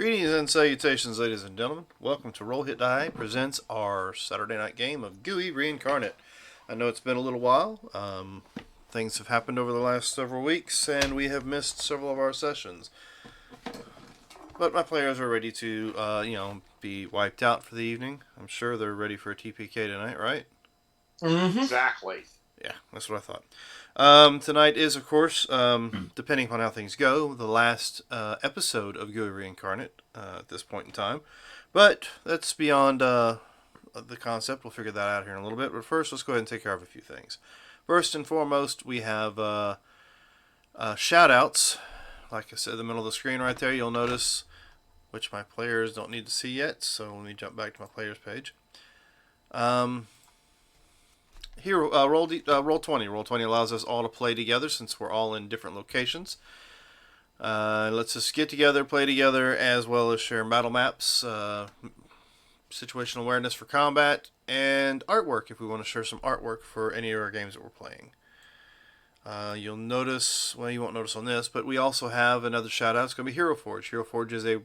Greetings and salutations, ladies and gentlemen. Welcome to Roll Hit Die presents our Saturday night game of Gooey Re-Incarnate. I know it's been a little while. Things have happened over the last several weeks, and we have missed several of our sessions. But my players are ready to, be wiped out for the evening. I'm sure they're ready for a TPK tonight, right? Mm-hmm. Exactly. Yeah, that's what I thought. Tonight is, of course, depending on how things go, the last episode of Gooey Re-Incarnate at this point in time. But that's beyond the concept. We'll figure that out here in a little bit. But first, let's go ahead and take care of a few things. First and foremost, we have shout-outs. Like I said, in the middle of the screen right there, you'll notice, which my players don't need to see yet. So let me jump back to my players page. Here, Roll20. Roll20 allows us all to play together since we're all in different locations. Lets us get together, play together, as well as share battle maps, situational awareness for combat, and artwork if we want to share some artwork for any of our games that we're playing. You'll notice, well, you won't notice on this, but we also have another shout out. It's going to be Hero Forge. Hero Forge is a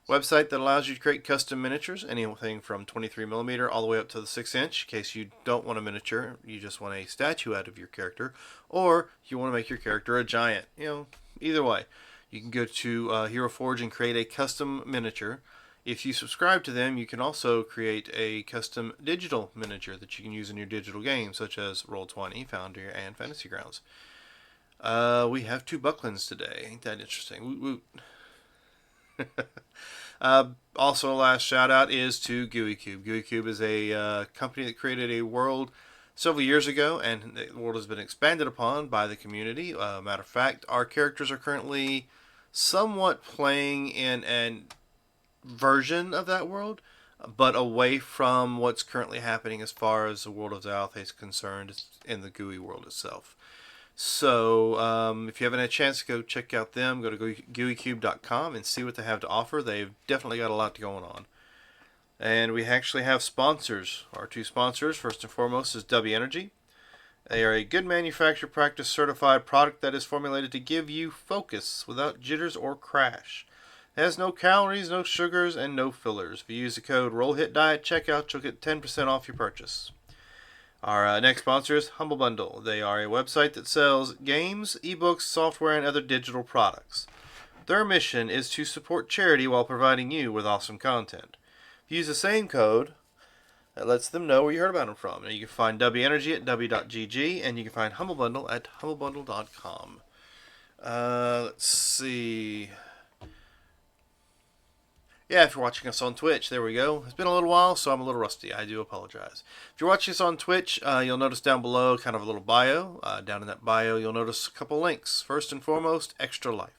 website that allows you to create custom miniatures, anything from 23mm all the way up to the 6-inch, in case you don't want a miniature, you just want a statue out of your character, or you want to make your character a giant. Either way. You can go to Hero Forge and create a custom miniature. If you subscribe to them, you can also create a custom digital miniature that you can use in your digital games, such as Roll20, Foundry, and Fantasy Grounds. We have 2 Bucklands today. Ain't that interesting? Woot woot. Also, a last shout out is to Gooey Cube. Gooey Cube is a company that created a world several years ago, and the world has been expanded upon by the community. Matter of fact, our characters are currently somewhat playing in a version of that world, but away from what's currently happening as far as the world of Zalth is concerned in the Gooey world itself. So, if you haven't had a chance to go check out them, go to gooeycube.com and see what they have to offer. They've definitely got a lot going on. And we actually have sponsors. Our 2 sponsors, first and foremost, is W Energy. They are a good manufacturer practice certified product that is formulated to give you focus without jitters or crash. It has no calories, no sugars, and no fillers. If you use the code ROLLHITDIE at checkout, you'll get 10% off your purchase. Our next sponsor is Humble Bundle. They are a website that sells games, ebooks, software, and other digital products. Their mission is to support charity while providing you with awesome content. If you use the same code, that lets them know where you heard about them from. Now, you can find W Energy at w.gg, and you can find Humble Bundle at humblebundle.com. Let's see. Yeah, if you're watching us on Twitch, there we go. It's been a little while, so I'm a little rusty. I do apologize. If you're watching us on Twitch, you'll notice down below kind of a little bio. Down in that bio, you'll notice a couple links. First and foremost, Extra Life.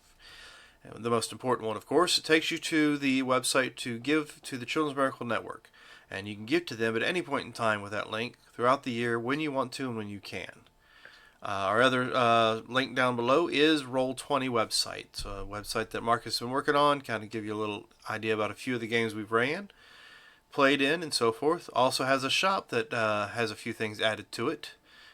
And the most important one, of course, it takes you to the website to give to the Children's Miracle Network. And you can give to them at any point in time with that link throughout the year when you want to and when you can. Our other link down below is Roll20 website. A website that Marcus has been working on, kind of give you a little idea about a few of the games we've ran, played in, and so forth. Also has a shop that has a few things added to it.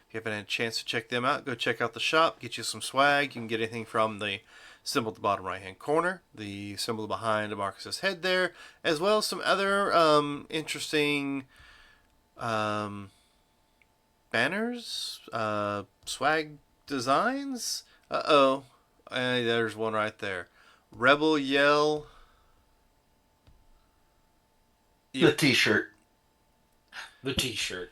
If you haven't had a chance to check them out, go check out the shop, get you some swag. You can get anything from the symbol at the bottom right hand corner, the symbol behind Marcus's head there, as well as some other interesting banners, swag designs. There's one right there. Rebel Yell. The t-shirt. The t-shirt.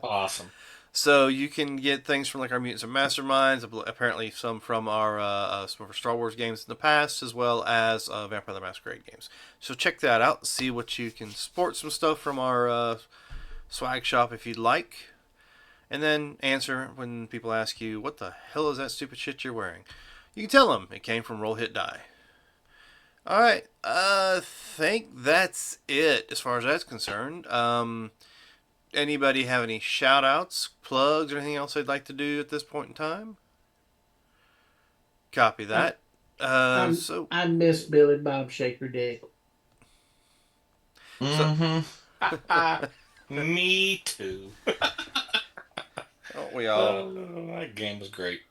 Awesome. So you can get things from like our Mutants and Masterminds, apparently some from our some of our Star Wars games in the past, as well as Vampire the Masquerade games. So check that out. See what you can sport some stuff from our swag shop if you'd like. And then answer when people ask you, what the hell is that stupid shit you're wearing? You can tell them it came from Roll Hit Die. Alright, think that's it as far as that's concerned. Anybody have any shout outs, plugs, or anything else they'd like to do at this point in time? Copy that. I miss Billy Bob Shaker Dick. Mm-hmm. Me too. Don't we all? That game was great.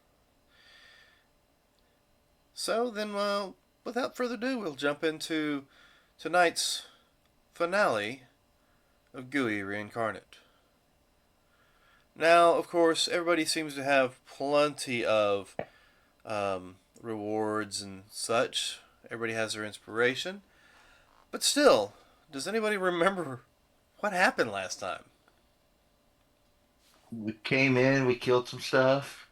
So then, well, without further ado, we'll jump into tonight's finale of Gooey Re-Incarnate. Now, of course, everybody seems to have plenty of rewards and such. Everybody has their inspiration. But still, does anybody remember what happened last time? We came in, we killed some stuff,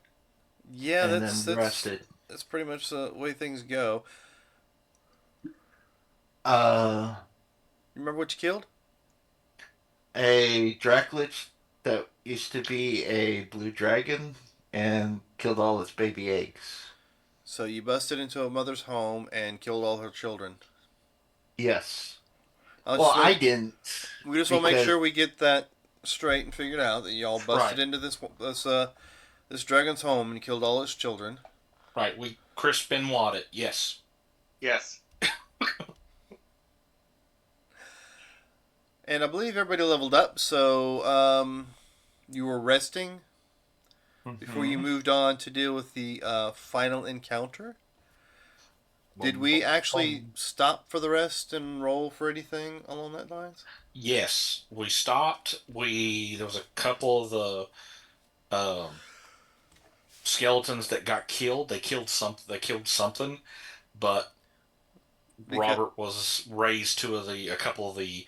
Yeah, and that's then rested. that's pretty much the way things go. Uh, You remember what you killed? a Dracolich that used to be a blue dragon and killed all its baby eggs. So you busted into a mother's home and killed all her children. Yes. I Well, just I want, didn't we just want to make because sure we get that straight and figured out that y'all busted Right. into this dragon's home and killed all its children. Right, we Chris Benoit it. Yes. Yes. And I believe everybody leveled up, so you were resting before you moved on to deal with the final encounter. Did we actually stop for the rest and roll for anything along that lines? Yes, we stopped. There was a couple of the skeletons that got killed. They killed something, but Robert was raised to a couple of the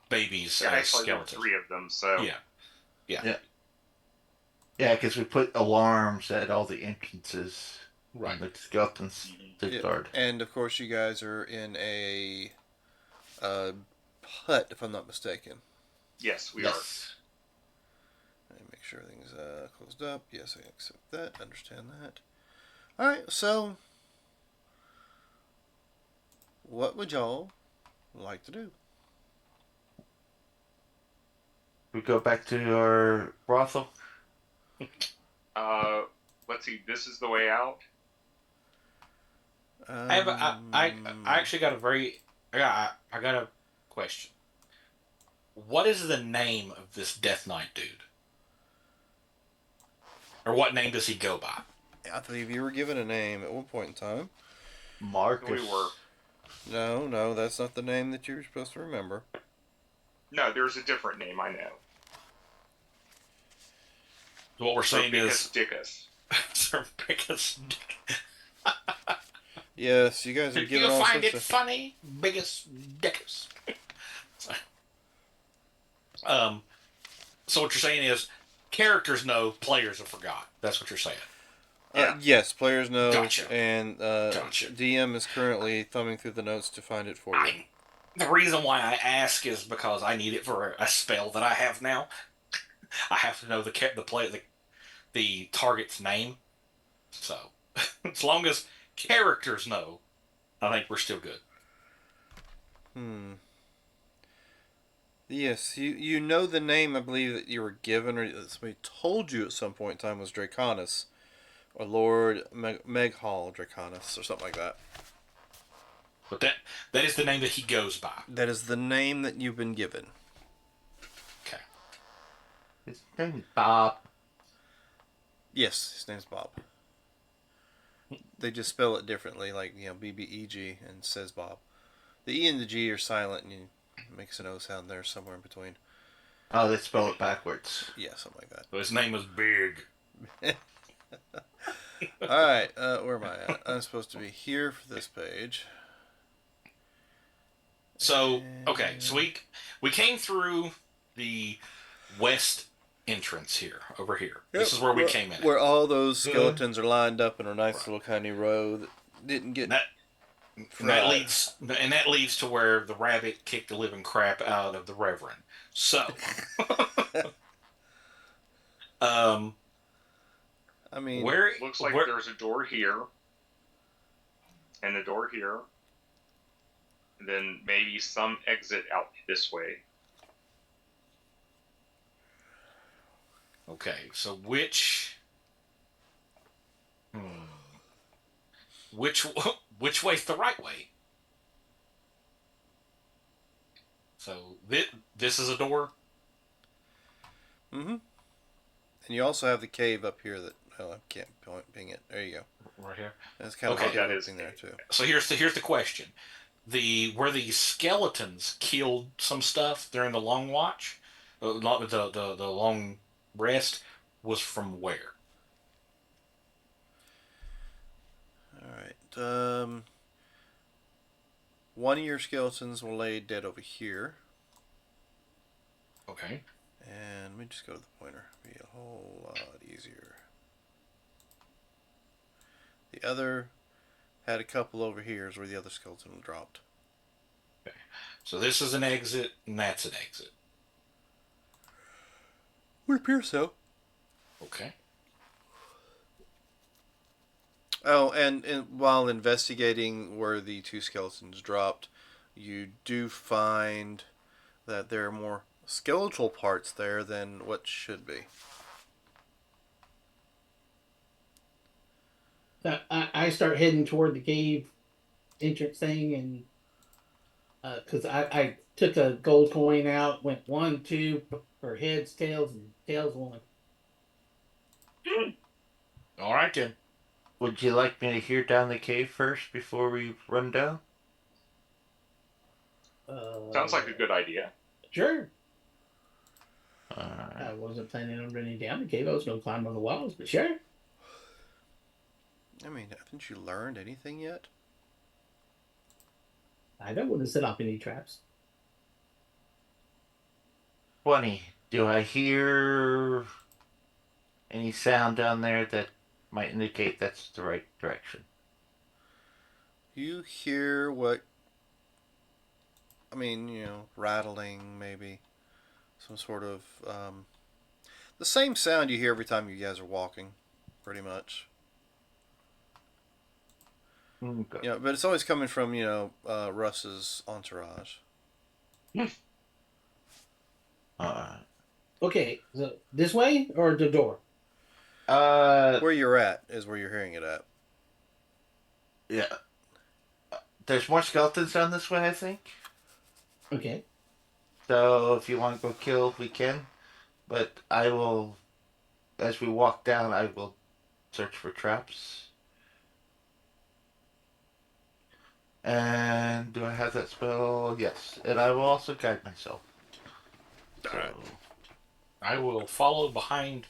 babies Yeah, as actually, there were skeletons. 3 of them, so... Yeah. yeah, because we put alarms at all the entrances. Right. The skeletons did guard. And of course, you guys are in a hut, if I'm not mistaken. Yes, we Yes. Let me make sure everything's closed up. Yes, I accept that. Understand that. Alright, so what would y'all like to do? We go back to our brothel. are. Let's see, this is the way out? I actually got I got a question. What is the name of this Death Knight dude? Or what name does he go by? I believe you were given a name at one point in time. Marcus. We were. No, that's not the name that you're supposed to remember. No, there's a different name, I know. What we're saying is Dickus. Sir Biggest. Yes, you guys are Did given you all find sorts it of... funny? Biggest Dickus. So what you're saying is characters know, players have forgot. That's what you're saying. Yeah. Yes, players know, Gotcha. and Gotcha. DM is currently thumbing through the notes to find it for you. The reason why I ask is because I need it for a spell that I have now. I have to know the target's name. So, as long as characters know, I think we're still good. Yes, you know the name, I believe, that you were given, or that somebody told you at some point in time was Draconis, or Lord Meghall Draconis, or something like that. But that is the name that he goes by. That is the name that you've been given. Okay. His name is Bob. Yes, his name's Bob. They just spell it differently, like, BBEG, and says Bob. The E and the G are silent, and it makes an O sound there somewhere in between. Oh, they spell it backwards. Yeah, something like that. So his name is Big. Alright, where am I at? I'm supposed to be here for this page. So, okay, so we came through the west entrance here, over here. This is where we came in. Where all those skeletons are lined up in a nice little kind of row that didn't get... And that leads to where the rabbit kicked the living crap out of the Reverend. So, I mean, Looks like there's a door here. And a door here. And then maybe some exit out this way. okay, so which way's the right way? So this is a door. And you also have the cave up here that hell, I can't ping it. There you go. Right here. That's kind of Okay. That is thing there too. So here's the question: where the skeletons killed some stuff during the long watch, not the long rest, was from where? All right. One of your skeletons will lay dead over here. Okay. And let me just go to the pointer. Be a whole lot easier. The other had a couple over here is where the other skeleton dropped. Okay. So this is an exit, and that's an exit. Would appear so. Okay. Oh, and while investigating where the two skeletons dropped, you do find that there are more skeletal parts there than what should be. I start heading toward the cave entrance thing, and because I took a gold coin out, went 1, 2 for heads, tails, and tails 1. All right then. Would you like me to hear down the cave first before we run down? Sounds like a good idea. Sure. Alright. I wasn't planning on running down the cave. I was going to climb on the walls, but sure. I mean, haven't you learned anything yet? I don't want to set off any traps. 20. Do I hear any sound down there that might indicate that's the right direction? You hear what? I mean, rattling maybe, some sort of the same sound you hear every time you guys are walking, pretty much. Okay. But it's always coming from Russ's entourage. Alright. Okay, so this way or the door? Where you're at is where you're hearing it at. Yeah. There's more skeletons down this way, I think. Okay. So if you want to go kill, we can. But I will, as we walk down, I will search for traps. And do I have that spell? Yes. And I will also guide myself. Alright. I will follow behind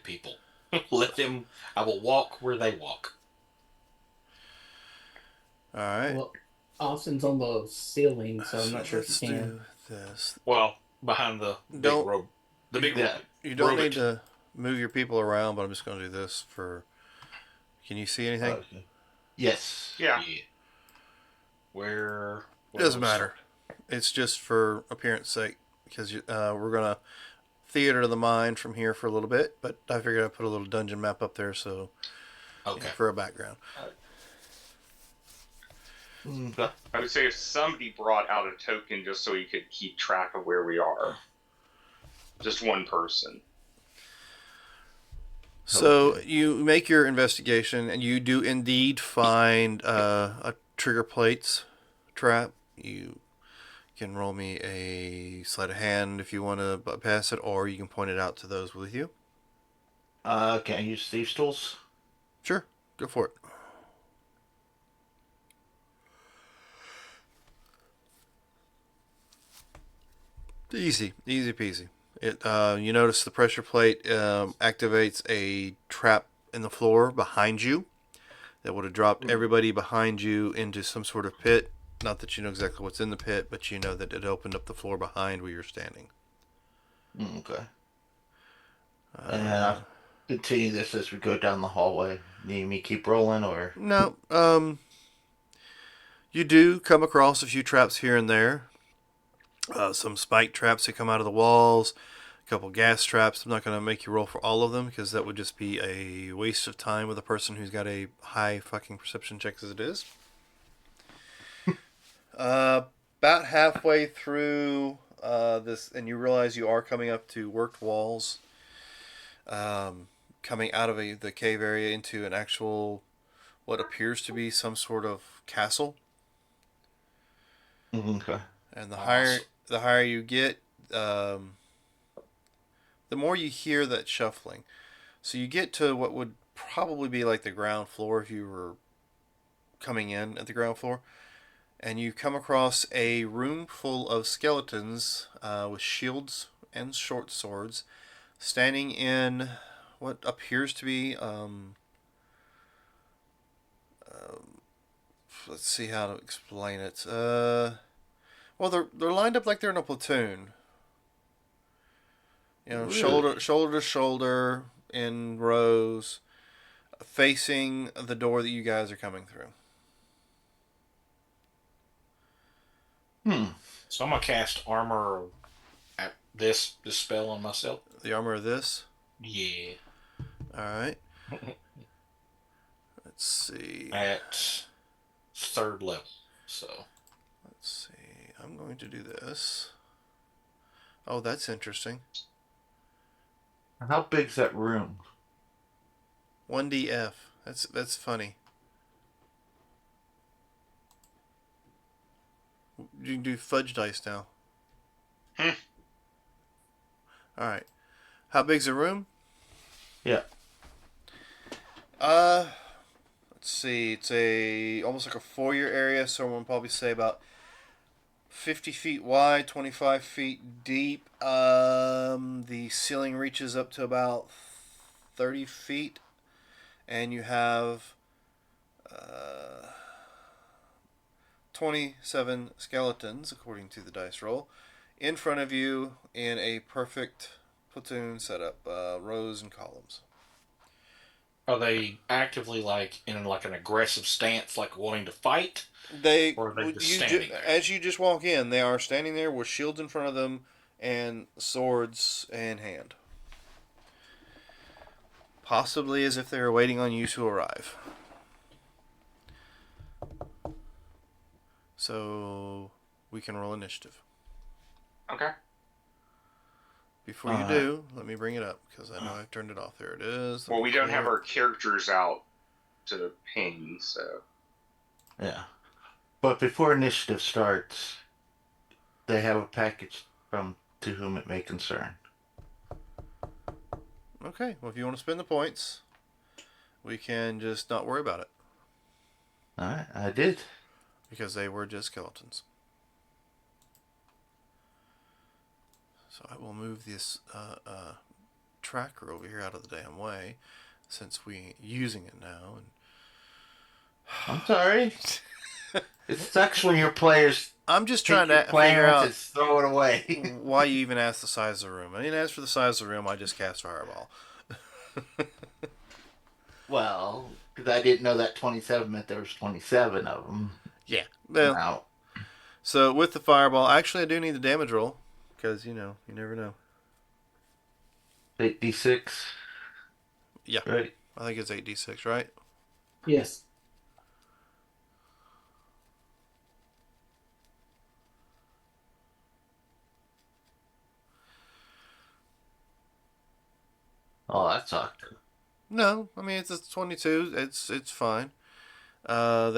people. Let them. I will walk where they walk. Alright. Well, Austin's on the ceiling, so I'm not sure if let's he can. do this. Well, behind the big Don't- rope. The big rope. You don't Robot. need to move your people around, but I'm just going to do this for. Can you see anything? Okay. Yes. Yeah. Where? It doesn't matter. It's just for appearance sake because we're gonna theater the mind from here for a little bit. But I figured I'd put a little dungeon map up there so Okay. for a background. Okay. I would say if somebody brought out a token just so he could keep track of where we are. Just one person. So you make your investigation, and you do indeed find a trigger plates trap. You can roll me a sleight of hand if you want to pass it, or you can point it out to those with you. Can I use thieves' tools? Sure, go for it. Easy peasy. You notice the pressure plate activates a trap in the floor behind you that would have dropped everybody behind you into some sort of pit. Not that you know exactly what's in the pit, but you know that it opened up the floor behind where you're standing. Okay. And I'll continue this as we go down the hallway. Need me keep rolling or? No. You do come across a few traps here and there. Some spike traps that come out of the walls. A couple gas traps. I'm not going to make you roll for all of them because that would just be a waste of time with a person who's got a high fucking perception check as it is. About halfway through this, and you realize you are coming up to worked walls. Coming out of the cave area into an actual, what appears to be some sort of castle. Okay. And the higher you get, the more you hear that shuffling. So you get to what would probably be like the ground floor if you were coming in at the ground floor, and you come across a room full of skeletons with shields and short swords, standing in what appears to be let's see how to explain it. Well, they're lined up like they're in a platoon. You know, Really? shoulder to shoulder in rows, facing the door that you guys are coming through. Hmm. So I'm gonna cast armor at this spell on myself. The armor of this. Yeah. All right. Let's see. At third level. So Let's see. I'm going to do this. Oh, that's interesting. How big's that room? 1DF. That's funny. You can do fudge dice now. Hmm. All right. How big's the room? Yeah. Let's see. It's a almost like a foyer area, so we'll probably say about 50 feet wide, 25 feet deep. The ceiling reaches up to about 30 feet, and you have 27 skeletons, according to the dice roll, in front of you in a perfect platoon setup, rows and columns. are they actively like in like an aggressive stance, like wanting to fight? They, Or are they just you standing there? as you just walk in, they are standing there with shields in front of them and swords in hand, possibly as if they were waiting on you to arrive. So we can roll initiative. Okay. Before you do, let me bring it up because I know I've turned it off. There it is. Well, we don't have our characters out to ping, so Yeah. But before initiative starts, they have a package from To Whom It May Concern. Okay. Well, if you want to spend the points, we can just not worry about it Alright, I did. because they were just skeletons. So I will move this tracker over here out of the damn way, since we using it now. And I'm sorry. It sucks when your players I'm just take trying your to figure plans out and throw it away. why you even asked the size of the room. I didn't ask for the size of the room. I just cast Fireball. Well, because I didn't know that 27 meant there was 27 of them. Yeah. Well, Now, so with the Fireball, actually I do need the damage roll because you never know. 8d6. Yeah. Right. I think it's 8d6, right? Yes. Oh, that sucked. No, I mean it's a 22. It's fine. They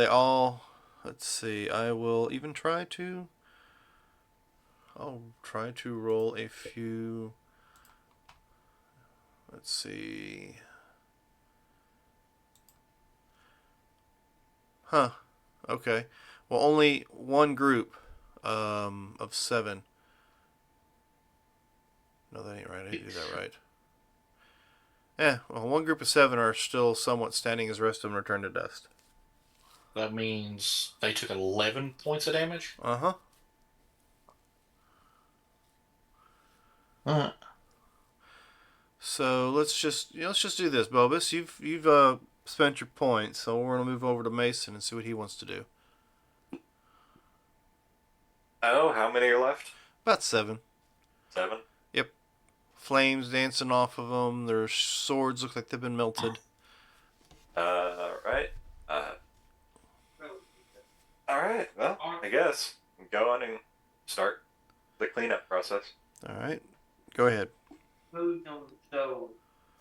all. Let's see. I will even try to. I'll try to roll a few. Let's see. Huh. Okay. Well, only one group of 7. No, that ain't right. I didn't do that right. Yeah, well, one group of 7 are still somewhat standing as the rest of them are turned to dust. That means they took 11 points of damage. Uh-huh. Uh, So let's just do this, Bobus. You've spent your points, so we're gonna move over to Mason and see what he wants to do. Oh, how many are left? About 7. 7? Yep. Flames dancing off of them. Their swords look like they've been melted. Right. Alright, well, I guess. Go on and start the cleanup process. All right. Go ahead. Food on the stove.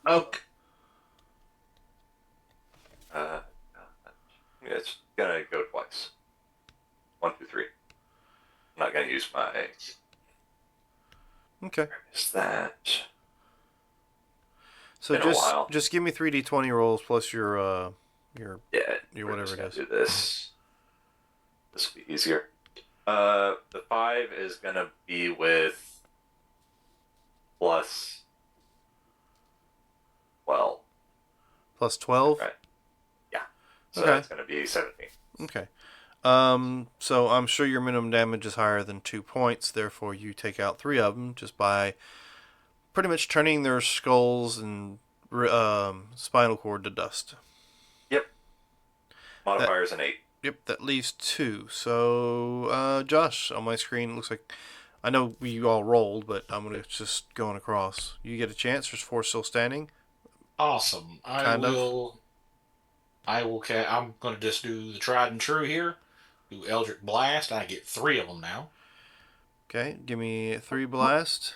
okay. It's gonna go twice. 1, 2, 3. I'm not gonna use my... Okay. Is that... So Been a while. just give me 3d20 rolls plus your Yeah, your we're whatever just it gonna is. do this. This will be easier. The 5 is gonna be with plus 12. Plus 12. Right. Yeah. So Okay. that's gonna be 17. Okay. So I'm sure your minimum damage is higher than 2 points. Therefore, you take out 3 of them just by pretty much turning their skulls and spinal cord to dust. Yep. Modifier's an 8. Yep, that leaves 2. So, Josh, on my screen, it looks like I know we all rolled, but I'm gonna just going across. You get a chance. There's 4 still standing. Awesome. Kind of. I'm going to just do the tried and true here. Do Eldritch Blast. I get 3 of them now. Okay, give me 3 blast.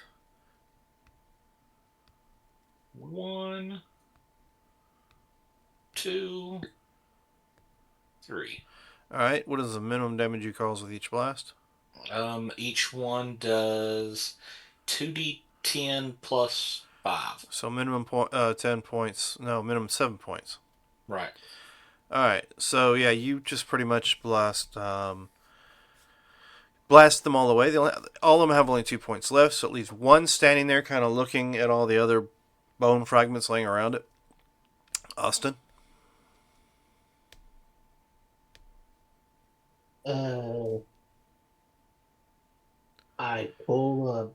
1, 2, 3. All right, what is the minimum damage you cause with each blast? Each one does 2d10 plus 5. So minimum 10 points. No, minimum 7 points. Right. All right, so yeah, you just pretty much blast them all the way. All of them have only 2 points left, so it leaves one standing there, kind of looking at all the other bone fragments laying around it. Austin. I pull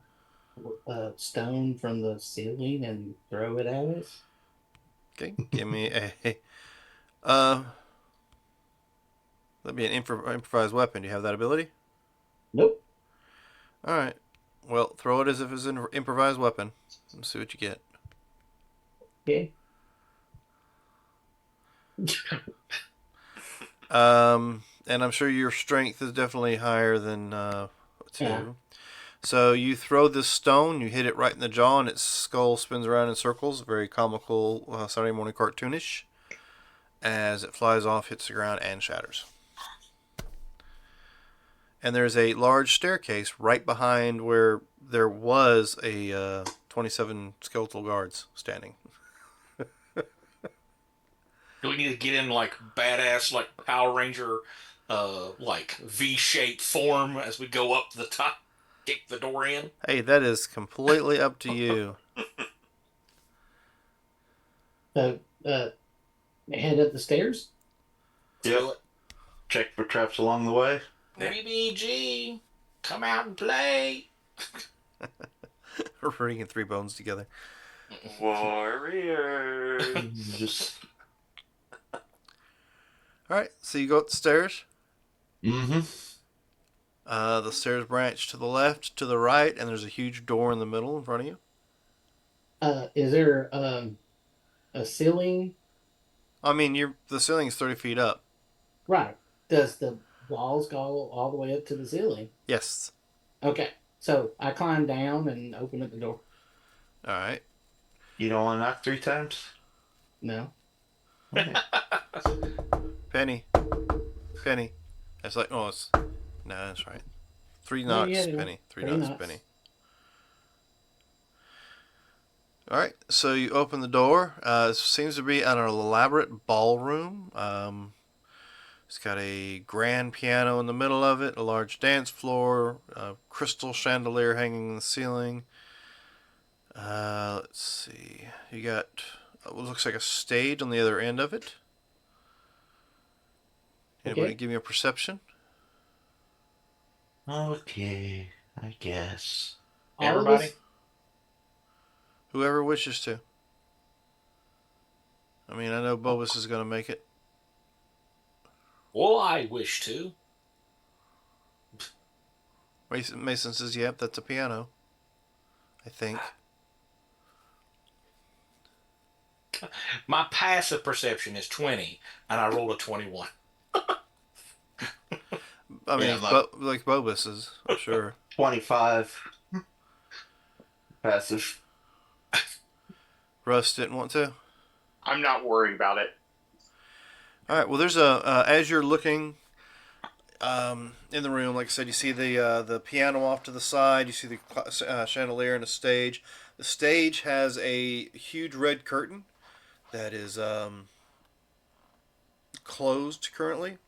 a stone from the ceiling and throw it at it. Okay, give me a uh. That'd be an improvised weapon. Do you have that ability? Nope. All right. Well, throw it as if it's an improvised weapon. Let's see what you get. Okay. And I'm sure your strength is definitely higher than 2. Yeah. So you throw this stone, you hit it right in the jaw, and its skull spins around in circles. Very comical, Saturday morning cartoonish. As it flies off, hits the ground, and shatters. And there's a large staircase right behind where there was a 27 skeletal guards standing. Do we need to get in like badass, like Power Ranger, like V-shaped form as we go up to the top, kick the door in? Hey, that is completely up to you. So, head up the stairs. Yep. Check for traps along the way. BBG, come out and play. We're bringing 3 bones together. Warriors. Just. All right, so you go up the stairs. Mm-hmm. The stairs branch to the left, to the right, and there's a huge door in the middle in front of you. Is there a ceiling? I mean, the ceiling's 30 feet up. Right. Does the walls go all the way up to the ceiling? Yes. Okay. So I climb down and open up the door. All right. You don't want to knock 3 times? No. Okay. Penny. It's like, no, that's right. 3 No, knocks, yeah, Penny. 3 3 knocks, knocks. Penny. All right, so you open the door. It seems to be an elaborate ballroom. It's got a grand piano in the middle of it, a large dance floor, a crystal chandelier hanging in the ceiling. Let's see. You got what looks like a stage on the other end of it. Anybody Okay. give me a perception? Okay, I guess. All of Everybody? us- Whoever wishes to. I mean, I know Bobus is going to make it. Well, I wish to. Mason says, yep, that's a piano. I think. My passive perception is 20, and I rolled a 21. I mean, Yeah, like Bobus is, I'm sure. 25. Passive. Russ didn't want to. I'm not worried about it. All right. Well, there's as you're looking in the room, like I said, you see the piano off to the side. You see the chandelier and the stage. The stage has a huge red curtain that is closed currently.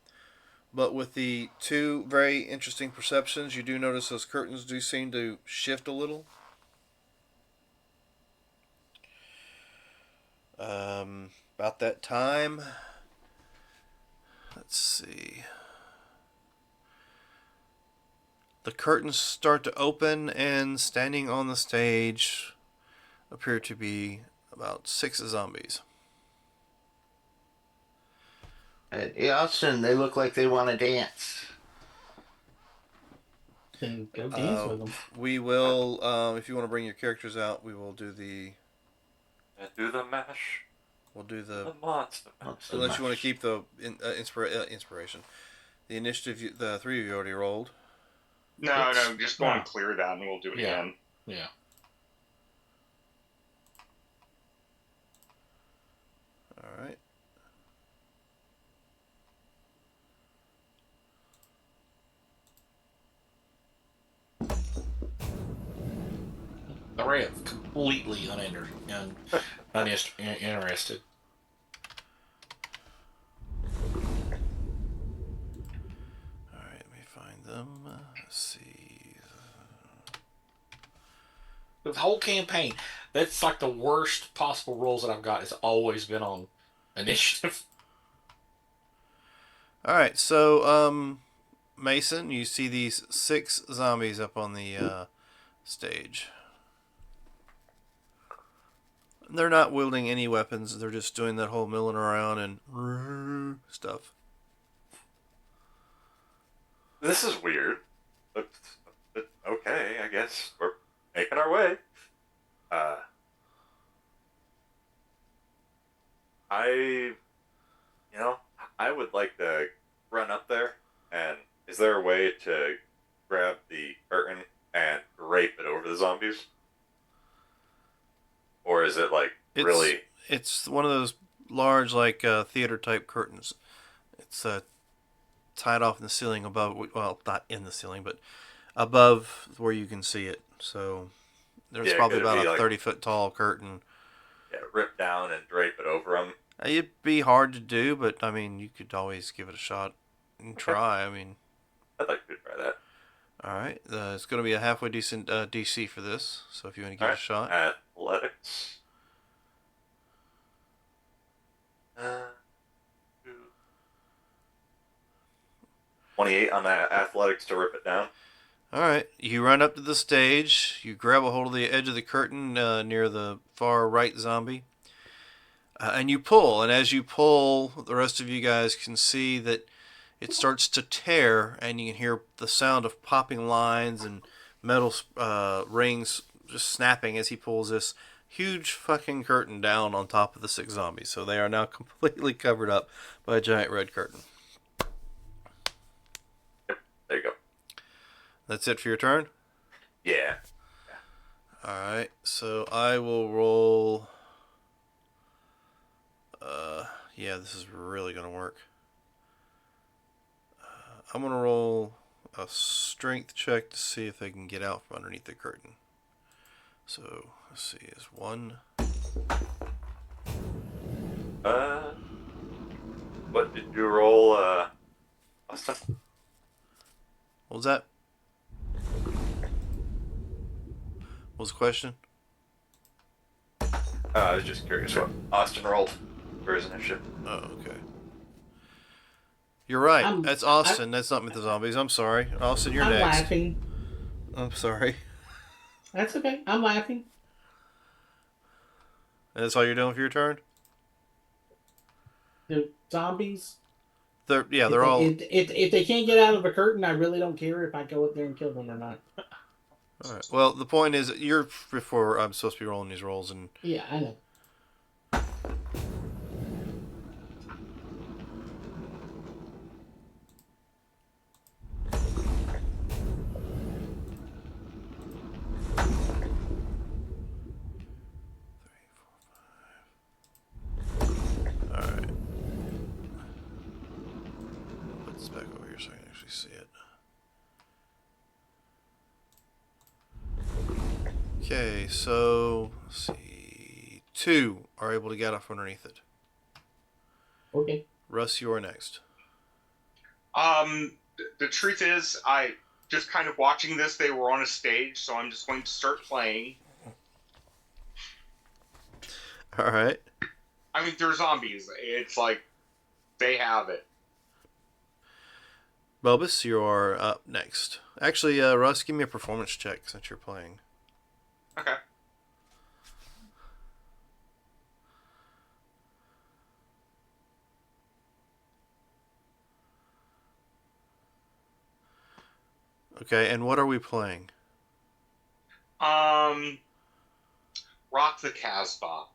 But with the two very interesting perceptions, you do notice those curtains do seem to shift a little. About that time, let's see. The curtains start to open, and standing on the stage appear to be about 6 zombies. Austin, they look like they want to dance. Then go dance with them. We will, if you want to bring your characters out, we will do the. And do the mash. We'll do The the. monster mash. Unless you want to keep the inspiration. The initiative, the 3 of you already rolled. No, just go and clear that, and we'll do it again. Yeah. All right. The Rev, completely uninterested. Alright, let me find them. Let's see. The whole campaign, that's like the worst possible rolls that I've got. It's always been on initiative. Alright, so, Mason, you see these 6 zombies up on the stage. They're not wielding any weapons. They're just doing that whole milling around and stuff. This is weird. But okay, I guess we're making our way. I would like to run up there, and is there a way to grab the curtain and drape it over the zombies? Or is it like really? It's one of those large, like theater type curtains. It's tied off in the ceiling above. Well, not in the ceiling, but above where you can see it. So there's probably about a 30-foot tall curtain. Yeah, rip down and drape it over them. It'd be hard to do, but I mean, you could always give it a shot and try. I mean, I'd like to try that. all right. It's going to be a halfway decent DC for this. So if you want to give it a shot, Athletics. 28 on that athletics to rip it down. all right. You run up to the stage. You grab a hold of the edge of the curtain near the far right zombie. And you pull, and as you pull, the rest of you guys can see that it starts to tear, and you can hear the sound of popping lines and metal rings just snapping as he pulls this huge fucking curtain down on top of the 6 zombies. So they are now completely covered up by a giant red curtain. Yep, there you go. That's it for your turn? Yeah. Alright, so I will roll... yeah, this is really going to work. I'm going to roll a strength check to see if they can get out from underneath the curtain. So, let's see, is 1... What did you roll, Austin? What was that? What was the question? I was just curious what Austin rolled for his initiative. Oh, okay. You're right. That's Austin. That's not with the zombies. I'm sorry. Austin, you're I'm next. laughing. I'm sorry. That's okay. I'm laughing. And that's all you're doing for your turn? The zombies. They're all... If they can't get out of a curtain, I really don't care if I go up there and kill them or not. All right. Well, the point is, you're before I'm supposed to be rolling these rolls, and... Yeah, I know. Alright. Put this back over here so I can actually see it. Okay, so let's see. 2 are able to get up underneath it. Okay. Russ, you are next. The truth is, I just kind of watching this. They were on a stage, so I'm just going to start playing. All right. I mean, they're zombies. It's like they have it. Bubus, you are up next. Actually, Russ, give me a performance check since you're playing. Okay. Okay, and what are we playing? Rock the Casbah. All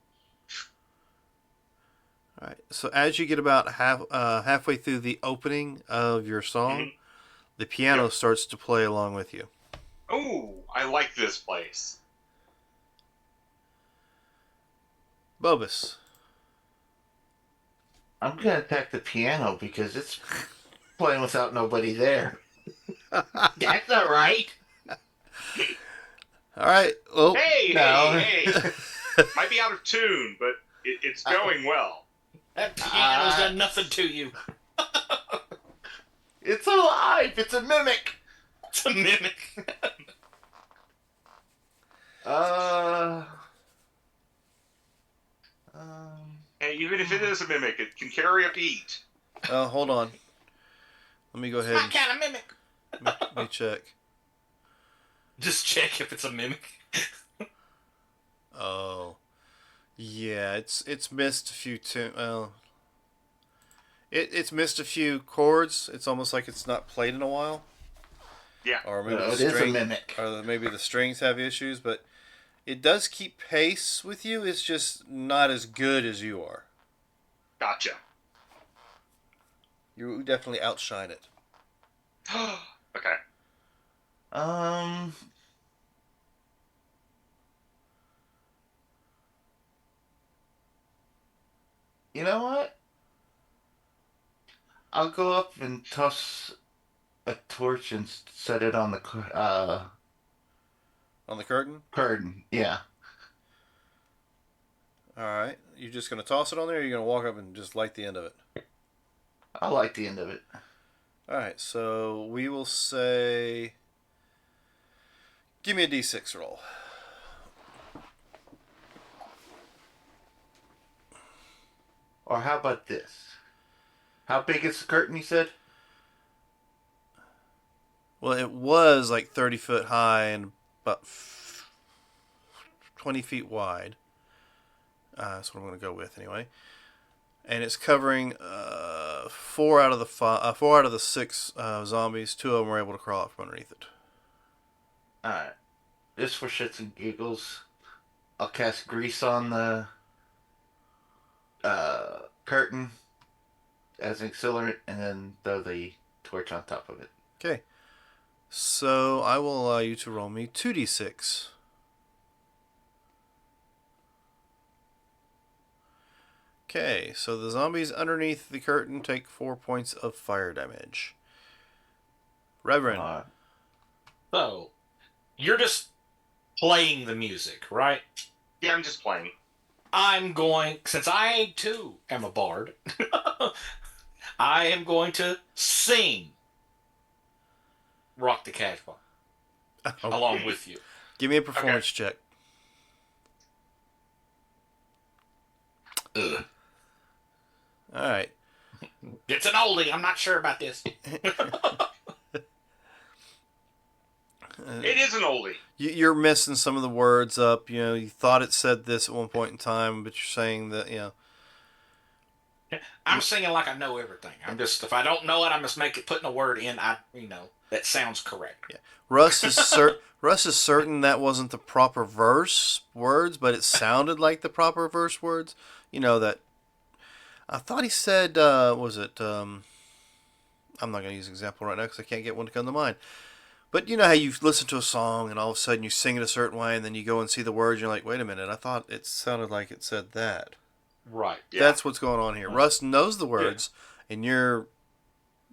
right. So as you get about halfway through the opening of your song, the piano Yep. starts to play along with you. Ooh, I like this place. Bubus. I'm gonna attack the piano because it's playing without nobody there. That's all right. All right. Well, Hey, No. hey. Might be out of tune, but it's going well. That piano's done nothing to you. It's alive. It's a mimic. It's a mimic. Hey, even if it is a mimic, it can carry a beat. hold on. Let me go ahead My and kind of mimic. let me check. Just check if it's a mimic. Oh, yeah. It's missed a few well, it's missed a few chords. It's almost like it's not played in a while. Yeah. Or maybe No, the it is a string, mimic. or maybe the strings have issues, but it does keep pace with you. It's just not as good as you are. Gotcha. You definitely outshine it. Okay. You know what? I'll go up and toss a torch and set it on the On the curtain? curtain. Yeah. All right. You just going to toss it on there, or are you going to walk up and just light the end of it? I like the end of it. All right. So we will say. Give me a d6 roll. Or how about this? How big is the curtain, you said? Well, it was like 30 foot high and about 20 feet wide. That's what I'm going to go with anyway. And it's covering 4 out of the 6 zombies. 2 of them were able to crawl out from underneath it. Alright. Just for shits and giggles, I'll cast grease on the curtain as an accelerant and then throw the torch on top of it. Okay. So I will allow you to roll me 2d6. Okay, so the zombies underneath the curtain take 4 points of fire damage. Reverend. So, you're just playing the music, right? Yeah, I'm just playing. I'm going, since I too am a bard, I am going to sing Rock the Casbah along with you. Give me a performance check. Ugh. All right. It's an oldie. I'm not sure about this. It is an oldie. You're messing some of the words up. You know, you thought it said this at one point in time, but you're saying that, you know. I'm singing like I know everything. I'm just, if I don't know it, I'm just putting a word in, that sounds correct. Yeah. Russ is certain that wasn't the proper verse words, but it sounded like the proper verse words. You know, that I thought he said, was it, I'm not going to use an example right now because I can't get one to come to mind. But you know how you listen to a song and all of a sudden you sing it a certain way and then you go and see the words and you're like, wait a minute, I thought it sounded like it said that. Right. Yeah. That's what's going on here. Russ knows the words and you're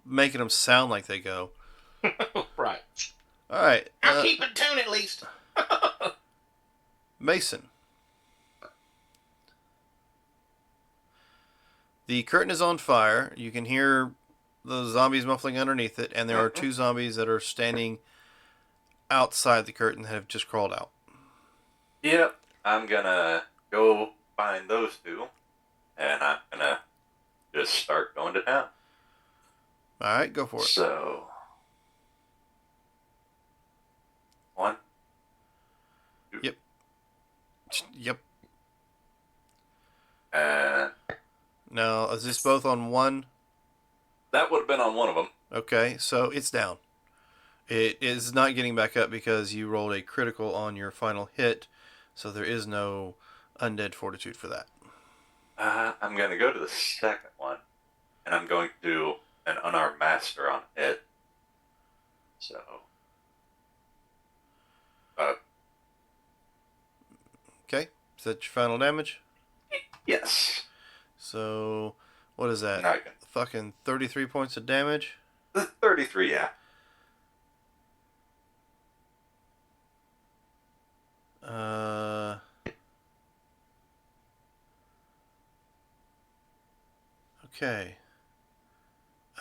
making them sound like they go. Right. All right. I'm keeping tune at least. Mason. The curtain is on fire. You can hear the zombies muffling underneath it, and there are two zombies that are standing outside the curtain that have just crawled out. Yep. I'm gonna go find those two, and I'm gonna just start going to town. All right, go for it. So, 1, 2, Yep. and Now, is this both on one? that would have been on one of them. Okay, so it's down. It is not getting back up because you rolled a critical on your final hit, so there is no undead fortitude for that. I'm gonna go to the second one, and I'm going to do an unarmed master on it. So, Okay, is that your final damage? yes. So, what is that? Not good. Fucking 33 points of damage? 33, yeah. Okay.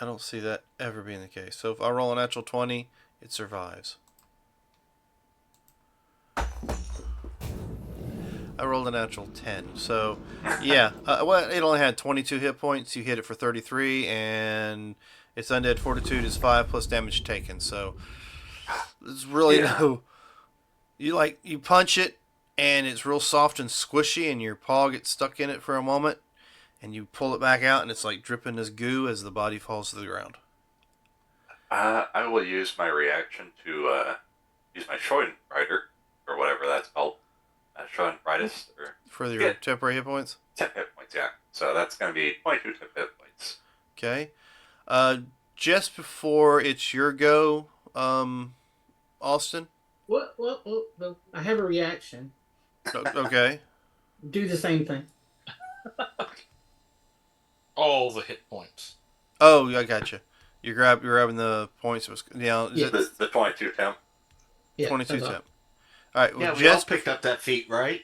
I don't see that ever being the case. So if I roll a natural 20, it survives. I rolled a natural 10. So, yeah. Well, it only had 22 hit points. You hit it for 33, and its undead fortitude is 5 plus damage taken. So, there's really no... You punch it, and it's real soft and squishy, and your paw gets stuck in it for a moment, and you pull it back out, and it's like dripping this goo as the body falls to the ground. I will use my reaction to use my Schadenfreude, or whatever that's called. Schadenfreude, or For your temporary hit points? 10 hit points, yeah. So that's going to be 22 hit points. Okay. Just before it's your go, Austin? What? I have a reaction. Okay. Do the same thing. All the hit points. Oh, I gotcha. You're grabbing the points. The 22 temp. Yeah, 22 that's all. temp. All right. Yeah, Well, we all picked up that feat, right?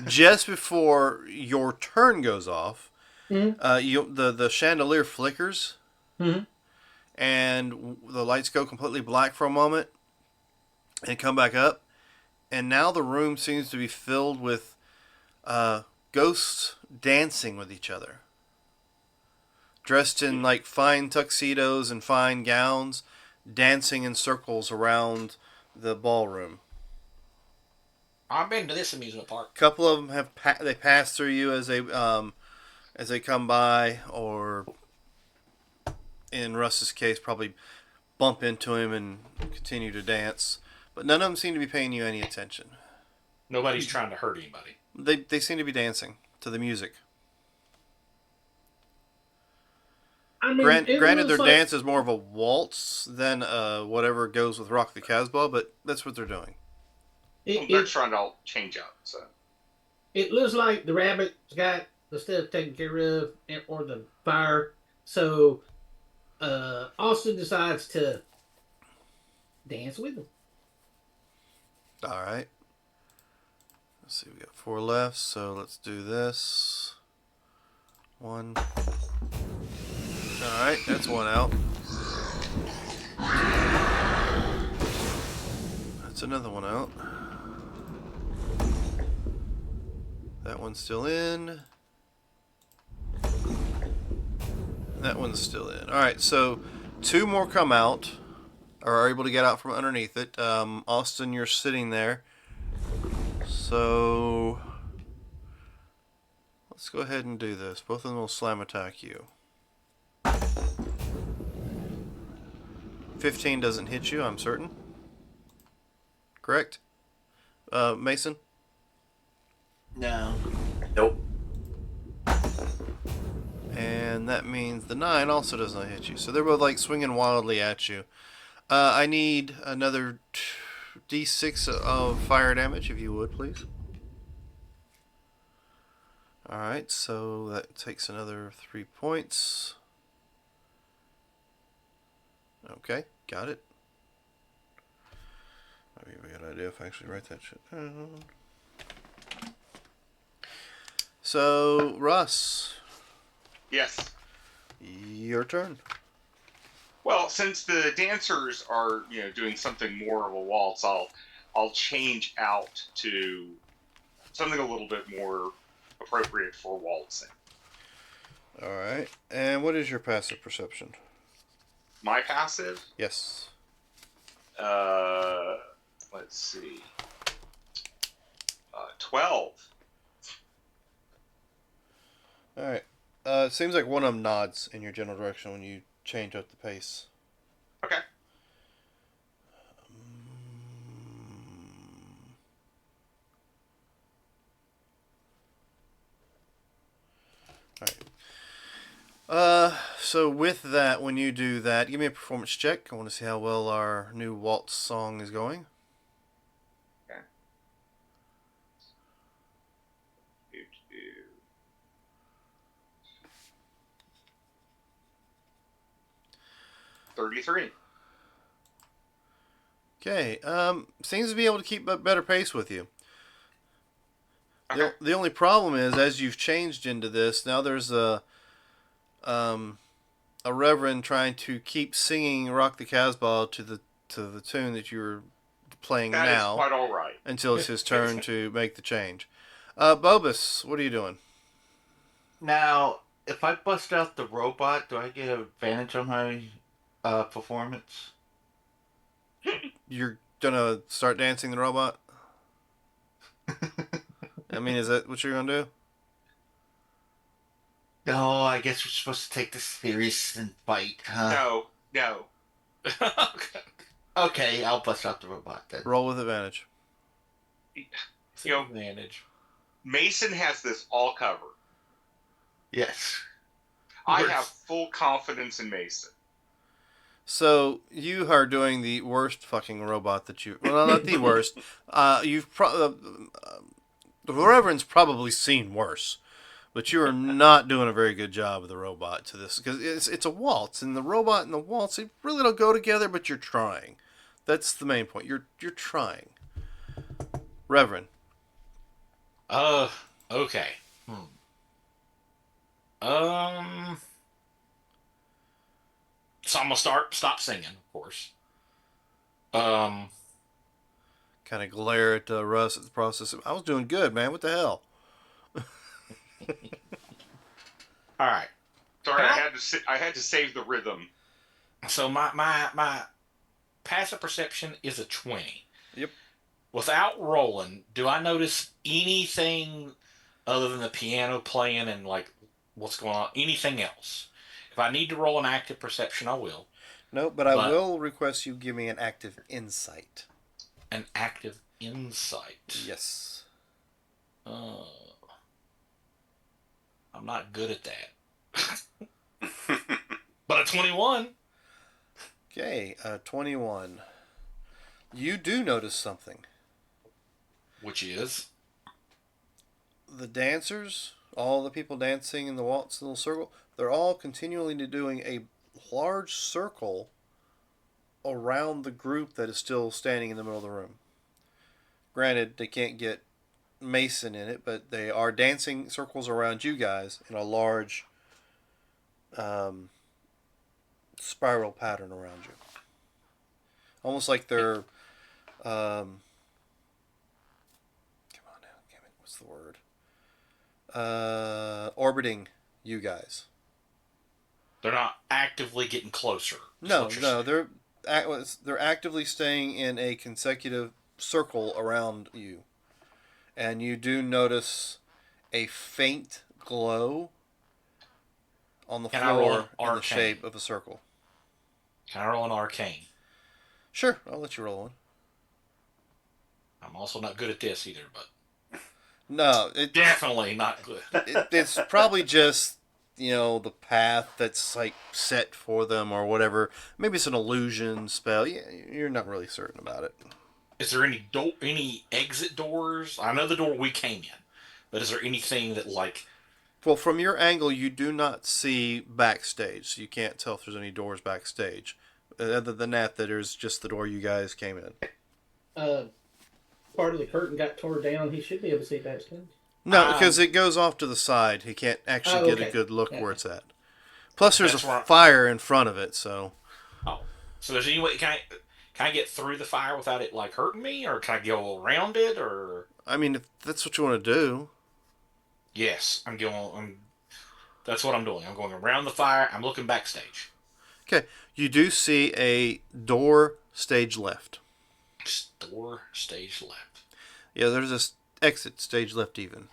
just before your turn goes off, Mhm. the chandelier flickers, Mhm. and the lights go completely black for a moment, and come back up, and now the room seems to be filled with ghosts dancing with each other, dressed in like fine tuxedos and fine gowns, dancing in circles around the ballroom. I've been to this amusement park. A couple of them they pass through you as they come by, or in Russ's case, probably bump into him and continue to dance. But none of them seem to be paying you any attention. Nobody's trying to hurt anybody. They seem to be dancing to the music. I mean, Granted, their like, dance is more of a waltz than whatever goes with Rock the Casbah, but that's what they're doing. They're trying to all change up, so. It looks like the rabbit's got the stuff taken care of, or the fire. So, Austin decides to dance with them. All right. Let's see, we got 4 left, so let's do this. 1. All right, that's 1 out. That's another 1 out. That one's still in. That one's still in. All right, so 2 more come out, or are able to get out from underneath it. Austin, you're sitting there. So let's go ahead and do this. Both of them will slam attack you. 15 doesn't hit you, I'm certain. Correct? Mason? No. Nope. And that means the 9 also does not hit you. So they're both like swinging wildly at you. I need another d6 of fire damage, if you would, please. Alright, so that takes another 3 points. Okay, got it. That'd be a good idea if I actually write that shit down. So, Russ, Yes. your turn. Well, since the dancers are, doing something more of a waltz, I'll change out to something a little bit more appropriate for waltzing. All right. And what is your passive perception? My passive, Yes. let's see, 12. All right. It seems like one of them nods in your general direction when you change up the pace. Okay. All right. So with that, when you do that, give me a performance check. I want to see how well our new waltz song is going. Okay. 33. Okay. Seems to be able to keep a better pace with you. Okay. The only problem is, as you've changed into this, now there's a reverend trying to keep singing "Rock the Casbah" to the tune that you're playing That is now quite all right. until it's his turn to make the change. Bobus, what are you doing? Now, if I bust out the robot, do I get advantage on my performance? You're gonna start dancing the robot? I mean, is that what you're gonna do? No, I guess we're supposed to take this serious and fight, huh? No. Okay, I'll bust out the robot then. Roll with advantage. Advantage. Mason has this all covered. Yes. I Works. have full confidence in Mason. So you are doing the worst fucking robot that you. Well, not the worst. The Reverend's probably seen worse, but you are not doing a very good job of the robot to this because it's a waltz, and the robot and the waltz they really don't go together. But you're trying. That's the main point. You're trying. Reverend. Okay. So I'm gonna stop singing, of course. Kind of glare at Russ at the process. I was doing good, man. What the hell? All right. Sorry, I had to save the rhythm. So my passive perception is a 20. Yep. Without rolling, do I notice anything other than the piano playing and like what's going on? Anything else? If I need to roll an active perception, I will. No, but I will request you give me an active insight. An active insight. Yes. I'm not good at that. But a 21. Okay, 21. You do notice something. Which is? The dancers, all the people dancing in the waltz little circle, they're all continually doing a large circle around the group that is still standing in the middle of the room. Granted, they can't get Mason in it, but they are dancing circles around you guys in a large spiral pattern around you. Almost like they're come on now, damn it, what's the word? Orbiting you guys. They're not actively getting closer. No, they're actively staying in a consecutive circle around you, and you do notice a faint glow on the floor in the shape of a circle. Can I roll an arcane? Sure, I'll let you roll one. I'm also not good at this either, but No, definitely not good. It's probably just the path that's like set for them or whatever. Maybe it's an illusion spell. You're not really certain about it. Is there any exit doors? I know the door we came in, but is there anything that like? Well, from your angle, you do not see backstage, so you can't tell if there's any doors backstage. Other than that, there's just the door you guys came in. part of the curtain got torn down, he should be able to see backstage. No, because it goes off to the side. He can't actually get a Okay. good look Yeah. where it's at. Plus, there's a That's where fire in front of it, so Oh, so there's any way can I get through the fire without it like hurting me, or can I go around it, or I mean, if that's what you want to do. yes, I'm going. That's what I'm doing. I'm going around the fire. I'm looking backstage. Okay, you do see a door stage left. Door stage left. Yeah, there's a exit stage left even.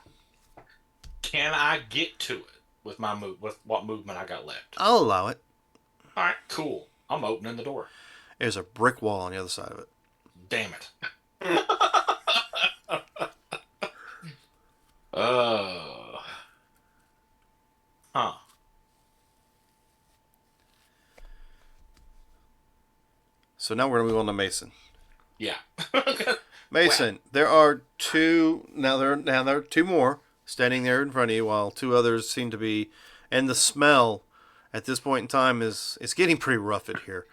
Can I get to it with my move? With what movement I got left? I'll allow it. All right, cool. I'm opening the door. There's a brick wall on the other side of it. Damn it. Huh. So now we're gonna move on to Mason. Yeah. Mason, there are two. Now there are two more standing there in front of you, while two others seem to be. And the smell at this point in time is it's getting pretty rough in here.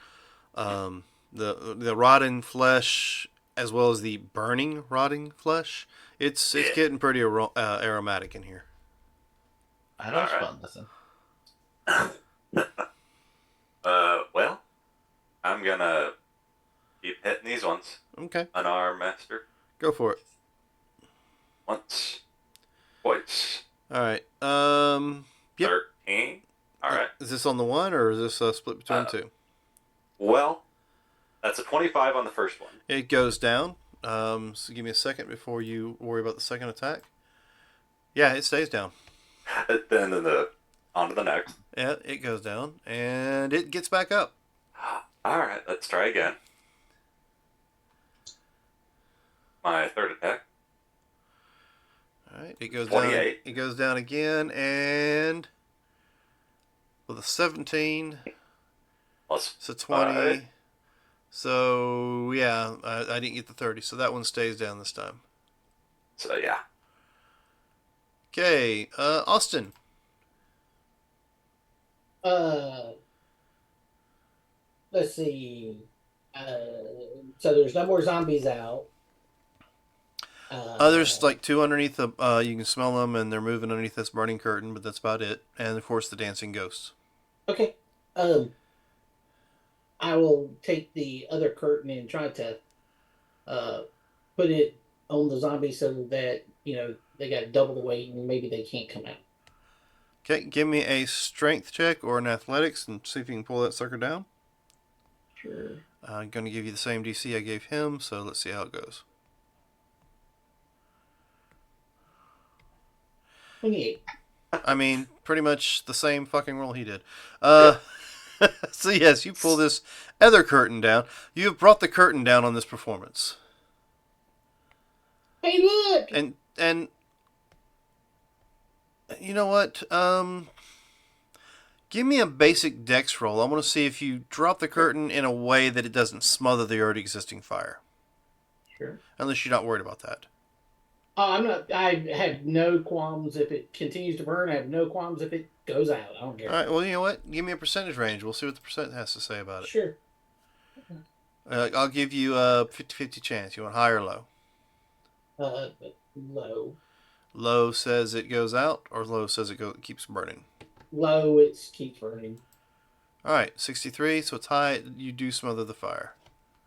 The rotting flesh, as well as the burning rotting flesh, it's getting pretty aromatic in here. I don't Alright. smell nothing. Well, I'm gonna keep hitting these ones. Okay, Unarmed master. go for it. Once. Twice. All right. Yep. 13. Alright. Is this on the one or is this split between two? Well, that's a 25 on the first one. It goes down. So give me a second before you worry about the second attack. Yeah, it stays down. Then on to the next. Yeah, it goes down and it gets back up. Alright, let's try again. My third attack. All right, it goes down. 28. It goes down again, and with a 17, Plus so 20. 5. So yeah, I didn't get the 30, so that one stays down this time. So yeah. Okay, Austin. Let's see. So there's no more zombies out. There's like two underneath the. You can smell them, and they're moving underneath this burning curtain, but that's about it. And of course, the dancing ghosts. Okay. I will take the other curtain and try to put it on the zombies so that they got double the weight and maybe they can't come out. Okay, give me a strength check or an athletics, and see if you can pull that sucker down. Sure. I'm going to give you the same DC I gave him, so let's see how it goes. 28. I mean, pretty much the same fucking roll he did. So yes, you pull this other curtain down. You have brought the curtain down on this performance. Hey, look! And you know what? Give me a basic dex roll. I want to see if you drop the curtain in a way that it doesn't smother the already existing fire. Sure. Unless you're not worried about that. I'm not. I have no qualms if it continues to burn. I have no qualms if it goes out. I don't care. All right. Well, you know what? Give me a percentage range. We'll see what the percent has to say about it. Sure. I'll give you a 50-50 chance. You want high or low? Low. Low says it goes out, or low says it keeps burning. Low. It keeps burning. All right, 63. So it's high. You do smother the fire.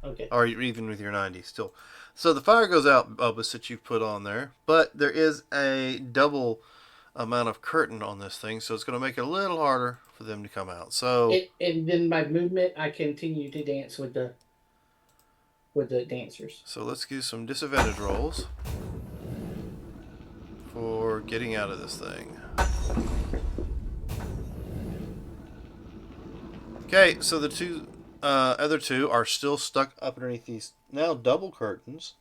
Okay. Or even with your 90 still. So the fire goes out, Bubba, that you've put on there, but there is a double amount of curtain on this thing, so it's going to make it a little harder for them to come out. So And then my movement, I continue to dance with the dancers. So let's do some disadvantage rolls for getting out of this thing. Okay, so the other two are still stuck up underneath these now double curtains,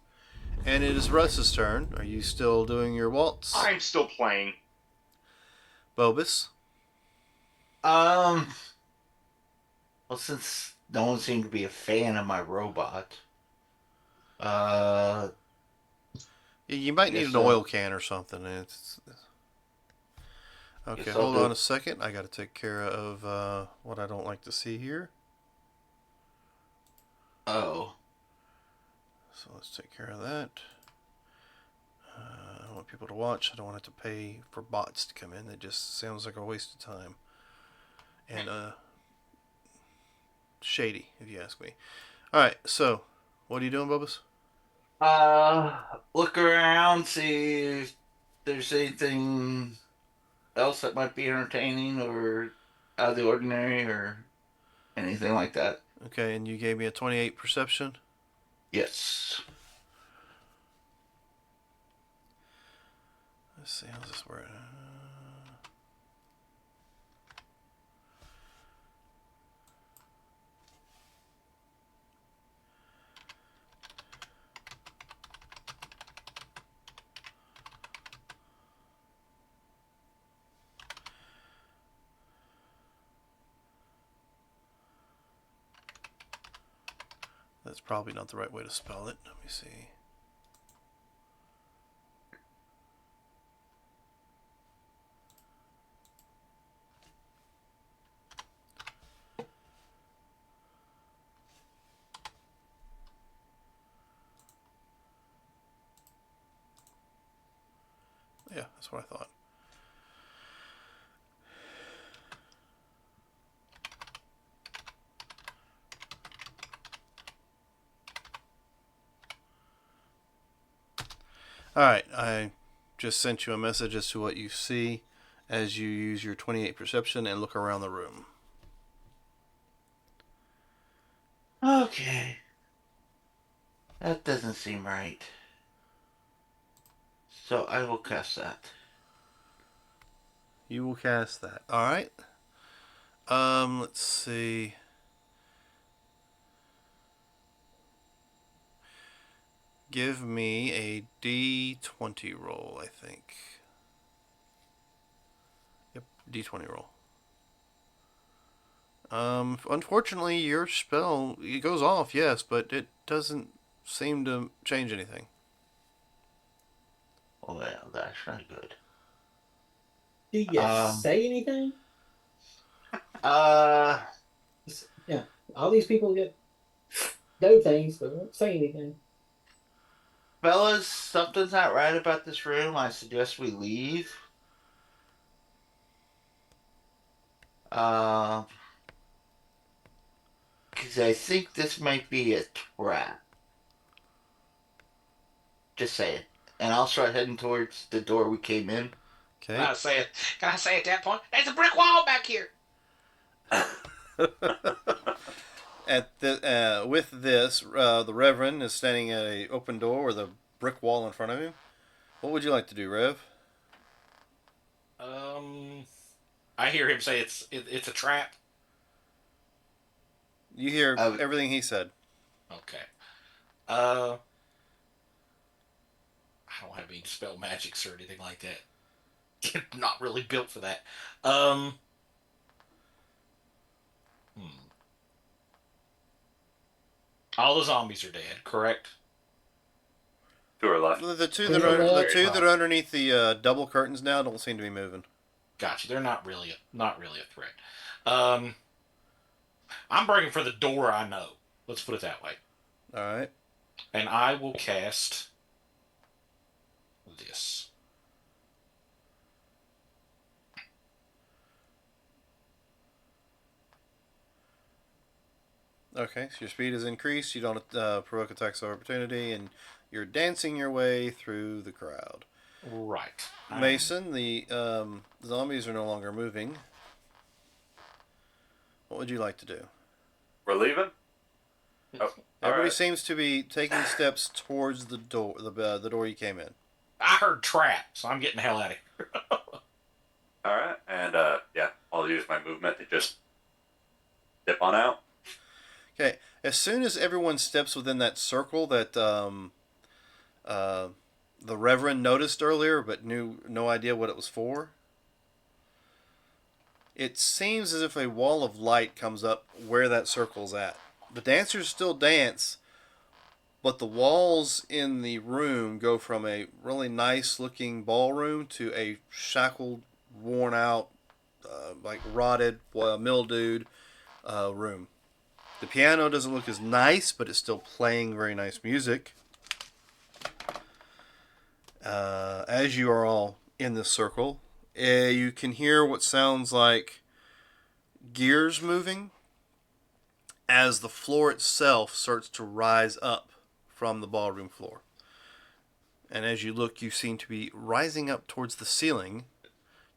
and it is Russ's turn. Are you still doing your waltz? I'm still playing. Bobus? Well, since no one seemed to be a fan of my robot, You might need Yes, an sir. oil can or something. Okay, Yes, I'll hold do on it. a second. I got to take care of what I don't like to see here. oh, So let's take care of that. I don't want people to watch. I don't want to have to pay for bots to come in. That just sounds like a waste of time. And shady, if you ask me. Alright, so what are you doing, Bubba's? Look around, see if there's anything else that might be entertaining or out of the ordinary or anything like that. Okay, and you gave me a 28 perception. Yes. Let's see, how's this work? That's probably not the right way to spell it. Let me see. Yeah, that's what I thought. Alright, I just sent you a message as to what you see as you use your 28 perception and look around the room. Okay. That doesn't seem right. So I will cast that. You will cast that. Alright. Let's see. Give me a D20 roll, I think. Yep, D20 roll. Unfortunately, your spell, it goes off, yes, but it doesn't seem to change anything. Well, that's not good. Do you say anything? Uh, Yeah, all these people get know things, but won't say anything. fellas, something's not right about this room. I suggest we leave. Because I think this might be a trap. Just saying. And I'll start heading towards the door we came in. Okay. Can I say at that point, there's a brick wall back here. With this, the Reverend is standing at an open door with a brick wall in front of him. What would you like to do, Rev? I hear him say it's a trap. You hear everything he said. Okay. I don't have any spell magics or anything like that. Not really built for that. All the zombies are dead, correct? Two are left. The two that are underneath the double curtains now don't seem to be moving. Gotcha. They're not really a threat. I'm breaking for the door I know. Let's put it that way. All right. And I will cast this. Okay, so your speed is increased. You don't provoke attacks of opportunity, and you're dancing your way through the crowd. Right. Mason, the zombies are no longer moving. What would you like to do? We're leaving? Oh, Everybody right. seems to be taking steps towards the door, the door you came in. I heard trap, so I'm getting the hell out of here. Alright, and yeah, I'll use my movement to just dip on out. Okay, as soon as everyone steps within that circle that the Reverend noticed earlier, but knew no idea what it was for, it seems as if a wall of light comes up where that circle's at. The dancers still dance, but the walls in the room go from a really nice looking ballroom to a shackled, worn out, like rotted, mildewed room. The piano doesn't look as nice, but it's still playing very nice music. As you are all in this circle, you can hear what sounds like gears moving as the floor itself starts to rise up from the ballroom floor. And as you look, you seem to be rising up towards the ceiling,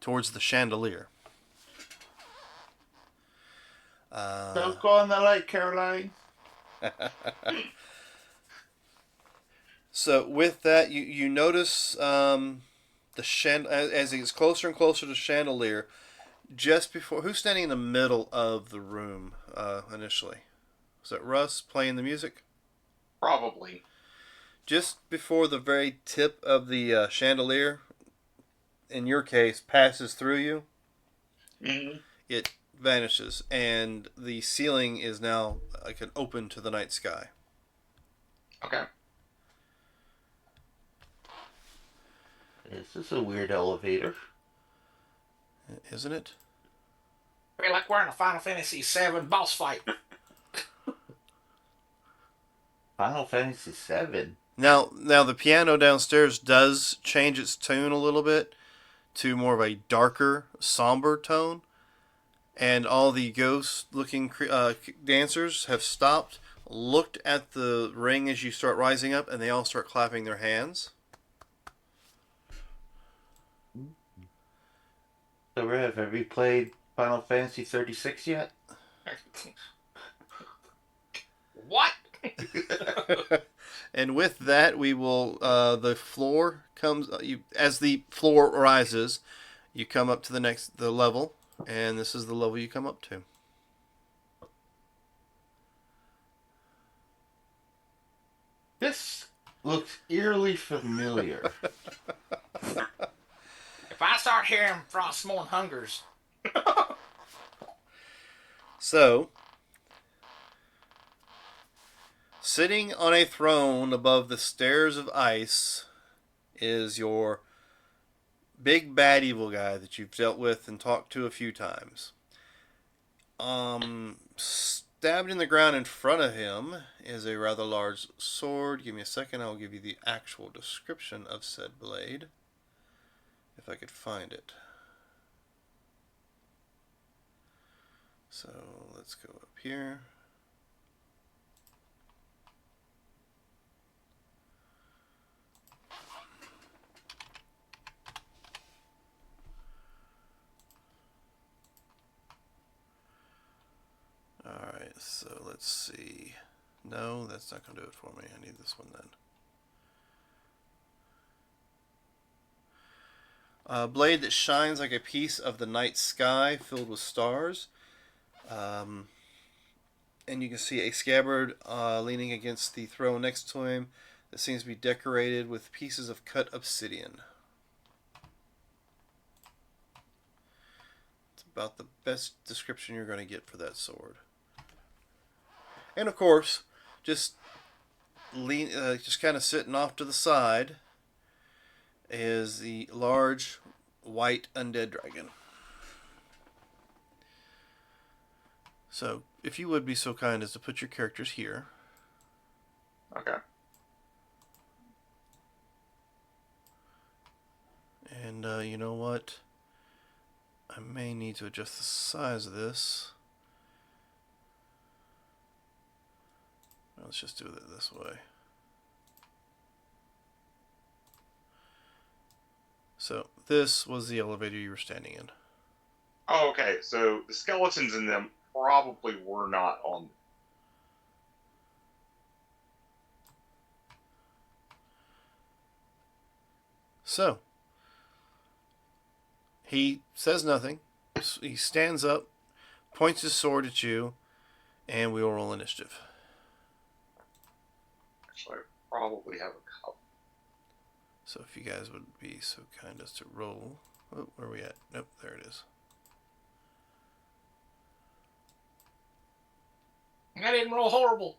towards the chandelier. Don't go on the light, Caroline. So with that, you notice the as it gets closer and closer to the chandelier, just before, who's standing in the middle of the room initially? Was that Russ playing the music? Probably. Just before the very tip of the chandelier, in your case, passes through you, Mm-hmm. it vanishes, and the ceiling is now like an open to the night sky. Okay. This is a weird elevator. Isn't it? I feel like we're in a Final Fantasy VII boss fight. Final Fantasy VII. Now the piano downstairs does change its tune a little bit to more of a darker, somber tone, and all the ghost-looking dancers have stopped, looked at the ring as you start rising up, and they all start clapping their hands. So, Rev, have you played Final Fantasy 36 yet? What? And with that, we will. The floor comes. As the floor rises, you come up to the level, and this is the level you come up to. This looks eerily familiar. If I start hearing Frostmourne Hungers, So, sitting on a throne above the stairs of ice is your big bad evil guy that you've dealt with and talked to a few times. Stabbed in the ground in front of him is a rather large sword. Give me a second, I'll give you the actual description of said blade, if I could find it. So let's go up here. Alright, so let's see. No, that's not going to do it for me. I need this one then. A blade that shines like a piece of the night sky filled with stars. And you can see a scabbard leaning against the throne next to him that seems to be decorated with pieces of cut obsidian. It's about the best description you're going to get for that sword. And of course, just kind of sitting off to the side is the large white undead dragon. So, if you would be so kind as to put your characters here. Okay. And you know what? I may need to adjust the size of this. Let's just do it this way. So, this was the elevator you were standing in. Oh, okay. So the skeletons in them probably were not on. So, he says nothing. He stands up, points his sword at you, and we will roll initiative. Actually, I probably have a couple. So if you guys would be so kind as to roll. Oh, where are we at? Nope, there it is. I didn't roll horrible.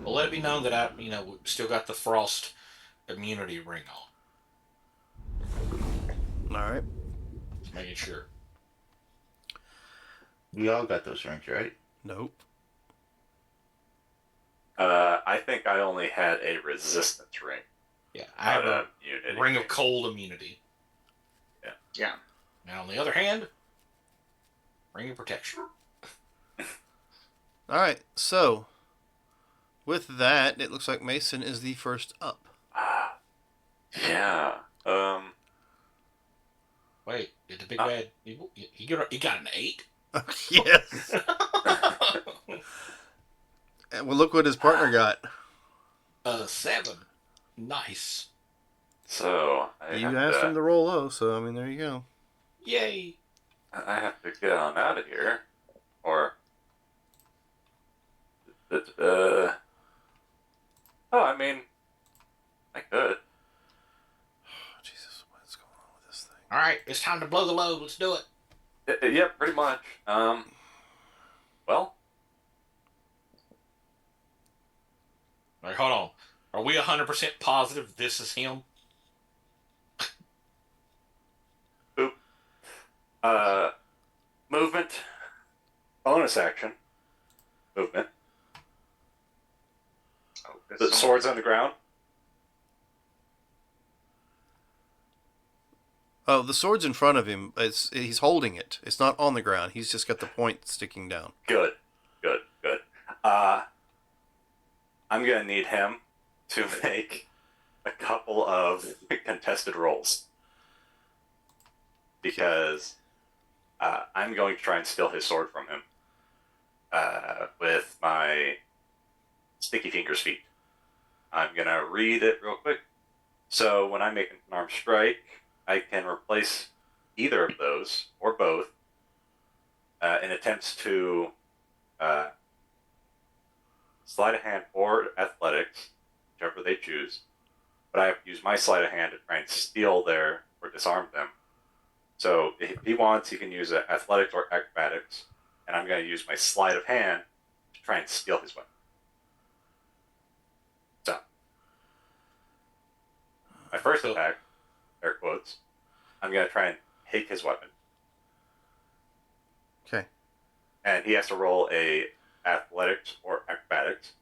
Well, let it be known that I, still got the frost immunity ring on. All right. Just making sure. We all got those rings, right? Nope. I think I only had a resistance ring. Yeah, I have a immunity ring of cold immunity. Yeah. Now, on the other hand, ring of protection. All right. So, with that, it looks like Mason is the first up. Yeah. Wait, did the big bad evil? He got an 8? Yes. Well, look what his partner got. 7. Nice. So You asked him to roll low, so I mean, there you go. Yay. I have to get on out of here, or oh, I mean, I could. Jesus, what is going on with this thing? All right, it's time to blow the load. Let's do it. Yeah, pretty much. Well, All right, hold on. Are we 100% positive this is him? boop. Movement, bonus action, movement. Oh, there's The someone- sword's on the ground. Oh, the sword's in front of him. He's holding it. It's not on the ground. He's just got the point sticking down. Good. I'm gonna need him to make a couple of contested rolls because I'm going to try and steal his sword from him with my sticky fingers feet. I'm gonna read it real quick. So when I make an unarmed strike, I can replace either of those or both in attempts to sleight of hand or athletics, whichever they choose. But I have to use my sleight of hand to try and steal their or disarm them. So if he wants, he can use athletics or acrobatics, and I'm going to use my sleight of hand to try and steal his weapon. So my first attack, air quotes, I'm going to try and take his weapon. Okay. And he has to roll a athletics or acrobatics.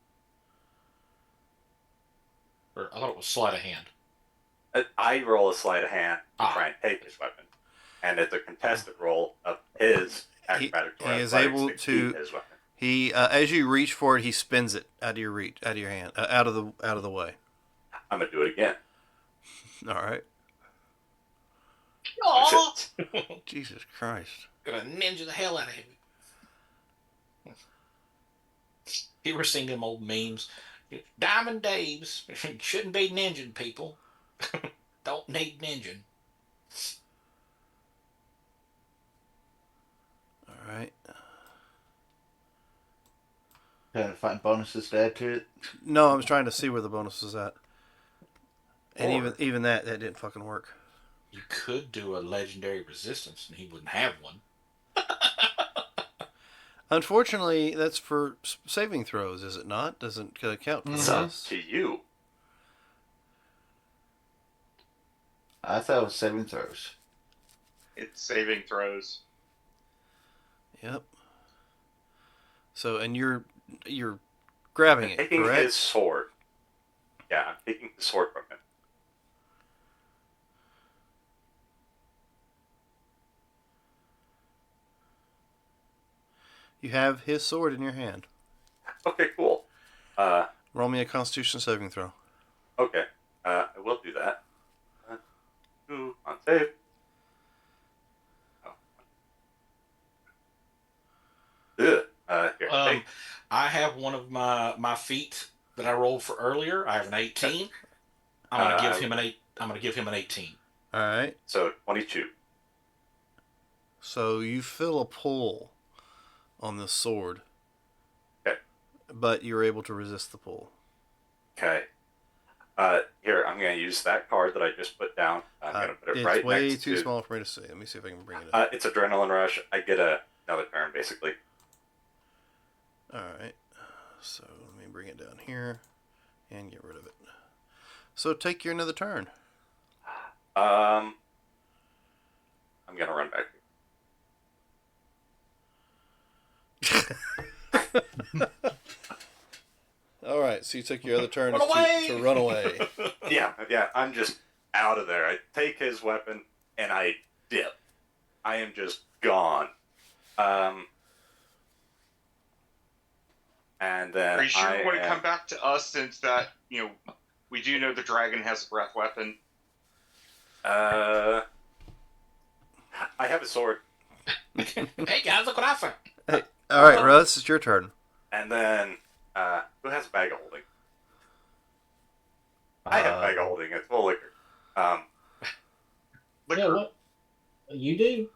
Or I thought it was sleight of hand. I roll a sleight of hand to Ah. try and take his weapon, and it's a contested roll of his acrobatics or he is athletics able to to- keep his weapon. He, as you reach for it, he spins it out of your reach, out of your hand, out of the way. I'm gonna do it again. All right. Oh! Jesus Christ. Gonna ninja the hell out of him. You ever seen them old memes? Diamond Daves shouldn't be ninjing people. Don't need ninjing. All right. Trying to find bonuses to add to it. No, I was trying to see where the bonus was at, and Or- even that didn't fucking work. You could do a legendary resistance and he wouldn't have one. Unfortunately, that's for saving throws, is it not? Doesn't count for It's up this. to you. I thought it was saving throws. It's saving throws. Yep. So, and you're grabbing I'm it, taking correct? his sword. Yeah, I'm taking the sword from him. You have his sword in your hand. Okay, cool. Roll me a Constitution saving throw. Okay, I will do that. 2 on save. Oh. Ugh. Here, take. I have one of my feat that I rolled for earlier. I have an 18. I'm gonna give him an 8. I'm gonna give him an 18. All right. So 22. So you feel a pull on the sword, Okay. but you're able to resist the pull. Okay. Here, I'm going to use that card that I just put down. I'm going to put it It's right way next too to... small for me to see. Let me see if I can bring it up. It's Adrenaline Rush. I get another turn, basically. All right. So let me bring it down here and get rid of it. So take your another turn. I'm gonna run back. All right, so you took your other turn Run away! to run away. Yeah, I'm just out of there. I take his weapon and I dip. I am just gone. And then Are you sure I you want to come back to us since that, we do know the dragon has a breath weapon? I have a sword. Hey guys, look what I found. Hey, all right, Russ, it's your turn. And then, who has a bag of holding? I have a bag of holding. It's full of liquor. Liquor. Yeah, what? You do?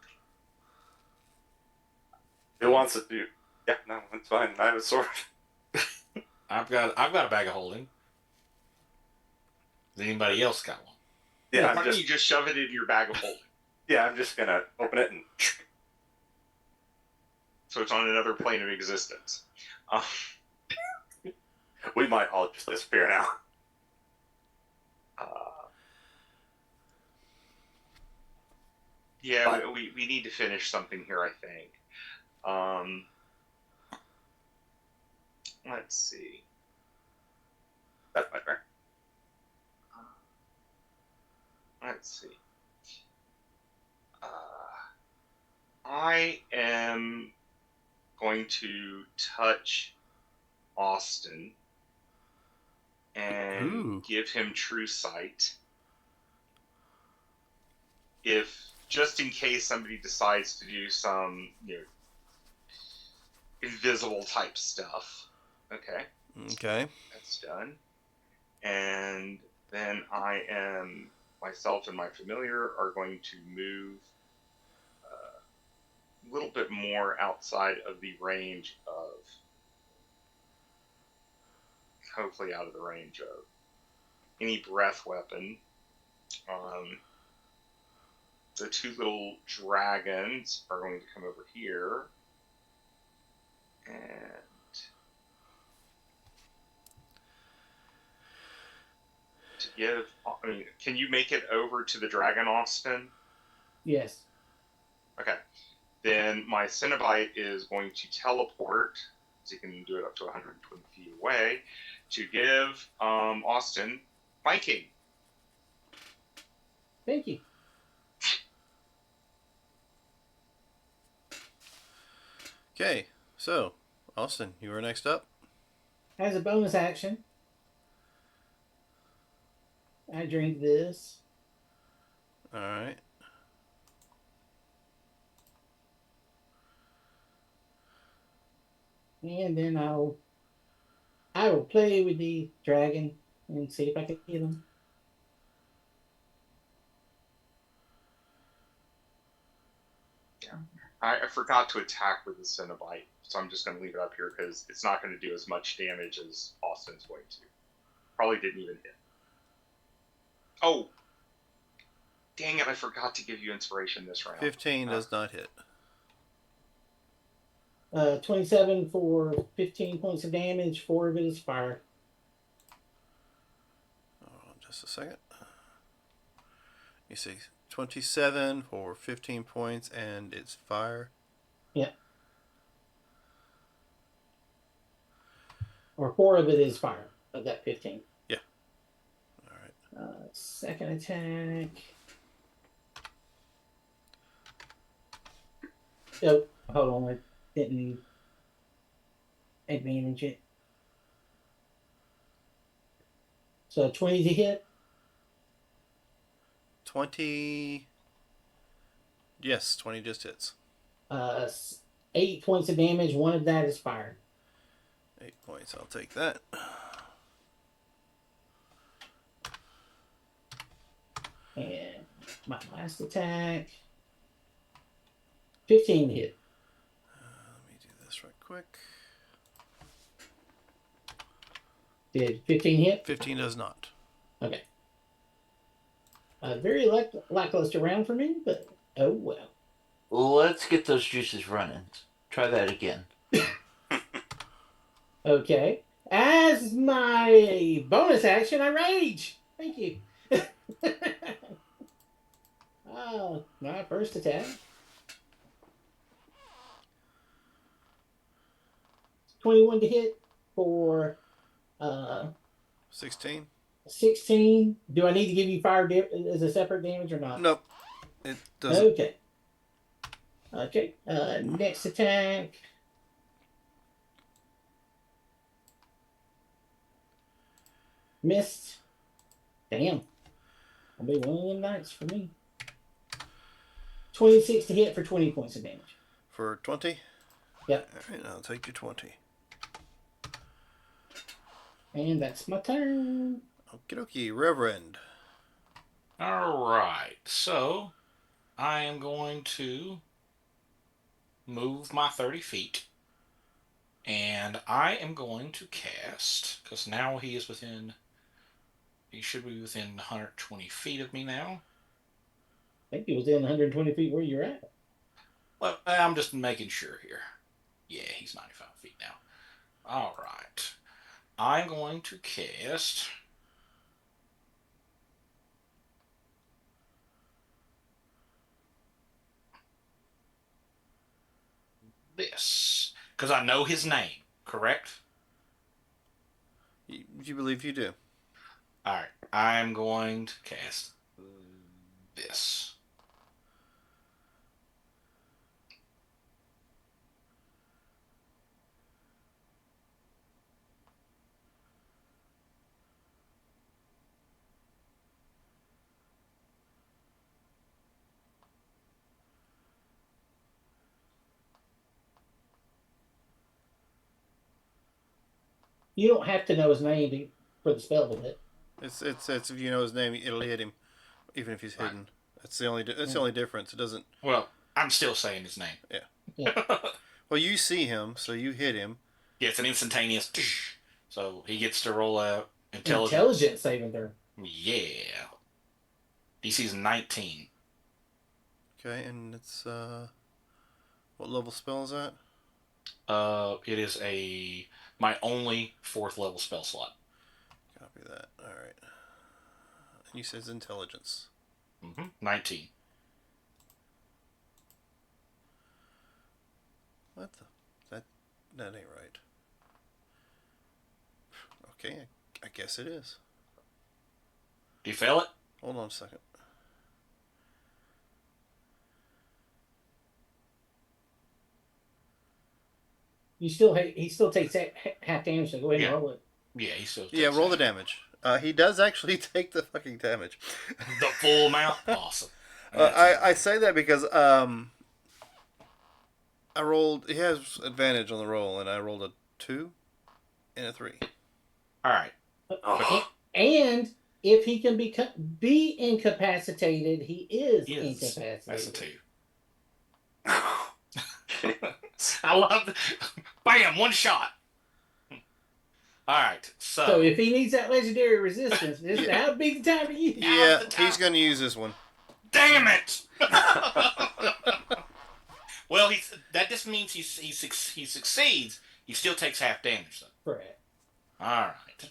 Who wants to do? Yeah, no, it's fine. I have a sword. I've got a bag of holding. Does anybody else got one? Yeah, Why I'm don't just you just shove it in your bag of holding? I'm just gonna open it and. So it's on another plane of existence. We might all just disappear now. Yeah, But- we need to finish something here, I think. Let's see. That's my turn. Let's see. I am going to touch Austin and Ooh. give him true sight. If just in case somebody decides to do some, invisible type stuff. Okay, Okay. that's done. And then myself and my familiar are going to move a little bit more outside of the range of, hopefully out of the range of any breath weapon. The two little dragons are going to come over here. And to give, can you make it over to the dragon, Austin? Yes. Okay. Then my Cenobite is going to teleport, so you can do it up to 120 feet away, to give Austin flanking. Thank you. Okay, so Austin, you are next up. As a bonus action, I drink this. All right. And then I will play with the dragon and see if I can kill him. I forgot to attack with the Cenobite, so I'm just going to leave it up here because it's not going to do as much damage as Austin's going to. Probably didn't even hit. Oh! Dang it, I forgot to give you inspiration this round. 15 does not hit. 27 for 15 points of damage. 4 of it is fire. Hold on just a second. You see, 27 for 15 points, and it's fire. Yeah. Or 4 of it is fire of that 15. Yeah. All right. Second attack. Oh, hold on. I didn't advantage it. So 20 to hit. 20. Yes, 20 just hits. 8 points of damage. 1 of that is fire. 8 points. I'll take that. And my last attack. 15 to hit. Let me do this right quick. Did 15 hit? 15 does not. Okay. Very lackluster round for me, but oh well. Let's get those juices running. Try that again. Okay. As my bonus action, I rage. Thank you. Oh, my first attack. 21 to hit for uh 16. 16. Do I need to give you fire as a separate damage or not? Nope. It doesn't. Okay. Okay. Next attack. Missed. Damn. I'll be one of them nights for me. 26 to hit for 20 points of damage. For 20? Yep. Alright, I'll take your 20. And that's my turn. Okie dokie, Reverend. All right. So I am going to move my 30 feet. And I am going to cast, because now he is within, he should be within 120 feet of me now. I think he was in 120 feet where you're at. Well, I'm just making sure here. Yeah, he's 95 feet now. All right. I'm going to cast this, because I know his name, correct? You believe you do. All right. I'm going to cast this. You don't have to know his name for the spell to hit. It's if you know his name, it'll hit him, even if he's hidden. Right. That's the only difference. It doesn't. Well, I'm still saying his name. Yeah. Well, you see him, so you hit him. Yeah, it's an instantaneous. So he gets to roll a intelligence. Intelligence saving throw. Yeah. DC's 19. Okay, and it's what level spell is that? It is my only 4th level spell slot. Copy that. All right. And you said intelligence. 19. What the? That ain't right. Okay, I guess it is. Do you fail it? Hold on a second. He still takes half damage, so go ahead and roll it. Yeah, he still takes roll the damage. He does actually take the fucking damage. The full amount? Awesome. I say that because I rolled. He has advantage on the roll, and I rolled a 2 and a 3. All right. And if he can be incapacitated, he is incapacitated. That's a 2. I love it. Bam! One shot. All right. So if he needs that legendary resistance, that would be the time to use. Yeah, he's going to use this one. Damn it! Well, that just means he succeeds. He still takes half damage, though. Correct. All right.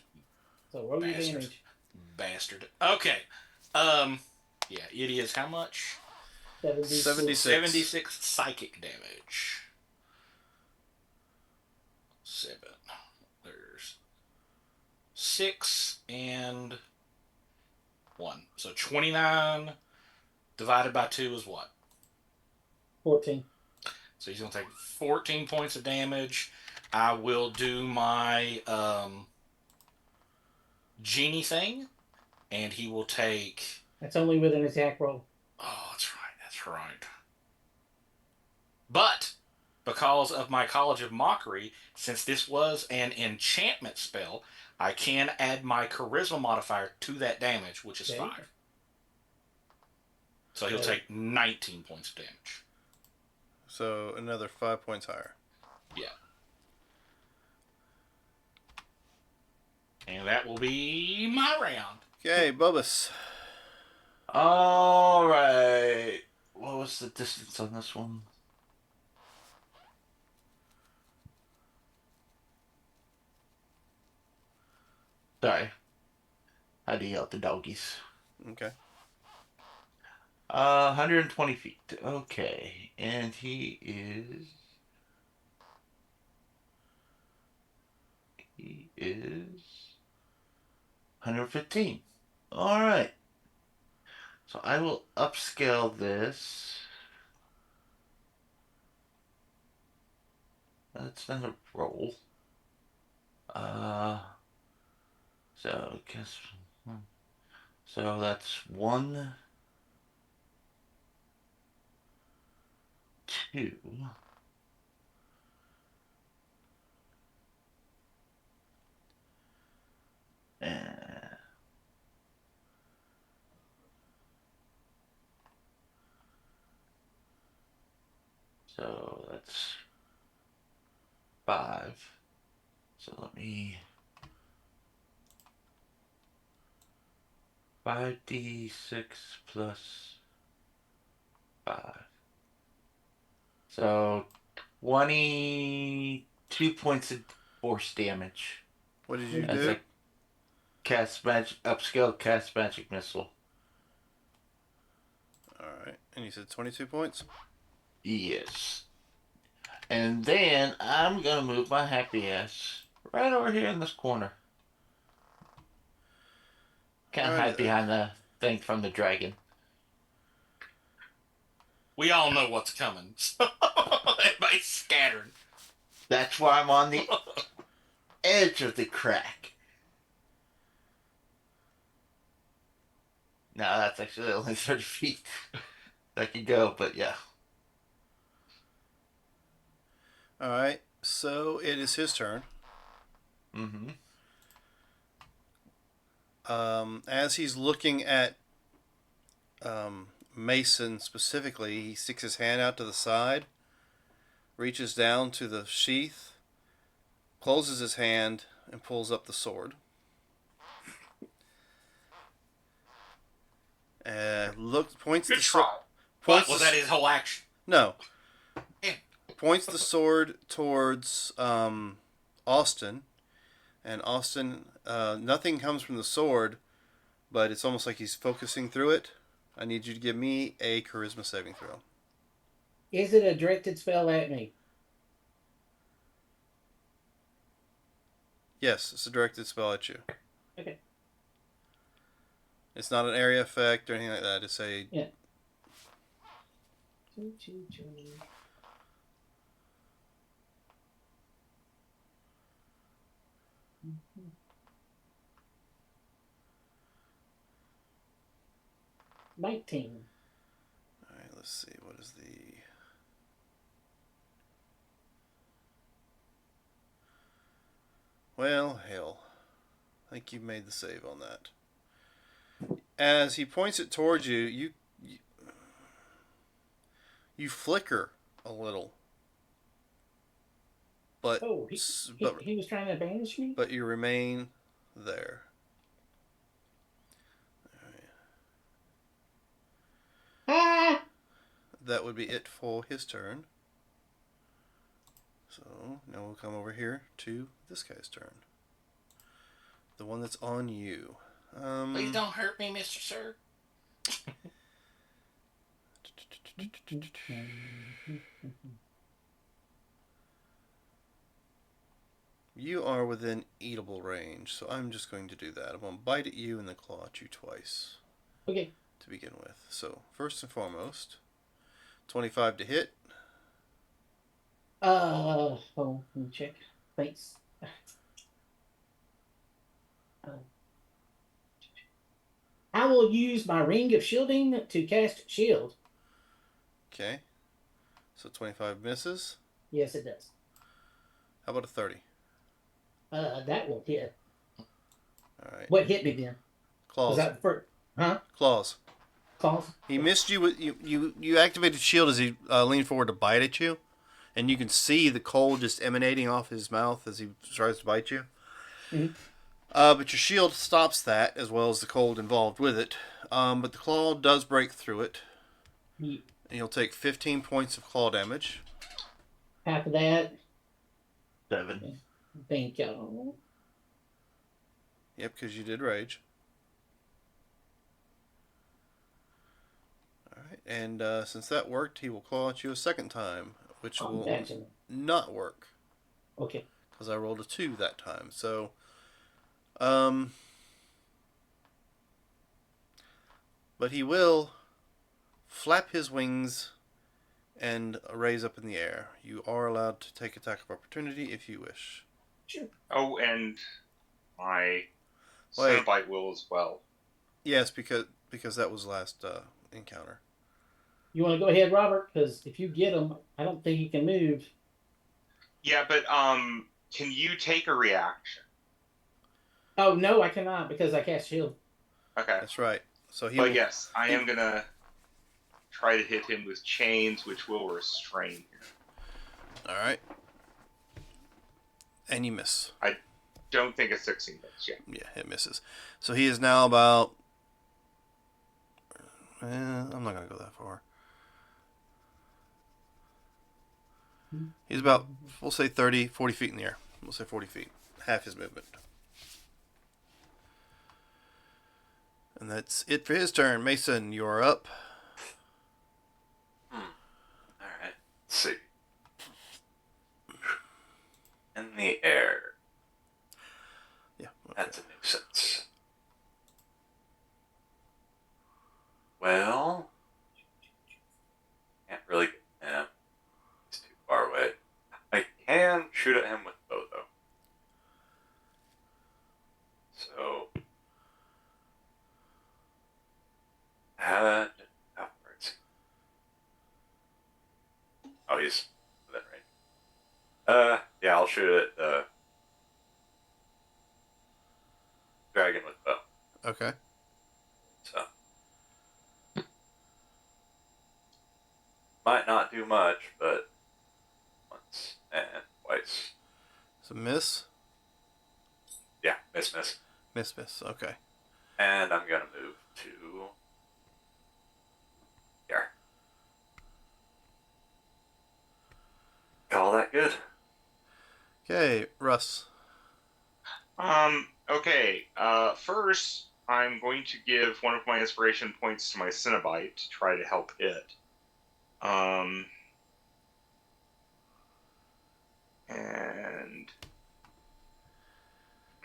So roll your damage. Bastard. Okay. Yeah, it is how much? 76 psychic damage. 7. There's 6 and 1. So 29 divided by 2 is what? 14. So he's going to take 14 points of damage. I will do my genie thing, and he will take... That's only with an attack roll. Oh, that's right. But, because of my College of Mockery, since this was an enchantment spell, I can add my charisma modifier to that damage, which is 5. So he'll take 19 points of damage. So another 5 points higher. Yeah. And that will be my round. Okay, Bubus. All right. What was the distance on this one? Sorry. I had to yell at the doggies. Okay. 120 feet. Okay. And he is. He is 115. All right. So I will upscale this. That's not a roll. Uh, so guess. So that's 1, 2. And so that's 5. So let me 5d6 plus 5. So 22 points of force damage What did you as do? I cast magic upscale cast magic missile. All right. And you said 22 points? Yes. And then I'm gonna move my happy ass right over here in this corner. Can't Alrighty hide then. behind the thing from the dragon. We all know what's coming. So everybody's scattered. That's why I'm on the edge of the crack. No, that's actually only 30 feet I can go, but yeah. All right. So it is his turn. Mm-hmm. As he's looking at Mason specifically, he sticks his hand out to the side, reaches down to the sheath, closes his hand, and pulls up the sword. Points Good the try. But points was the, that his whole action? no, Damn. points the sword towards Austin, and Austin, nothing comes from the sword, but it's almost like he's focusing through it. I need you to give me a charisma saving throw. Is it a directed spell at me? Yes, it's a directed spell at you. Okay. It's not an area effect or anything like that. It's a Yeah. 19. All right, let's see. What is the... Well, hell. I think you made the save on that. As he points it towards you, you flicker a little. But, Oh, he was trying to banish me? but you remain there. Ah! That would be it for his turn. So now we'll come over here to this guy's turn. The one that's on you. Please don't hurt me, Mr. Sir. You are within eatable range, so I'm just going to do that. I'm going to bite at you and then claw at you twice. Okay. To begin with. So, first and foremost, 25 to hit. Let me check. Thanks. I will use my ring of shielding to cast shield. Okay. So 25 misses. Yes, it does. How about a 30? That will hit. All right. What hit me then? Claws. Was that for? Huh? Claws. Claws. He missed you with you activated shield as he leaned forward to bite at you, and you can see the cold just emanating off his mouth as he tries to bite you. Mm-hmm. But your shield stops that as well as the cold involved with it. But the claw does break through it. Yeah. And you'll take 15 points of claw damage. Half of that. 7. Thank you. Yep, because you did rage. All right, and since that worked, he will claw at you a second time, which will Imagine. not work Okay. because I rolled a 2 that time. So, um, but he will flap his wings and raise up in the air. You are allowed to take attack of opportunity if you wish. Sure. Oh, and my Wait. Cenobite will as well. Yes, because that was last encounter. You want to go ahead, Robert? Because if you get him, I don't think he can move. Yeah, but can you take a reaction? Oh no, I cannot because I cast shield. Okay. That's right. So he But will. yes, I am gonna try to hit him with chains, which will restrain him. All right. And you miss. I don't think a 16 hits yet. Yeah, it misses. So he is now about. I'm not gonna go that far. He's about, we'll say 30, 40 feet in the air. We'll say 40 feet. Half his movement. And that's it for his turn. Mason, you're up. Alright. Let's see. In the air. Yeah. Okay. That's a nuisance. Well, can't really get him. He's too far away. I can shoot at him with bow, though. So, head upwards. Oh, he's within range. Yeah, I'll shoot at the dragon with bow. Okay. So, might not do much, but once and twice. So miss. Yeah, miss. Miss. Okay. And I'm gonna move to here. Call that good? Okay, Russ. Okay. First, I'm going to give one of my inspiration points to my Cenobite to try to help it. And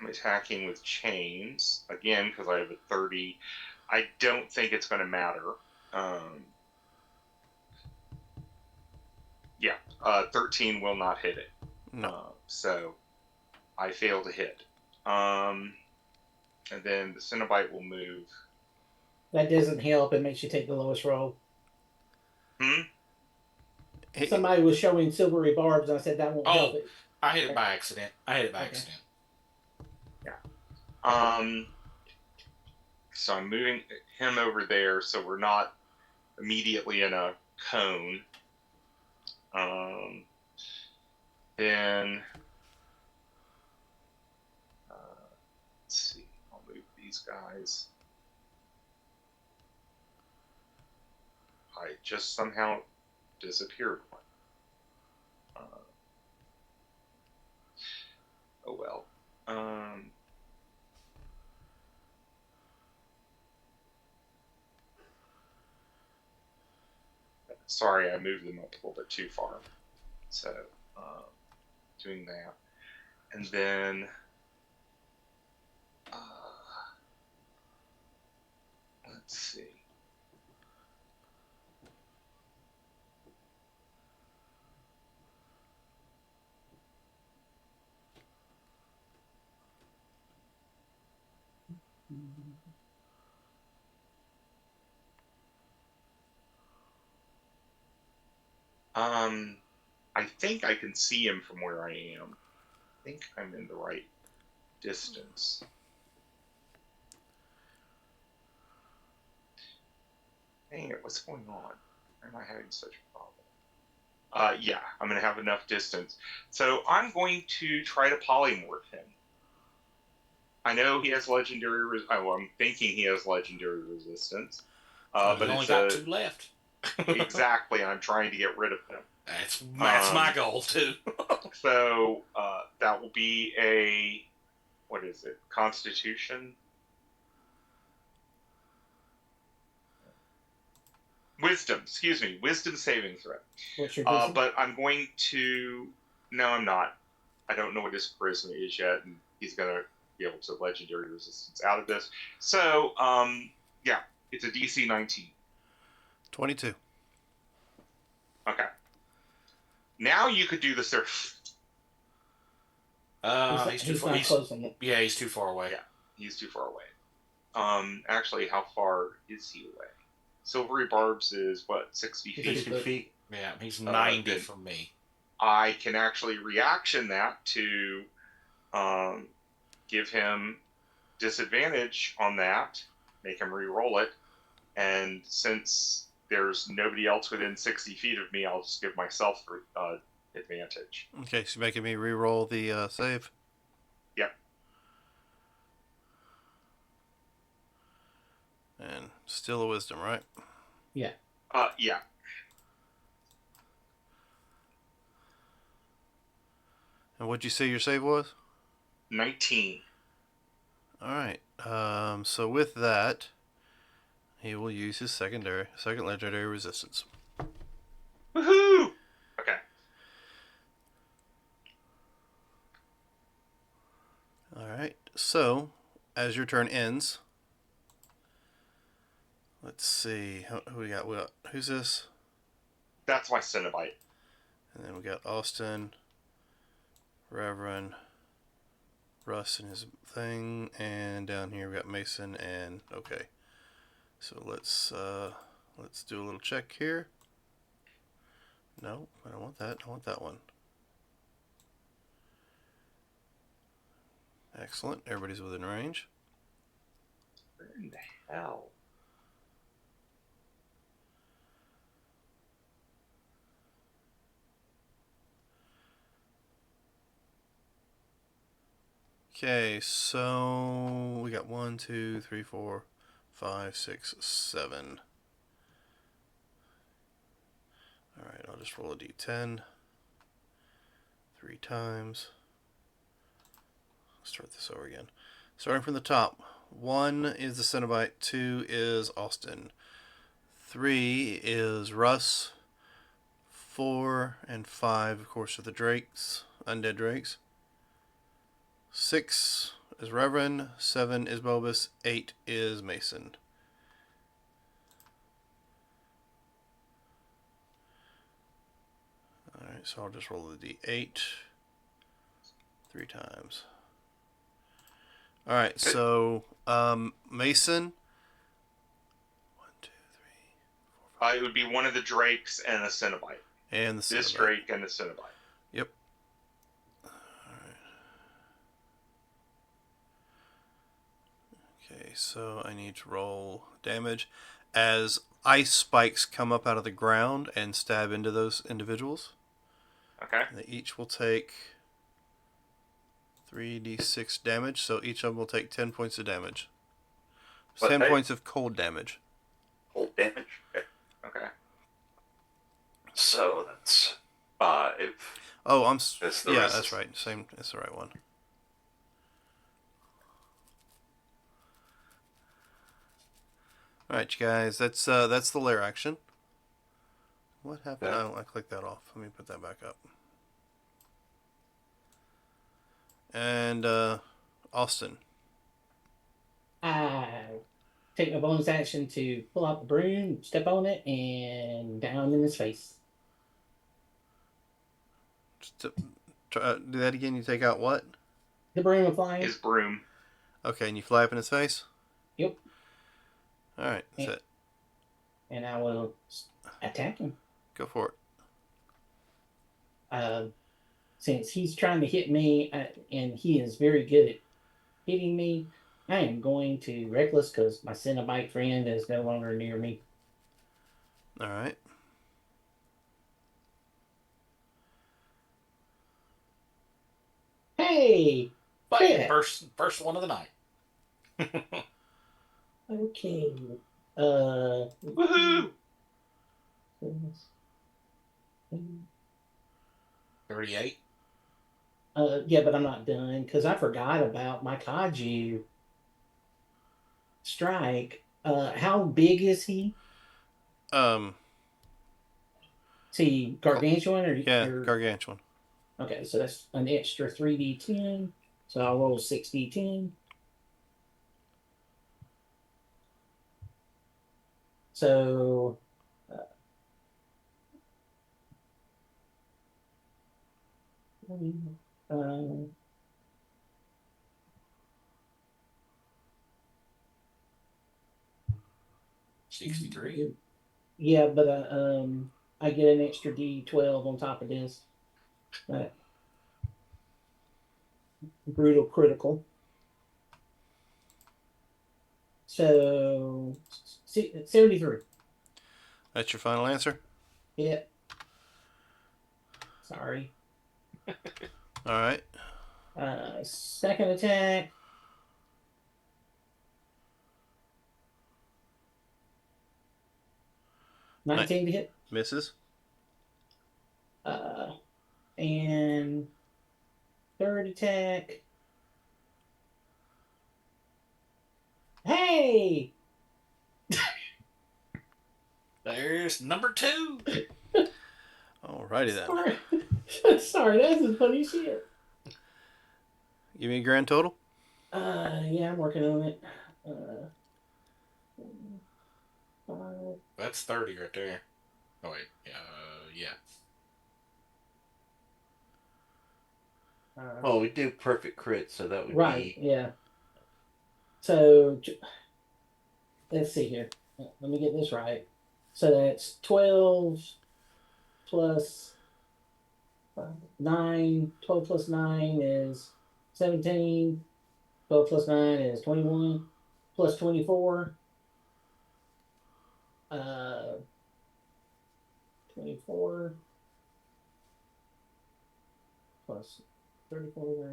I'm attacking with chains again because I have a 30. I don't think it's going to matter. Yeah, 13 will not hit it. No. So I fail to hit. And then the Cenobite will move. That doesn't help. It makes you take the lowest roll. Somebody was showing silvery barbs, and I said that won't help it. I hit it by accident. Accident. Yeah. So I'm moving him over there, so we're not immediately in a cone. Then let's see. I'll move these guys. I just somehow disappeared one. Oh well. Sorry, I moved them up a little bit too far. So, doing that. And then, let's see. I think I can see him from where I am. I think I'm in the right distance. Dang it, what's going on? Why am I having such a problem? Yeah, I'm going to have enough distance. So I'm going to try to polymorph him. I know he has legendary... I'm thinking he has legendary resistance. But but only it's got 2 left. Exactly, I'm trying to get rid of him. That's my goal, too. So that will be a... what is it? Constitution? Wisdom, excuse me. Wisdom saving throw. What's your DC? But I'm going to. No, I'm not. I don't know what his charisma is yet, and he's going to be able to legendary resistance out of this. So, yeah, it's a DC 19. 22. Okay. Now you could do the surf. He's too he's far. not close on it. Yeah, he's too far away. Yeah, he's too far away. Actually, how far is he away? Silvery Barbs is what, 60 feet? 60 feet. Yeah, he's 90 then- from me. I can actually reaction that to give him disadvantage on that, make him re-roll it, and since there's nobody else within 60 feet of me, I'll just give myself advantage. Okay, so you're making me re-roll the save. Yep. And still a wisdom, right? Yeah. And what'd you say your save was? 19. All right. So with that, he will use his second legendary resistance. Woohoo! Okay. All right. So as your turn ends, let's see who we got. Who's this? That's my Cenobite. And then we got Austin, Reverend, Russ and his thing, and down here we got Mason and okay. So let's do a little check here. No, I don't want that. I want that one. Excellent. Everybody's within range. Where in the hell? Okay, so we got 1, 2, 3, 4, 5, 6, 7. Alright, I'll just roll a d10 3 times. Let's start this over again. Starting from the top. 1 is the Cenobite, 2 is Austin, 3 is Russ, 4 and 5, of course, are the Drakes, undead Drakes. 6 is Reverend, 7 is Bobus, 8 is Mason. Alright, so I'll just roll the d8 3 times. Alright, so Mason. 1, 2, 3, 4, 5. It would be one of the Drakes and a Cenobite. And the This Cenobite. Drake and the Cenobite. Yep. Okay, so I need to roll damage as ice spikes come up out of the ground and stab into those individuals. Okay. And they each will take 3d6 damage, so each of them will take 10 points of damage. What 10 type? points of cold damage. Cold damage. Okay. Okay. So that's 5. Oh, That's the yeah, rest. that's right. Same, that's the right one. All right, you guys. That's the lair action. What happened? Yeah. Oh, I clicked that off. Let me put that back up. And Austin. I take my bonus action to pull out the broom, step on it, and down in his face. Just do that again. You take out what? The broom of flying. His broom. Okay, and you fly up in his face. Yep. All right, that's it. And I will attack him. Go for it. Since he's trying to hit me, and he is very good at hitting me, I am going to reckless because my Cenobite friend is no longer near me. All right. Hey! But Yeah. first one of the night. Okay. Woohoo! 38. Yeah, but I'm not done because I forgot about my kaiju strike. How big is he? Um, Is he gargantuan yeah, or gargantuan. okay? So that's an extra 3d10. So I'll roll 6d10. So uh, 63. yeah, but I get an extra d12 on top of this. Brutal critical. So 73. That's your final answer? Yeah. Sorry. All right. Second attack. Ni- 19 to hit. Misses. And third attack. Hey! There's number 2. Alrighty then. Sorry. Sorry, that's as funny shit. Give me a grand total. Yeah, I'm working on it. Uh, 5, That's 30 right there. Oh wait, yeah. Well, we do perfect crit, so that would right, be. yeah. So let's see here. Let me get this right. So that's 12 plus 9. 12 plus 9 is 17. 12 plus 9 is 21. Plus 24. 24 plus 34.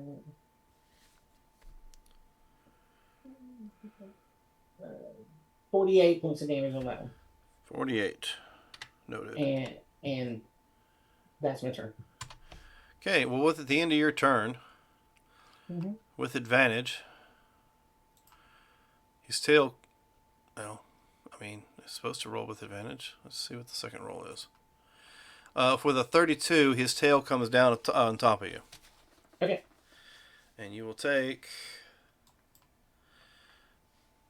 48 points of damage on that one. 48. Noted. And that's my turn. Okay, well, with at the end of your turn, with advantage, his tail. Well, I mean, it's supposed to roll with advantage. Let's see what the second roll is. With a 32, his tail comes down on top of you. Okay. And you will take.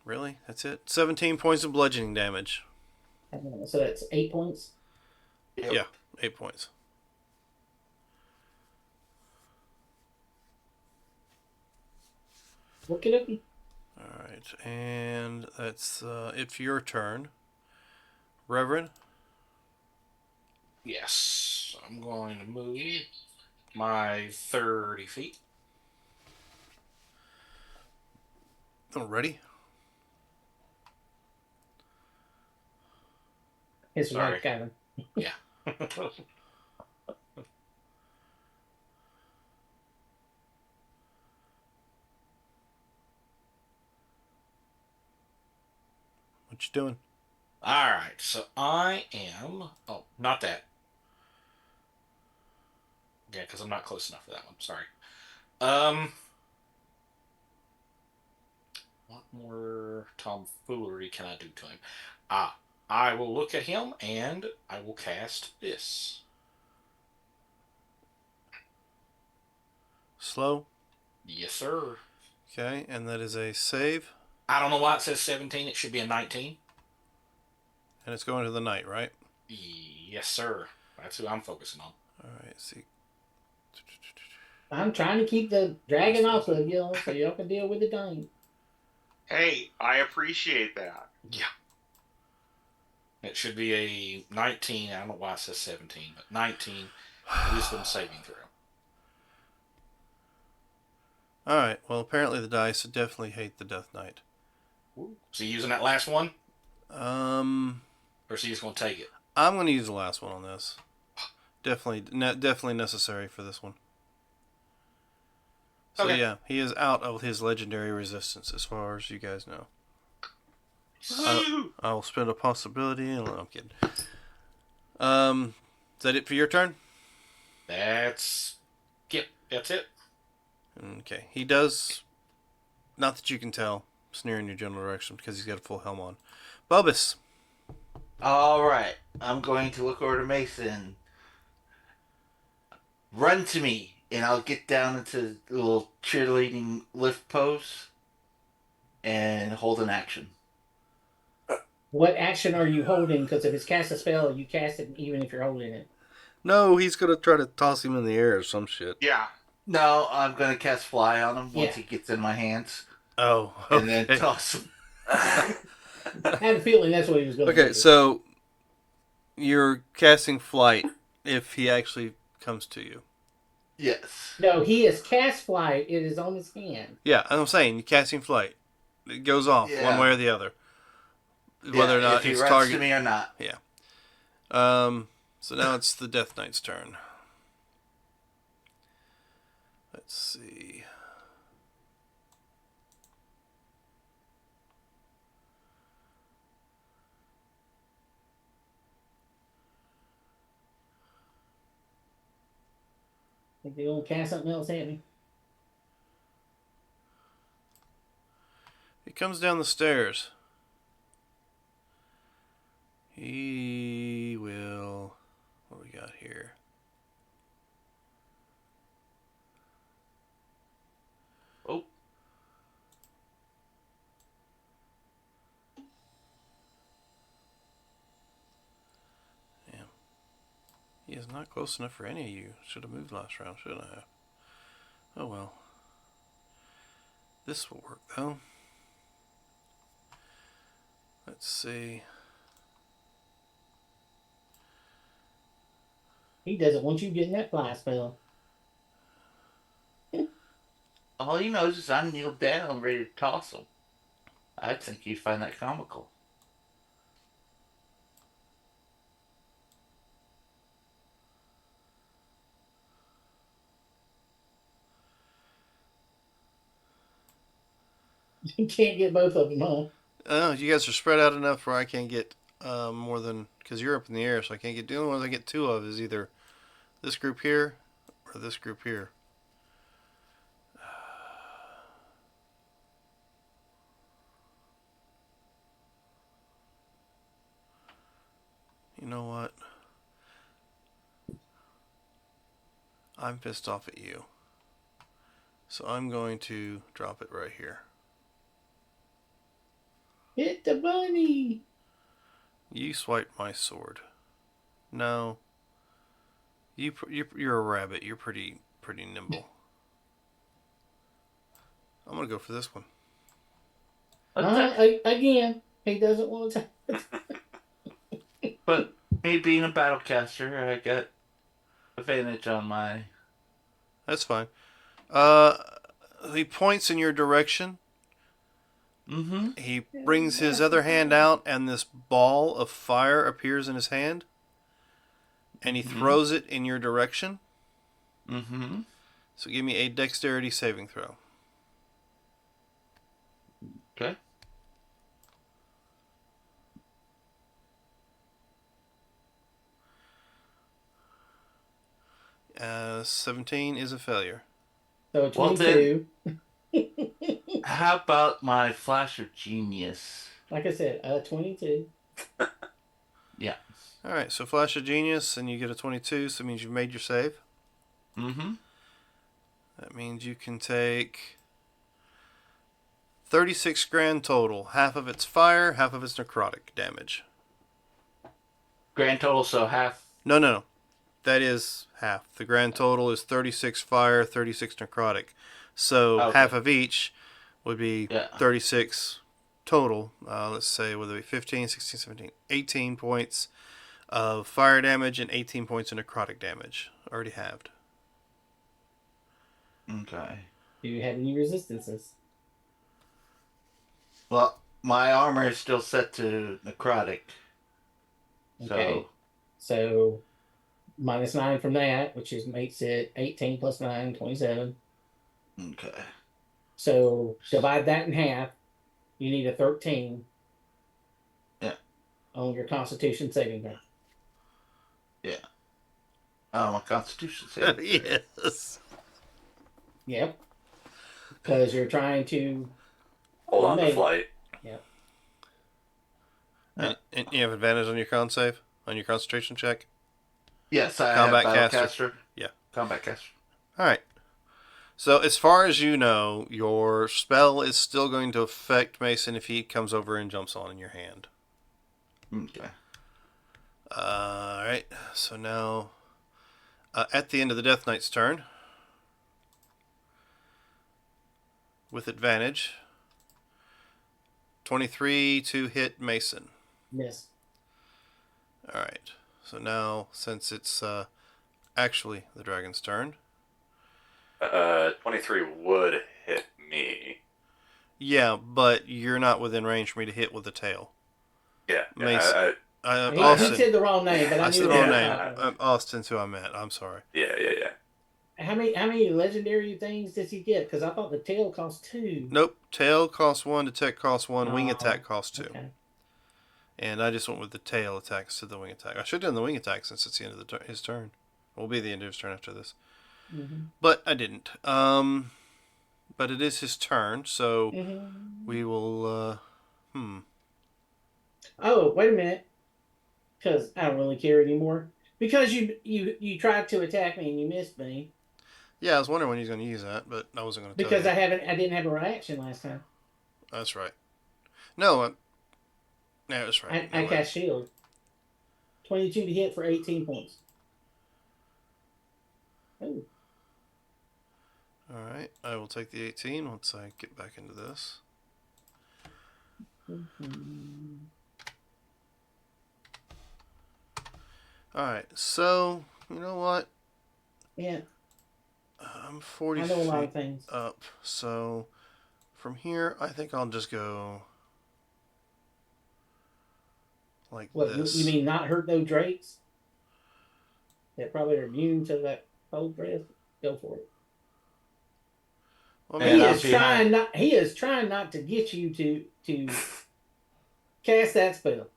Really? That's it? 17 points of bludgeoning damage. So that's 8 points. Yep. Yeah, 8 points. Okie dokie. Alright, and that's it for your turn. Reverend? Yes, I'm going to move my 30 feet. Ready? It's Sorry. right, Kevin. Yeah. What you doing? All right, so I am. Oh, not that. Yeah, because I'm not close enough for that one. Sorry. What more tomfoolery can I do to him? I will look at him and I will cast this. Slow? Yes, sir. Okay, and that is a save. I don't know why it says 17. It should be a 19. And it's going to the knight, right? Yes, sir. That's who I'm focusing on. Alright, see. I'm trying to keep the dragon off of you so y'all can deal with the giant. Hey, I appreciate that. Yeah. It should be a 19. I don't know why it says 17, but 19 wisdom saving throw. Alright, well, apparently the dice definitely hate the Death Knight. Is he using that last one? Um, Or is he just going to take it? I'm going to use the last one on this. Definitely necessary for this one. So Okay. yeah, he is out of his legendary resistance, as far as you guys know. I will spend a possibility. And I'm kidding. Is that it for your turn? That's... Yep, that's it. Okay. He does, not that you can tell, sneer in your general direction because he's got a full helm on. Bubus. All right. I'm going to look over to Mason. Run to me, and I'll get down into the little cheerleading lift pose and hold an action. What action are you holding? Because if it's cast a spell, you cast it even if you're holding it. No, he's going to try to toss him in the air or some shit. Yeah. No, I'm going to cast Fly on him once Yeah. he gets in my hands, Oh, okay. and then toss him. I had a feeling that's what he was going to do. Okay, so you're casting flight if he actually comes to you. Yes. No, he is cast flight. It is on his hand. Yeah, I'm saying you're casting flight. It goes off one Yeah. way or the other. Whether or not if he it's runs target. to me or not. So now it's the Death Knight's turn. Let's see. Think they gonna cast something else at me? He comes down the stairs. He will. What do we got here? Oh. Yeah. He is not close enough for any of you. Should have moved last round, shouldn't I have? Oh well. This will work though. Let's see. He doesn't want you getting that fly spell. All he knows is I kneeled down ready to toss him. I think you'd find that comical. You can't get both of them, huh? You guys are spread out enough where I can't get more than, because you're up in the air, so I can't get. The only ones I get two of is either this group here or this group here. You know what? I'm pissed off at you. So I'm going to drop it right here. Hit the bunny. You swiped my sword. No. You're a rabbit. You're pretty nimble. I'm gonna go for this one. Again, he doesn't want to. But me being a battlecaster, I got advantage on my. That's fine. He points in your direction. Mm-hmm. He brings his other hand out, and this ball of fire appears in his hand. And he throws it in your direction. Mm-hmm. So give me a dexterity saving throw. Okay. 17 is a failure. So a Well, 22. How about my flash of genius? Like I said, 22. Yeah. All right, so Flash of Genius, and you get a 22, so it means you've made your save. Mm-hmm. That means you can take 36 grand total. Half of it's fire, half of it's necrotic damage. Grand total, so half. No. That is half. The grand total is 36 fire, 36 necrotic. So Okay. half of each would be Yeah. 36 total. Let's say whether it be 15, 16, 17, 18 points of fire damage and 18 points of necrotic damage. Already halved. Okay. Do you have any resistances? Well, my armor is still set to necrotic. Okay. So -9 from that, which makes it 18 plus 9, 27. Okay. So divide that in half. You need a 13. Yeah. On your Constitution saving throw. Yeah. Oh, my Constitution saving. Yes. Yep. because you're trying to Hold on to Maybe. flight. Yep. And you have advantage on your con save? On your concentration check? Yes, I Combat have caster. Battlecaster. Yeah. Combat caster. Alright. So, as far as you know, your spell is still going to affect Mason if he comes over and jumps on in your hand. Okay. Alright. So now, at the end of the Death Knight's turn, with advantage, 23 to hit Mason. miss. Alright. So now, since it's actually the dragon's turn. 23 would hit me. Yeah, but you're not within range for me to hit with the tail. Yeah. Mason. He Austin. said the wrong name, but I I knew said the what wrong he name. was talking Austin's who I meant. I'm sorry. Yeah. How many legendary things does he get? Because I thought the tail cost 2. Nope. Tail costs 1, attack costs 1, wing attack costs 2. Okay. And I just went with the tail attacks to the wing attack. I should have done the wing attack since it's the end of his turn. It will be the end of his turn after this. Mm-hmm. But I didn't. But it is his turn, so Mm-hmm. we will. Oh, wait a minute. Because I don't really care anymore. Because you tried to attack me and you missed me. Yeah, I was wondering when he's going to use that, but I wasn't going to tell Because you. I didn't have a reaction last time. That's right. No, that's right. I cast shield. 22 to hit for 18 points. Ooh. All right, I will take the 18 once I get back into this. Mm-hmm. All right, so you know what? Yeah. I'm 40 I know a lot feet of things. up, so from here, I think I'll just go like What, this. you mean not hurt no drakes? That probably are immune to that cold breath? Go for it. Well, Man, He I'm is behind. trying not to get you to cast that spell.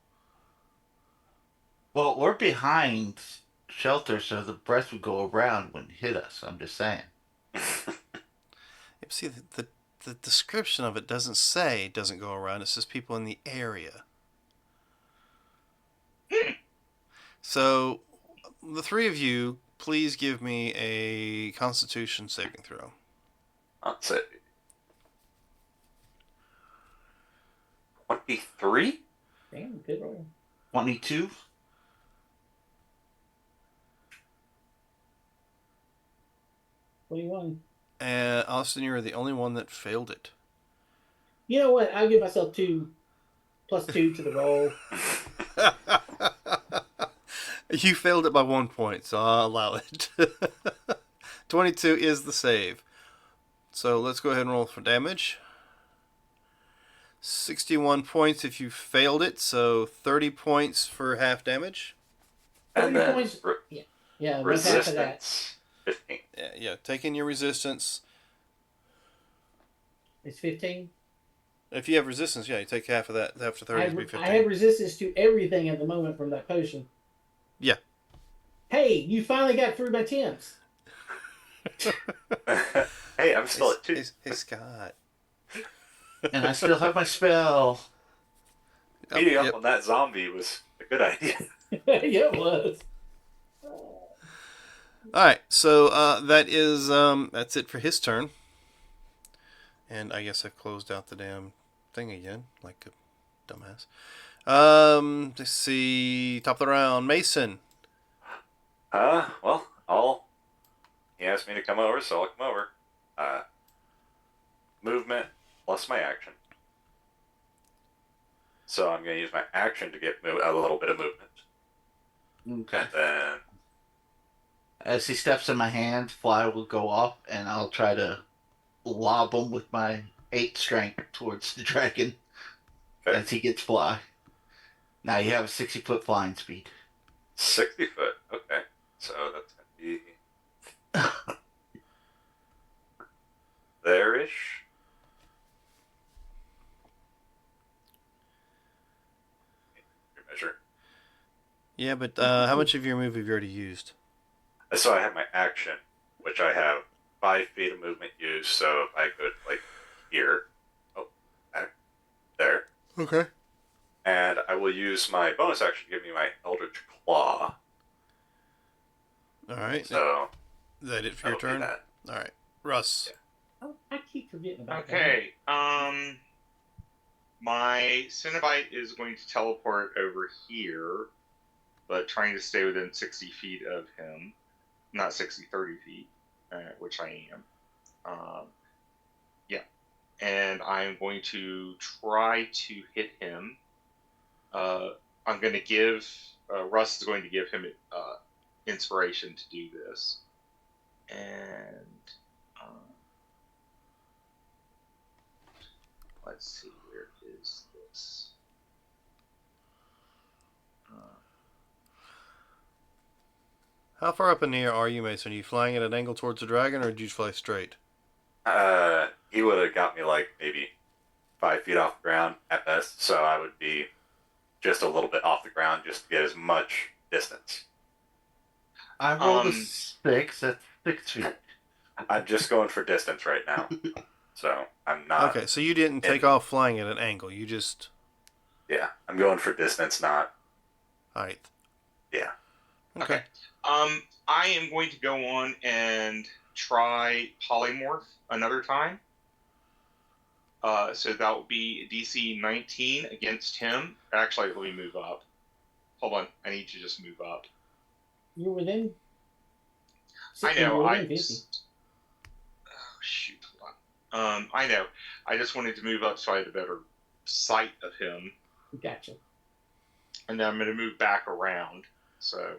Well, we're behind shelter, so the breath would go around when it hit us. I'm just saying. see, the description of it doesn't say it doesn't go around. It says people in the area. So, the three of you, please give me a Constitution saving throw. That's it. 23? Damn, good roll. 22. 21. And Austin, you're the only one that failed it. You know what? I'll give myself 2 plus 2 to the roll. You failed it by 1 point, so I'll allow it. 22 is the save. So let's go ahead and roll for damage. 61 points if you failed it, so 30 points for half damage. 30 And then points. Yeah, what's half of that? resistance, 15. Yeah, take in your resistance. It's 15. If you have resistance, yeah, you take half of that. After 30 would be 15. I have resistance to everything at the moment from that potion. Yeah. Hey, you finally got through my temps. Hey, I'm still at 2. Hey, Scott. And I still have my spell. Beating up on that zombie was a good idea. Yeah, it was. Alright, so that's it for his turn. And I guess I've closed out the damn thing again, like a dumbass. Let's see, top of the round, Mason. Well, he asked me to come over, so I'll come over. Movement plus my action. So I'm going to use my action to get a little bit of movement. Okay. And then As he steps in my hand, fly will go off, and I'll try to lob him with my 8 strength towards the dragon as he gets fly. Now you have a 60-foot flying speed. 60 foot. Okay. So that's going to be there-ish. Measure. Yeah, but how much of your move have you already used? So I have my action, which I have 5 feet of movement used, so if I go like here, oh, back there, Okay. and I will use my bonus action to give me my Eldritch Claw. All right. So Is that it for your that'll be turn? that. All right. Russ. Yeah. Oh, I keep forgetting about that. Okay. My Cenobite is going to teleport over here, but trying to stay within 60 feet of him. Not 60, 30 feet, which I am. Yeah. And I'm going to try to hit him. I'm going to give... Russ is going to give him inspiration to do this. And... let's see, where is this? How far up in the air are you, Mason? Are you flying at an angle towards the dragon, or did you fly straight? He would have got me like maybe 5 feet off the ground at best, so I would be just a little bit off the ground just to get as much distance. I rolled a 6. That's 6 feet. I'm just going for distance right now, so I'm not. Okay, so you didn't take off flying at an angle. You just... Yeah, I'm going for distance, not height. Yeah. Okay. I am going to go on and try polymorph another time. So that will be DC 19 against him. Actually, let me move up. Hold on, I need to just move up. You're within. I know. You're within 50. Oh shoot! Hold on. I know. I just wanted to move up so I had a better sight of him. Gotcha. And then I'm going to move back around. So,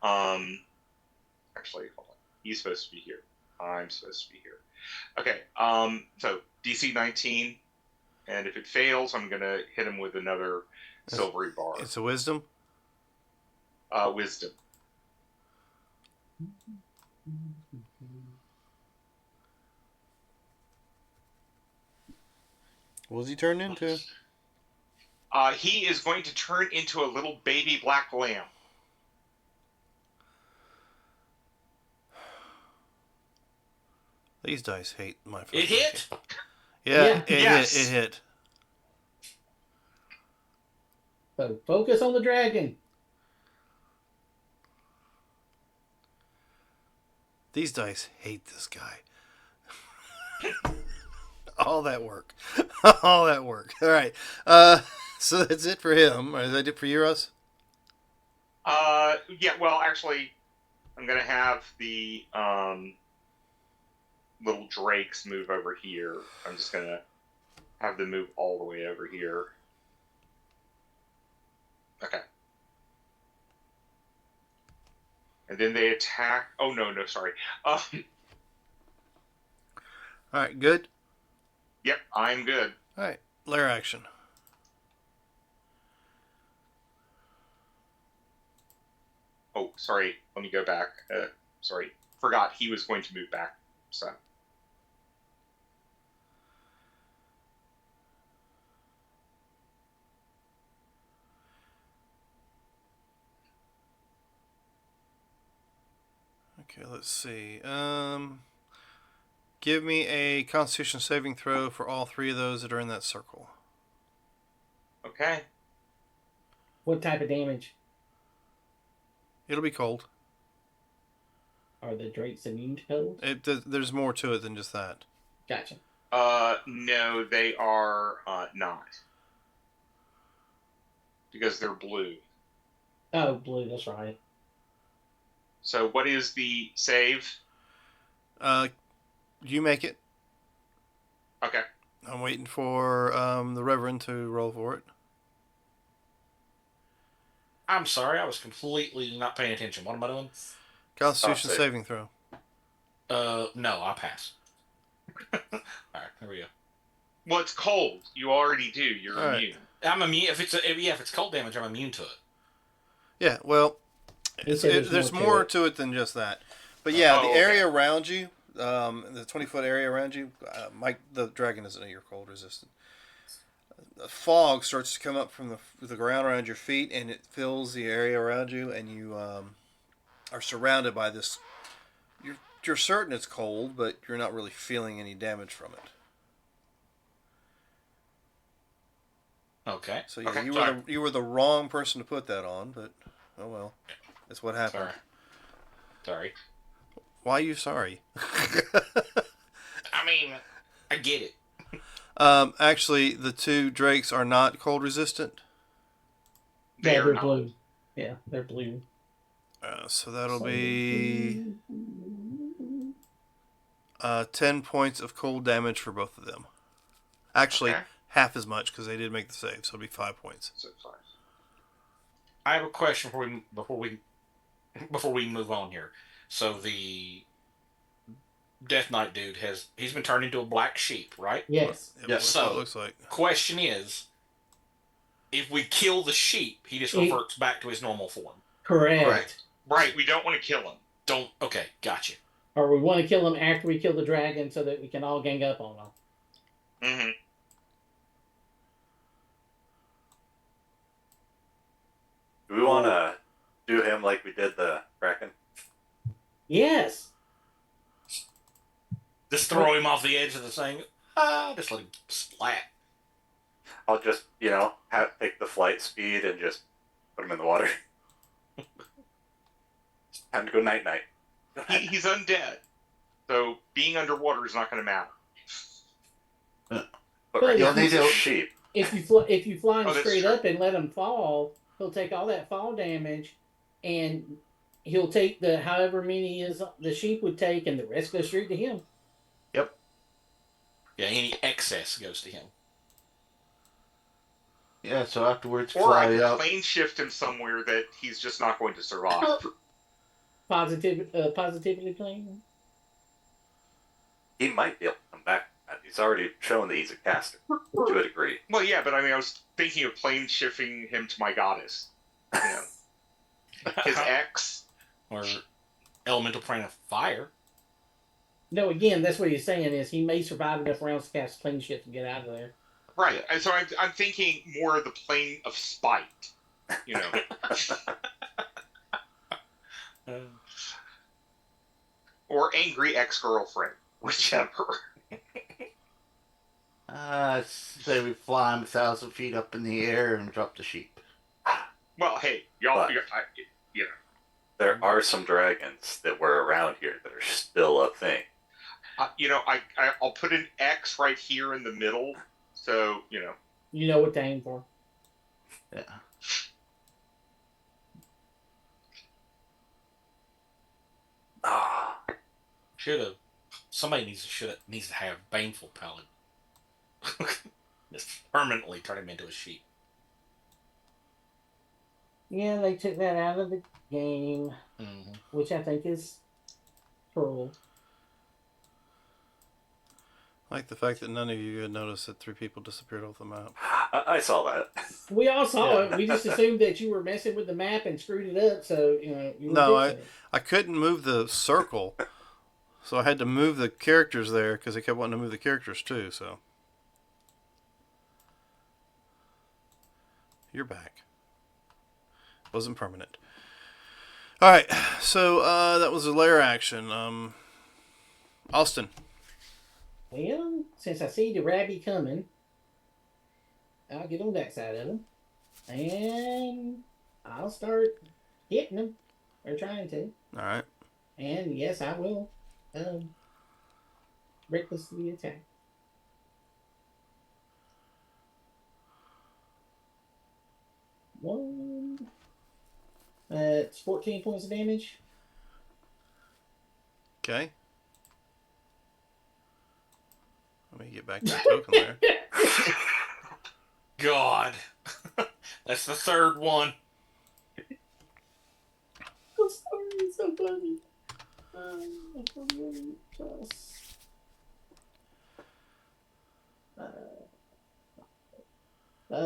actually, hold on. He's supposed to be here. I'm supposed to be here. Okay. So DC 19, and if it fails, I'm going to hit him with another silvery bar. It's a wisdom? Wisdom. What was he turned into? He is going to turn into a little baby black lamb. These dice hate my... It hit? Yeah, it Yes. hit. It hit. So focus on the dragon. These dice hate this guy. All that work. All that work. All right. So that's it for him. Is that it for you, Russ? Yeah, well, actually, I'm going to have the little drakes move over here. I'm just going to have them move all the way over here. Okay. And then they attack... Oh, no, sorry. All right, good? Yep, I'm good. All right, lair action. Oh, sorry. Let me go back. Sorry. Forgot he was going to move back. So. Okay, let's see. Give me a Constitution saving throw for all three of those that are in that circle. Okay. What type of damage? It'll be cold. Are the drakes immune to cold? There's more to it than just that. Gotcha. No, they are not. Because they're blue. Oh, blue, that's right. So what is the save? You make it. Okay. I'm waiting for the Reverend to roll for it. I'm sorry, I was completely not paying attention. What am I doing? Constitution save. saving throw. No, I'll pass. Alright, here we go. Well, it's cold. You already do. You're All right. immune. I'm immune. If it's cold damage, I'm immune to it. Yeah, well, said there's more to it than just that. But yeah, the okay. area around you, the 20-foot area around you, Mike, the dragon isn't your cold resistant. The fog starts to come up from the ground around your feet, and it fills the area around you, and you are surrounded by this. You're you're certain it's cold, but you're not really feeling any damage from it. Okay. So yeah, Okay. you were the wrong person to put that on, but oh well, that's what happened. Sorry. Why are you sorry? I mean, I get it. Actually, the two drakes are not cold resistant. They are they're not. blue. Yeah, they're blue. So that'll be 10 points of cold damage for both of them. Actually, Okay. half as much because they did make the save, so it'll be 5 points. So 5. I have a question before we move on here. So the Death Knight dude he's been turned into a black sheep, right? Yes. Yeah, Yes. that's what it So- looks like. Question is, if we kill the sheep, he just reverts back to his normal form. Correct. Right. We don't want to kill him. Don't. Okay, gotcha. Or we want to kill him after we kill the dragon so that we can all gang up on him. Mm-hmm. Do we want to do him like we did the Kraken? Yes. Just throw him off the edge of the thing. Just let him splat. I'll just, take the flight speed and just put him in the water. Time to go night-night. He's undead, so being underwater is not going to matter. But Well, yeah, he's they a do. sheep. If you fly him Oh, that's straight true. up and let him fall, he'll take all that fall damage, and he'll take the however many is the sheep would take, and the rest goes straight to him. Yeah, any excess goes to him. Yeah, so afterwards Or I fly can up. plane shift him somewhere that he's just not going to survive. Positively playing. He might be able to come back. He's already shown that he's a caster to a degree. Well, yeah, but I mean, I was thinking of plane shifting him to my goddess. You know, his ex. Or elemental plane of fire. No, again, that's what he's saying is he may survive enough rounds to cast clean shit to get out of there. Right. And so I'm thinking more of the plane of spite. You know. Or angry ex-girlfriend. Whichever. Say we fly him 1,000 feet up in the air and drop the sheep. Well, hey, y'all. But- There are some dragons that were around here that are still a thing. I'll put an X right here in the middle. So, You know what to aim for. Yeah. Ah, Somebody needs to have Baneful Paladin. Just permanently turn him into a sheep. Yeah, they took that out of the game, Mm-hmm. which I think is cruel. I like the fact that none of you had noticed that 3 people disappeared off the map. I saw that. We all saw Yeah. it. We just assumed that you were messing with the map and screwed it up, so you were No, fixing it. I couldn't move the circle, so I had to move the characters there because they kept wanting to move the characters too. So you're back. Wasn't permanent. All right, so that was a lair action. Austin. Well, since I see the Rabby coming, I'll get on that side of him, and I'll start hitting him, or trying to. All right. And yes, I will recklessly attack. One. It's 14 points of damage. Okay. Let me get back to the token there. God. That's the third one. I'm sorry, it's so funny. Plus,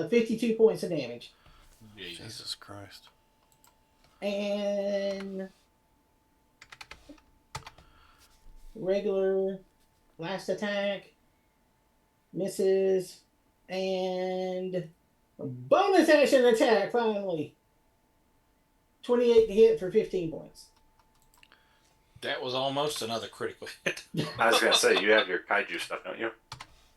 52 points of damage. Jesus Christ. And regular last attack misses, and bonus action attack finally. 28 to hit for 15 points. That was almost another critical hit. I was gonna say you have your kaiju stuff, don't you?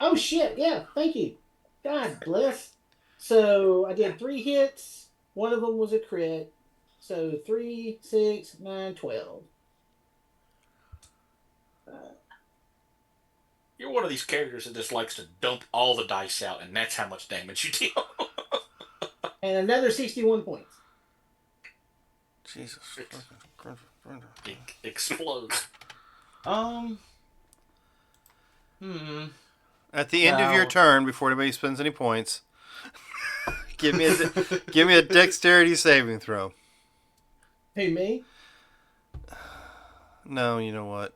Oh shit! Yeah, thank you. God bless. So I did 3 hits. One of them was a crit. So 3, 6, 9, 12. You're one of these characters that just likes to dump all the dice out, and that's how much damage you deal. And another 61 points. Jesus. It explodes. At the end of your Now- turn, before anybody spends any points, give me a dexterity saving throw. Who, me? No, you know what?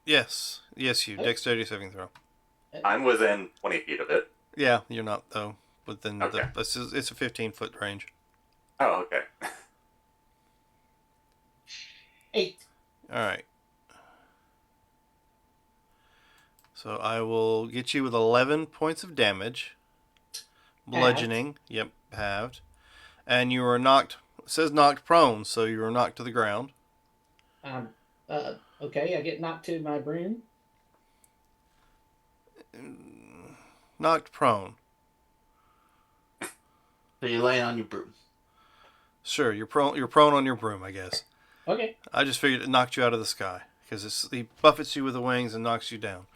Yes, you dexterity saving throw. I'm within 20 feet of it. Yeah, you're not though. Within Okay. it's a 15-foot range. Oh, okay. 8. All right. So I will get you with 11 points of damage. Bludgeoning. Yep, halved. And you are knocked. It says knocked prone, so you are knocked to the ground. Okay, I get knocked to my broom. Knocked prone. So you're laying on your broom. Sure, you're prone. You're prone on your broom, I guess. Okay. I just figured it knocked you out of the sky because he buffets you with the wings and knocks you down.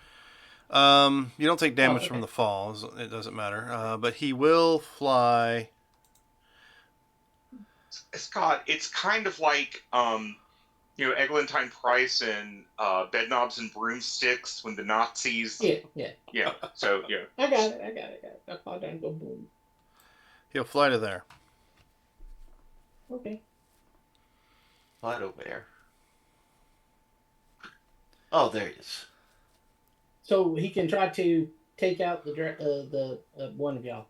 You don't take damage okay. from the fall. It doesn't matter. But he will fly. Scott, it's kind of like Eglantine Price in Bedknobs and Broomsticks when the Nazis. Yeah. Yeah. So yeah. I got it. I fall down, go boom. He'll fly to there. Okay. Right over there. Oh, there he is. So he can try to take out the one of y'all.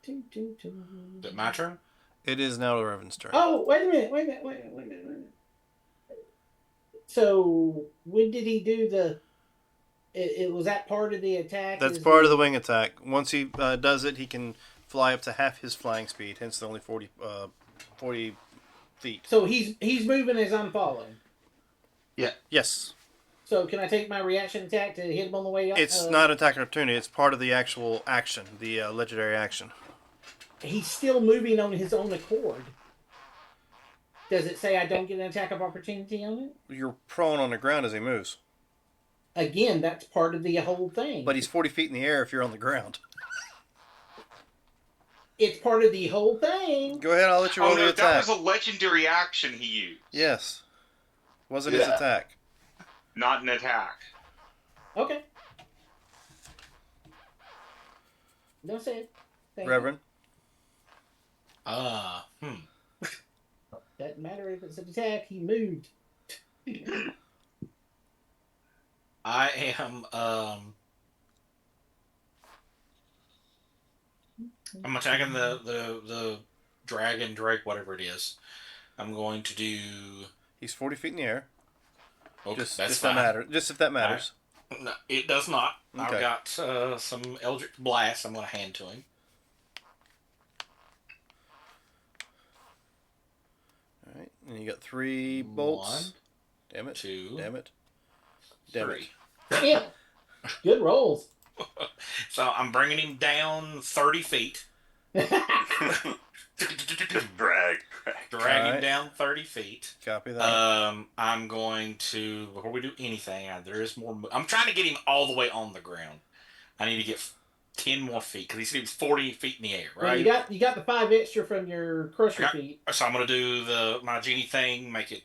Is it my turn? It is now Revan's turn. Oh, wait a minute. So when did he do the? It was that part of the attack. That's is part of the wing attack. Once he does it, he can fly up to half his flying speed. Hence the only 40 feet. So he's moving as I'm following. Yes. So can I take my reaction attack to hit him on the way up? It's not an attack opportunity. It's part of the actual action, the legendary action. He's still moving on his own accord. Does it say I don't get an attack of opportunity on it? You're prone on the ground as he moves. Again, that's part of the whole thing. But he's 40 feet in the air if you're on the ground. It's part of the whole thing. Go ahead, I'll let you roll Oh the no, attack. that was a legendary action he used. Yes. Wasn't his attack. Not an attack. Okay. Don't say it. Thank you. Reverend? Doesn't matter if it's an attack. He moved. I am I'm attacking the dragon, drake, whatever it is. I'm going to do. He's 40 feet in the air. Okay, Just that's if fine. that matters. Just if that matters. No, it does not. Okay. I've got some Eldritch Blast I'm going to hand to him. All right, and you got 3 bolts. 1, Damn it. 2, Damn it. Damn 3. Yeah. Good rolls. So I'm bringing him down 30 feet. Drag. Drag him Alright. down 30 feet. Copy that. I'm going to, before we do anything, there is more. I'm trying to get him all the way on the ground. I need to get 10 more feet because he said he was 40 feet in the air, Well, right? you got the 5 extra from your crusher Yeah. feet. So I'm going to do my genie thing, make it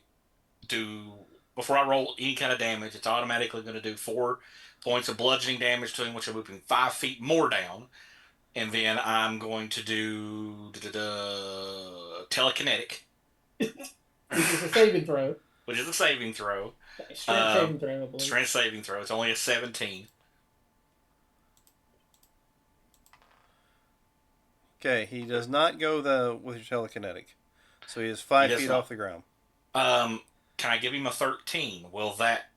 do, before I roll any kind of damage, it's automatically going to do 4 points of bludgeoning damage to him, which will move him 5 feet more down. And then I'm going to do telekinetic, Which is a saving throw. which is a saving throw. Strength saving throw, I believe. Strength saving throw. It's only a 17. Okay, he does not go with your telekinetic. So he is 5 He does feet not. off the ground. Can I give him a 13? Will that?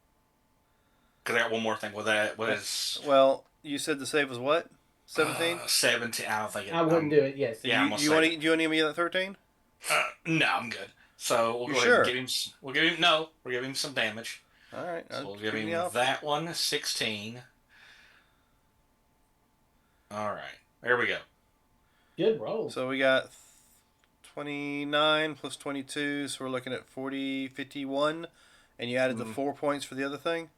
Because I got one more thing. Will that? What is? Well, you said the save was what? 17? 17. I don't think it. I wouldn't do it, yes. Yeah, I'm gonna do you want to give me that 13? No, I'm good. So we'll You go ahead sure? and give him. We'll give him no. We'll give him some damage. All right. So I'll we'll give give him you off. that one 16. All right, there we go. Good roll. So we got 29 plus 22, so we're looking at 40, 51. And you added the 4 points for the other thing?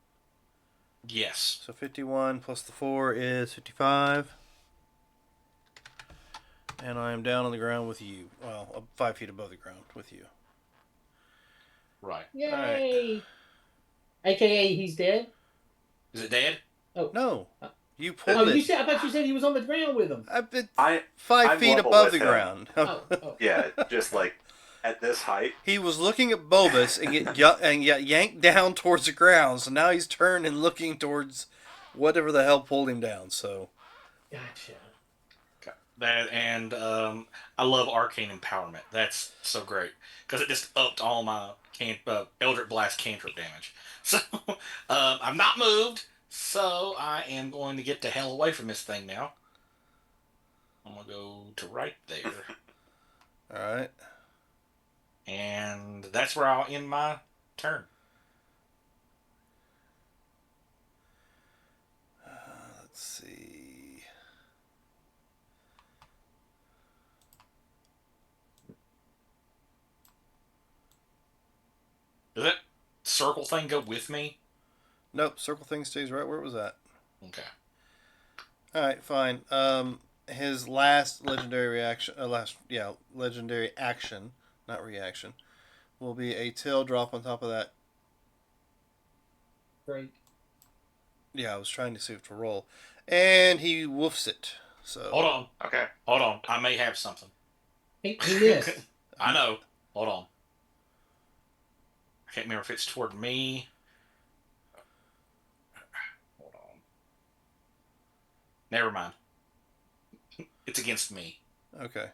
Yes. So 51 plus the 4 is 55. And I am down on the ground with you. Well, 5 feet above the ground with you. Right. Yay! AKA, he's dead. Is it dead? Oh No. You Oh, pulled you it. said. I thought you said he was on the ground with him. I've been I'm 5 feet level above the with him. ground. Oh. Yeah, just like at this height. He was looking at Bulbous and get yanked down towards the ground. So now he's turned and looking towards whatever the hell pulled him down. So Gotcha. That and I love arcane empowerment. That's so great because it just upped all my Eldritch Blast cantrip damage. So I'm not moved. So I am going to get the hell away from this thing now. I'm gonna go to right there, all right. and that's where I'll end my turn. Let's see. Does that circle thing go with me? Nope. Circle thing stays right where it was at. Okay. All right. Fine. His last legendary reaction. Legendary action, not reaction, will be a tail drop on top of that. Great. Yeah, I was trying to see if to roll, and he woofs it. So Hold on. Okay. Hold on. I may have something. He missed. I know. Hold on. I can't remember if it's toward me. Hold on. Never mind. It's against me. Okay.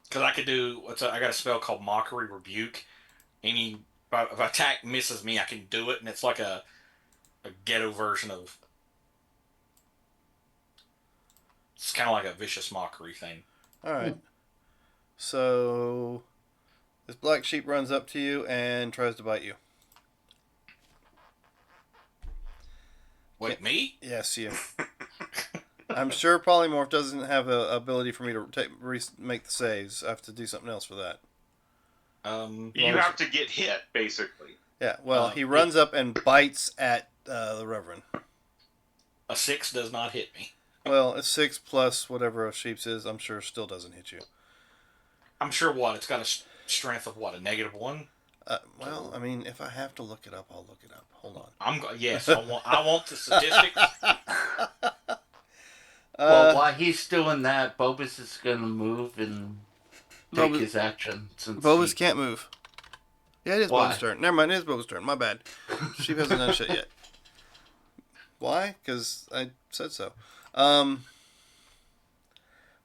Because I could do. I got a spell called Mockery Rebuke. If attack misses me, I can do it, and it's like a ghetto version of. It's kind of like a vicious mockery thing. All right. So this black sheep runs up to you and tries to bite you. Wait, me? Yes, you. I'm sure Polymorph doesn't have a ability for me to make the saves. I have to do something else for that. You have to get hit, basically. Yeah, well, he runs up and bites at the Reverend. A 6 does not hit me. Well, it's 6 plus whatever a sheep's is. I'm sure still doesn't hit you. I'm sure what? It's got a strength of what? A -1? Well, I mean, if I have to look it up, I'll look it up. Hold on. Yes, I want the statistics. Well, while he's doing that, Bobus is going to move and take Bobus- his action. Since Bobus can't move. Yeah, it is Why? Bobus' turn. Never mind, it is Bobus' turn. My bad. Sheep hasn't done shit yet. Why? Because I said so.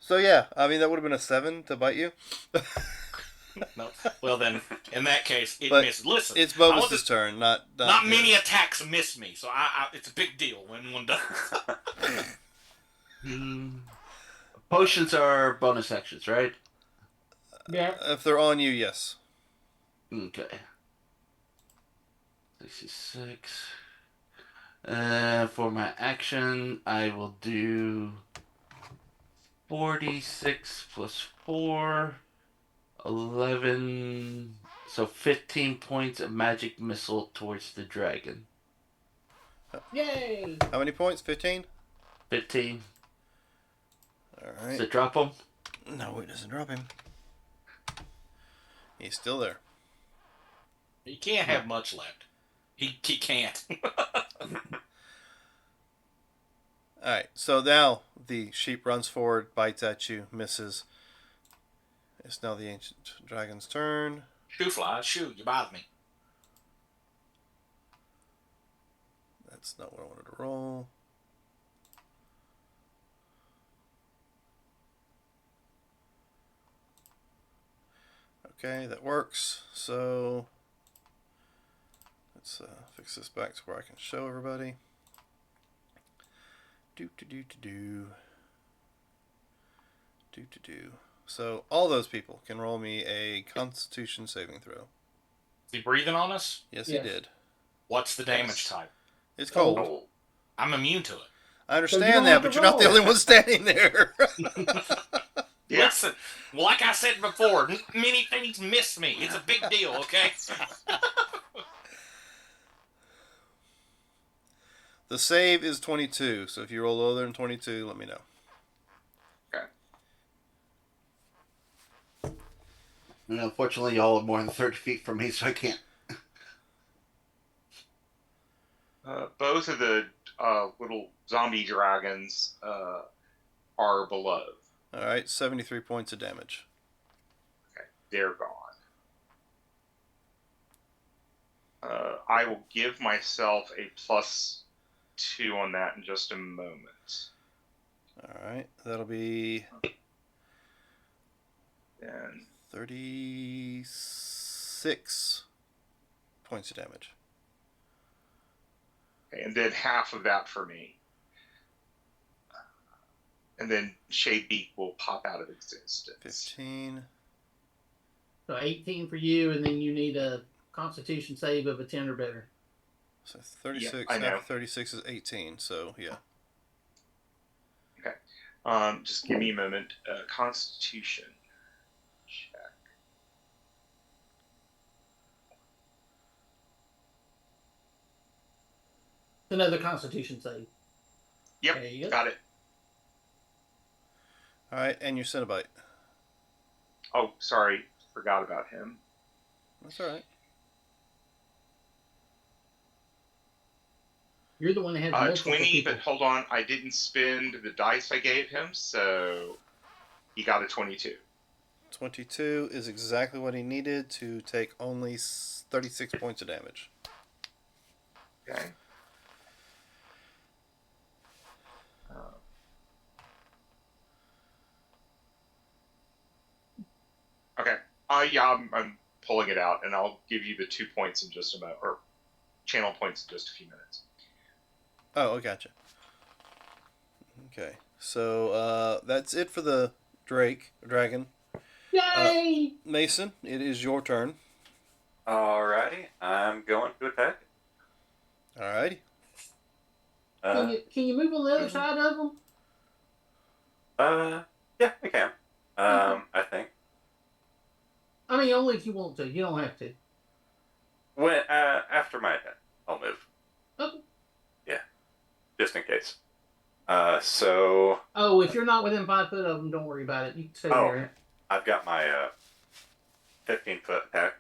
So yeah, I mean that would have been a 7 to bite you. No. Well then, in that case, it But misses. Listen, It's I want Bobus' this- turn, not Not many his. attacks miss me, so it's a big deal when one does. Potions are bonus actions, right? Yeah. If they're on you, yes. Okay. 66. For my action, I will do 46 plus 4, 11, so 15 points of magic missile towards the dragon. Yay! How many points? 15? 15. All Does right. it drop him? No, it doesn't drop him. He's still there. He can't have much left. He can't. Alright, so now the sheep runs forward, bites at you, misses. It's now the ancient dragon's turn. Shoo fly, shoo, you bother me. That's not what I wanted to roll. Okay, that works. So let's fix this back to where I can show everybody. Do. So all those people can roll me a Constitution saving throw. Is he breathing on us? Yes, Yes. he did. What's the damage type? It's cold. Oh, I'm immune to it. I So you understand don't that, have but to you're not the roll. only one standing there. Yeah. Listen, like I said before, many things miss me. It's a big deal, okay? The save is 22, so if you roll lower than 22, let me know. And unfortunately, y'all are more than 30 feet from me, so I can't. Both of the little zombie dragons are below. All right, 73 points of damage. Okay, they're gone. I will give myself a +2 on that in just a moment. All right, that'll be And 36 points of damage. okay, and then half of that for me. And then Shadebeak will pop out of existence. 15. So 18 for you, and then you need a Constitution save of a 10 or better. So 36, Yeah, I half know. of 36 is 18, so yeah. Just give me a moment. Constitution check. Another Constitution save. Yep, There you go. got it. All right, and your Cenobite. Oh, sorry, forgot about him. That's all right. You're the one that has multiple 20, people. but hold on, I didn't spend the dice I gave him, so he got a 22. 22 is exactly what he needed to take only 36 points of damage. Okay. Okay. Yeah, I'm pulling it out, and I'll give you the 2 points in just a moment, or channel points in just a few minutes. Oh, I gotcha. Okay, so that's it for the dragon. Yay! Mason, it is your turn. alrighty. I'm going to attack. Alrighty. Can you move on the other side of them? Yeah, I can. I think. I mean, only if you want to. You don't have to. When after my attack, I'll move. Okay. Yeah, just in case. So Oh, if you're not within 5 foot of them, don't worry about it. You can stay Oh. there. I've got my 15-foot attack.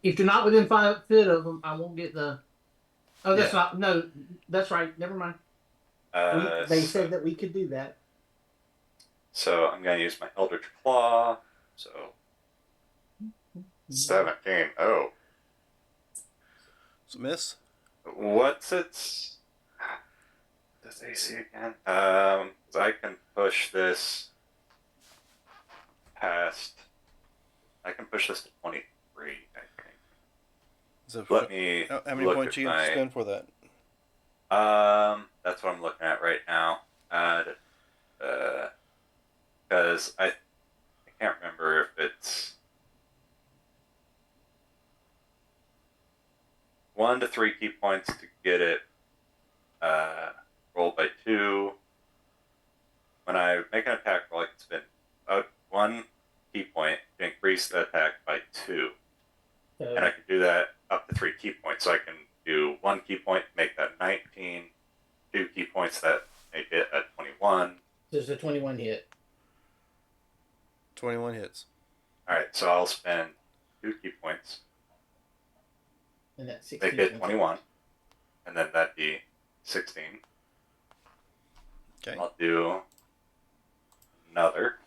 If you're not within 5 foot of them, I won't get the. Oh, that's Yeah. not. No, that's right. Never mind. They said that we could do that. So I'm going to use my Eldritch Claw. So 17. Oh, It's a miss. what's its AC again? So I can push this past. I can push this to 23. I think. So Let me. how many look points at you have to my- spend for that? That's what I'm looking at right now. Because I can't remember if it's 1 to 3 key points to get it rolled by 2. When I make an attack roll, I can spend 1 key point to increase the attack by 2. And I can do that up to 3 key points. So I can do 1 key point, make that 19, 2 key points that make it a 21. There's a 21 hit. 21 hits. Alright, so I'll spend 2 key points, And that's 16. make it 21, and then that'd be 16. Okay. I'll do another.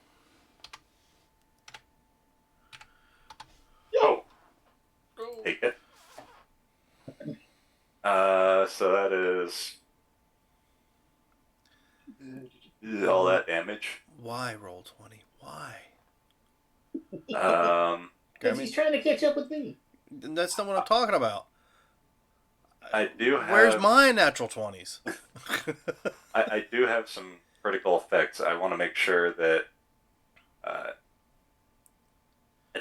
Oh! Take it. So that is all that damage. Why roll 20? Why? Because he's trying to catch up with me. That's not what I'm talking about. I do have. Where's my natural 20s? I do have some critical effects. I want to make sure that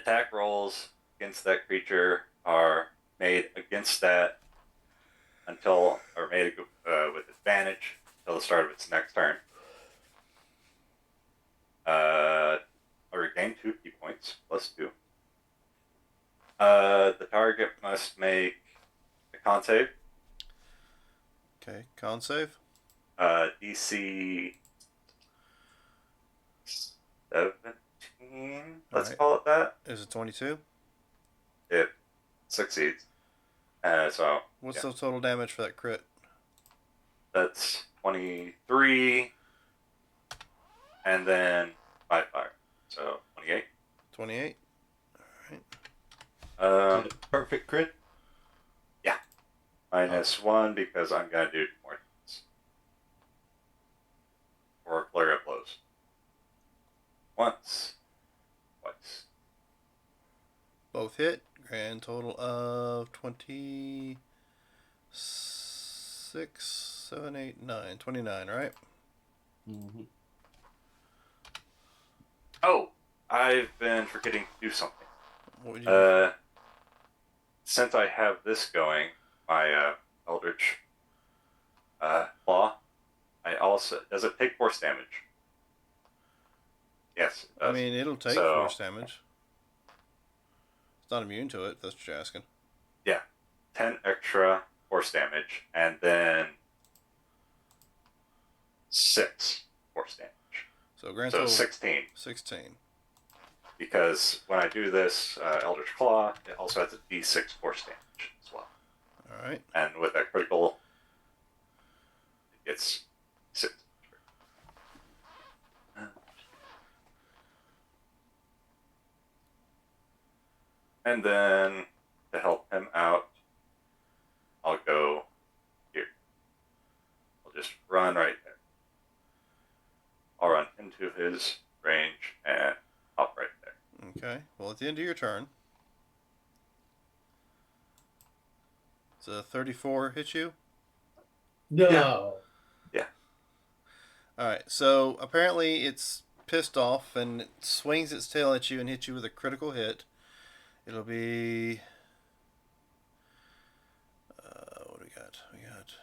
attack rolls against that creature are made against that or made with advantage until the start of its next turn. I regain 2 key points, plus 2. The target must make a con save. Okay, con save. DC 17. Let's Alright. call it that. Is it 22? It succeeds. So What's the total damage for that crit? that's 23, and then 5 fire, so 28. 28. All right. Perfect crit. Yeah, -1 because I'm gonna do more things. Or flurry of blows. Once, twice. Both hit. Grand total of 26, 7, 8, 9. 29, right? Mm-hmm. Oh, I've been forgetting to do something. What would you do? Since I have this going, my Eldritch Claw, does it take force damage? Yes, it does. I mean, it'll take force damage. It's not immune to it, if that's what you're asking. Yeah, 10 extra force damage, and then 6 force damage. So grand So total 16. 16. Because when I do this Eldritch Claw, it also has a d6 force damage as well. All right. And with that critical, it gets 6. And then, to help him out, I'll go here. I'll just run right there. I'll run into his range and hop right there. Okay. Well, at the end of your turn, does a 34 hit you? No. Yeah. All right. So apparently it's pissed off and it swings its tail at you and hits you with a critical hit. It'll be. What do we got? We got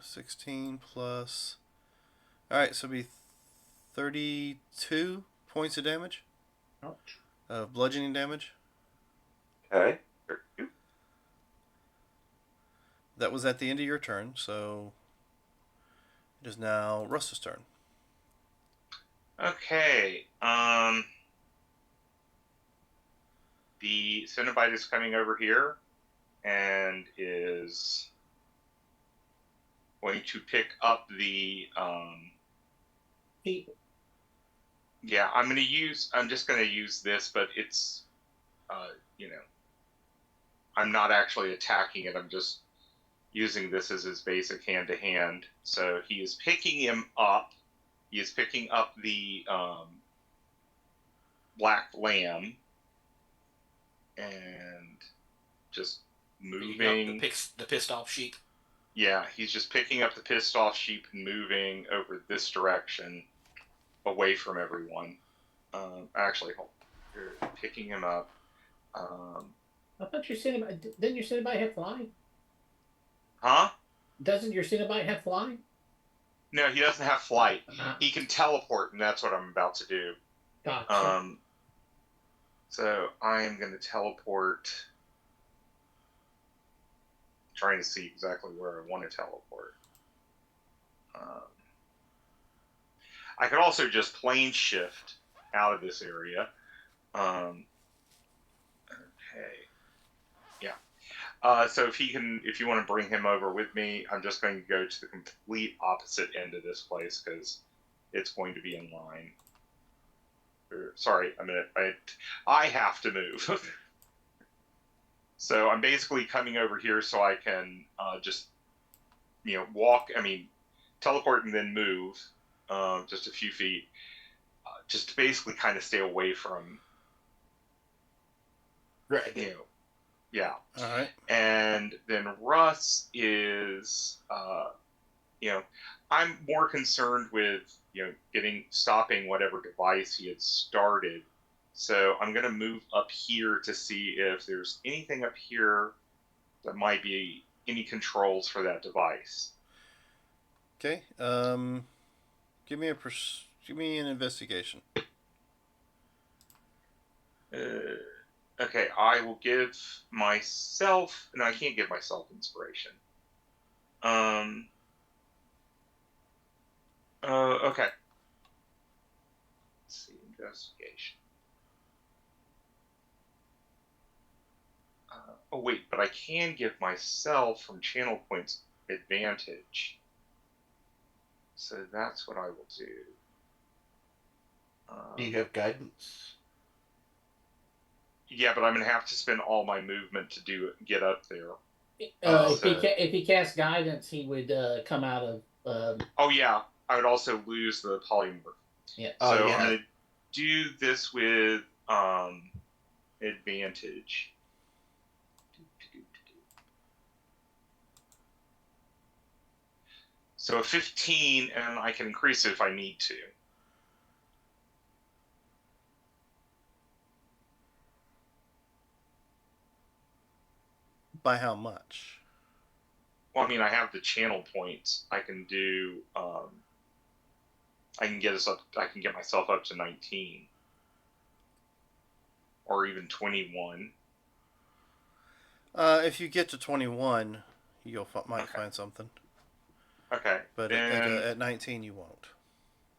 16 plus. All right, so it'll be 32 points of damage. Ouch. Bludgeoning damage. Okay. That was at the end of your turn, so it is now Russ's turn. Okay. The Cenobite is coming over here and is going to pick up the Feet. yeah, I'm just gonna use this, but it's I'm not actually attacking it, I'm just using this as his basic hand-to-hand. So he is picking him up. He is picking up the black lamb and just moving. The pissed off sheep. Yeah, he's just picking up the pissed off sheep and moving over this direction, away from everyone. Actually, hold on. You're picking him up. I thought your Cenobite didn't your Cenobite have flying? Huh? Doesn't your Cenobite have flying? No, he doesn't have flight. He can teleport, and that's what I'm about to do. Gotcha. So I am going to teleport. Trying to see exactly where I want to teleport. I could also just plane shift out of this area. Okay. Yeah. So if you want to bring him over with me, I'm just going to go to the complete opposite end of this place because it's going to be in line. Sorry, a minute. I have to move. So I'm basically coming over here so I can just walk. Teleport and then move just a few feet, just to basically kind of stay away from. Right. Yeah. All right. And then Russ is, I'm more concerned with, stopping whatever device he had started. So I'm going to move up here to see if there's anything up here that might be any controls for that device. Okay. Give me an investigation. Okay, I will give myself. No, I can't give myself inspiration. Okay. Let's see, investigation. Oh wait, but I can give myself from channel points advantage. So that's what I will do. Do you have guidance? Yeah, but I'm gonna have to spend all my movement to get up there. If he cast guidance, he would come out of. Oh yeah, I would also lose the polymorph. Yeah. Oh, So yeah. I'm gonna do this with advantage. So a 15, and I can increase it if I need to. By how much? Well, I mean, I have the channel points. I can do. I can get us up. I can get myself up to 19, or even 21. If you get to 21, you'll might find something. Okay. But at 19, you won't.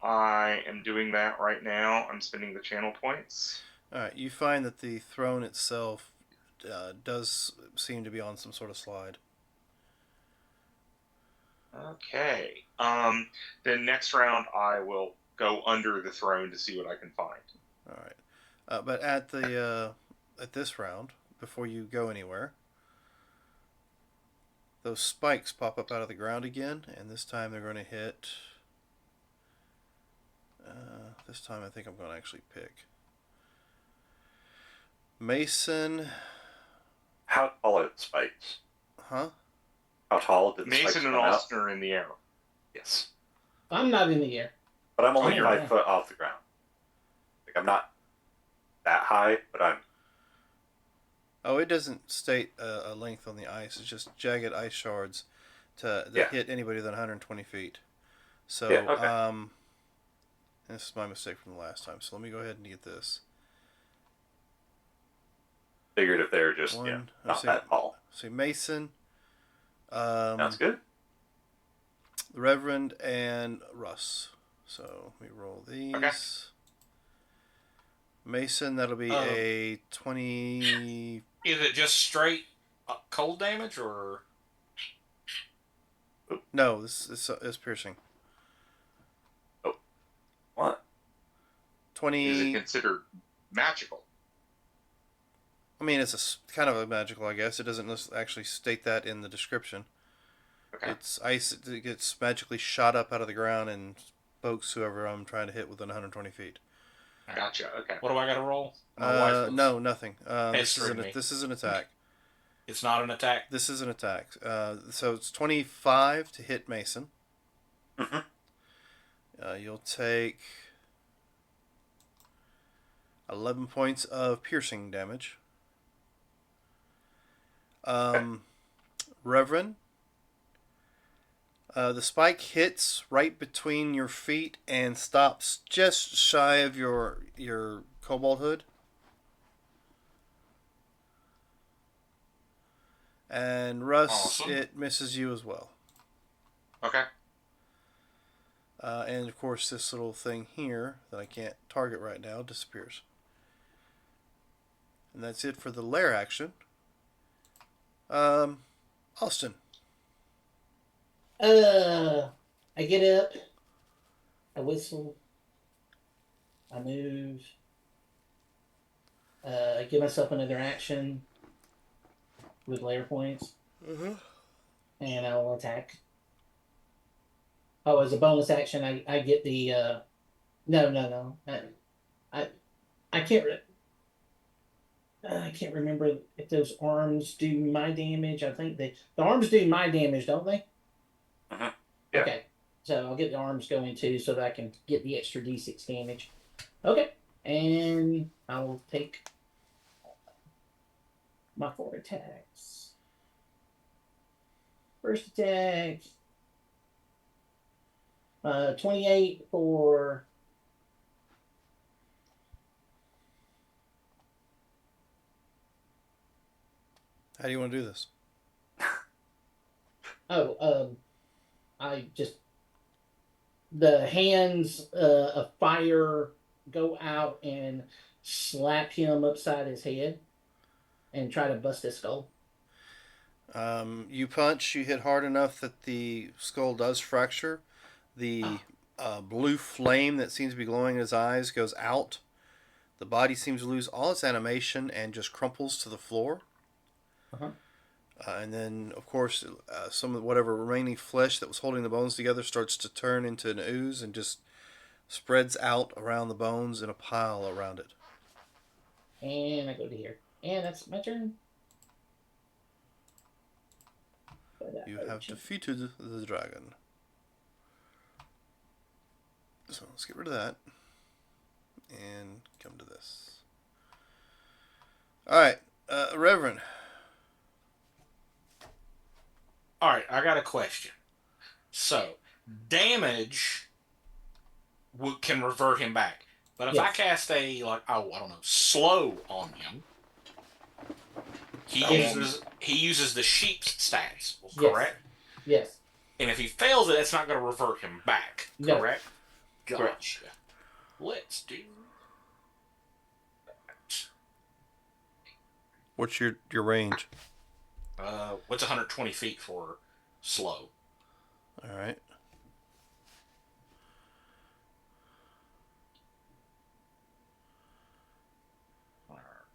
I am doing that right now. I'm spending the channel points. All right. You find that the throne itself does seem to be on some sort of slide. Okay. Then next round I will go under the throne to see what I can find. All right. But at this round, before you go anywhere, those spikes pop up out of the ground again, and this time they're going to hit. This time I think I'm going to actually pick Mason. How tall are the spikes? Huh? How tall did the spikes Mason and come out? Austin are in the air. Yes. I'm not in the air. But I'm only Oh, you're 5 not. foot off the ground. Like, I'm not that high, but I'm... Oh, it doesn't state a length on the ice. It's just jagged ice shards that hit anybody within 120 feet. So, Yeah, okay. this is my mistake from the last time. So let me go ahead and get this. Figured if they're just, not that tall. See, Mason, Sounds good. the Reverend, and Russ. So we roll these. Okay. Mason, that'll be a 20. Is it just straight cold damage or? No, this is piercing. Oh. What? 20. Is it considered magical? I mean, it's kind of a magical, I guess. It doesn't actually state that in the description. Okay. It's ice. It gets magically shot up out of the ground and pokes whoever I'm trying to hit within 120 feet. Gotcha. Okay. What do I got to roll? My wife No, nothing. This me. is an attack. It's not an attack. This is an attack. So it's 25 to hit Mason. Mm-hmm. You'll take 11 points of piercing damage. Reverend, the spike hits right between your feet and stops just shy of your cobalt hood. And Russ, Awesome. It misses you as well. Okay. And of course, this little thing here that I can't target right now disappears. And that's it for the lair action. Austin. I get up. I whistle. I move. I give myself another action with layer points. Mm-hmm. And I will attack. Oh, as a bonus action, I get the. No. I can't. I can't remember if those arms do my damage. I think the arms do my damage, don't they? Uh-huh. Yeah. Okay, so I'll get the arms going too, so that I can get the extra d6 damage. Okay, and I will take my 4 attacks. First attack, 28 for How do you want to do this? I just the hands of fire go out and slap him upside his head and try to bust his skull. You punch, you hit hard enough that the skull does fracture. The blue flame that seems to be glowing in his eyes goes out. The body seems to lose all its animation and just crumples to the floor. Uh-huh. And then, of course, some of whatever remaining flesh that was holding the bones together starts to turn into an ooze and just spreads out around the bones in a pile around it. And I go to here. And that's my turn. You have defeated the dragon. So let's get rid of that. And come to this. Alright, Reverend. Alright, I got a question. So, damage can revert him back. But if I Yes. cast a, I don't know, slow on him, he uses the sheep's stats, correct? Yes. And if he fails it, it's not going to revert him back, No. correct? Gotcha. Correct. Let's do that. What's your range? What's 120 feet for slow? Alright.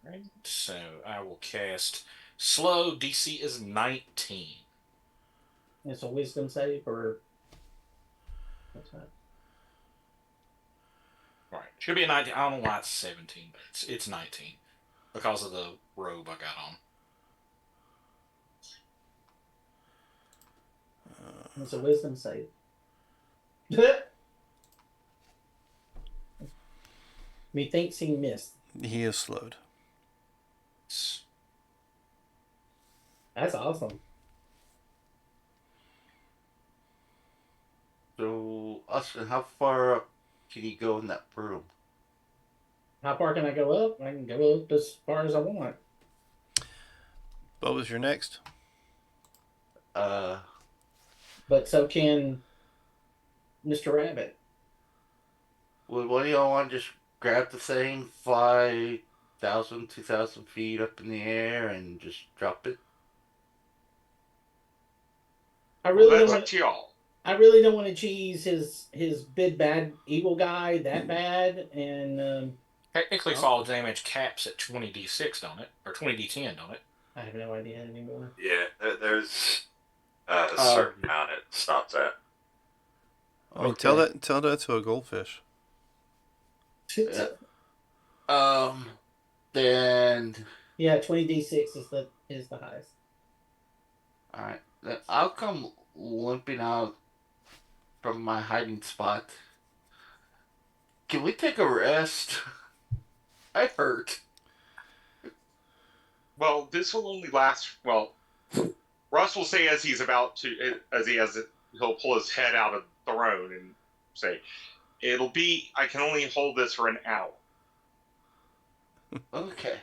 Alright, so I will cast slow. DC is 19. It's a wisdom save or what's that? Right. Should be a 19. I don't know why it's 17, but it's 19 because of the robe I got on. It's a wisdom save. Methinks he missed. He is slowed. That's awesome. So, Austin, how far up can you go in that room? How far can I go up? I can go up as far as I want. What was your next? But so can Mr. Rabbit. Would one of y'all want to just grab the thing, fly 1,000, 2,000 feet up in the air, and just drop it? I really That's don't up want. to y'all. I really don't want to cheese his big bad evil guy that bad, and Technically, fall damage caps at 20d6, don't it? Or 20d10, don't it? I have no idea anymore. Yeah, there's a certain amount it stops at. I mean, tell that to a goldfish. Then Yeah, 20d6 is the highest. all right, then I'll come limping out from my hiding spot. Can we take a rest? I hurt. Well, this will only last. Well, Russ will say as he's about to, he'll pull his head out of the throne and say, "It'll be. I can only hold this for an hour." Okay.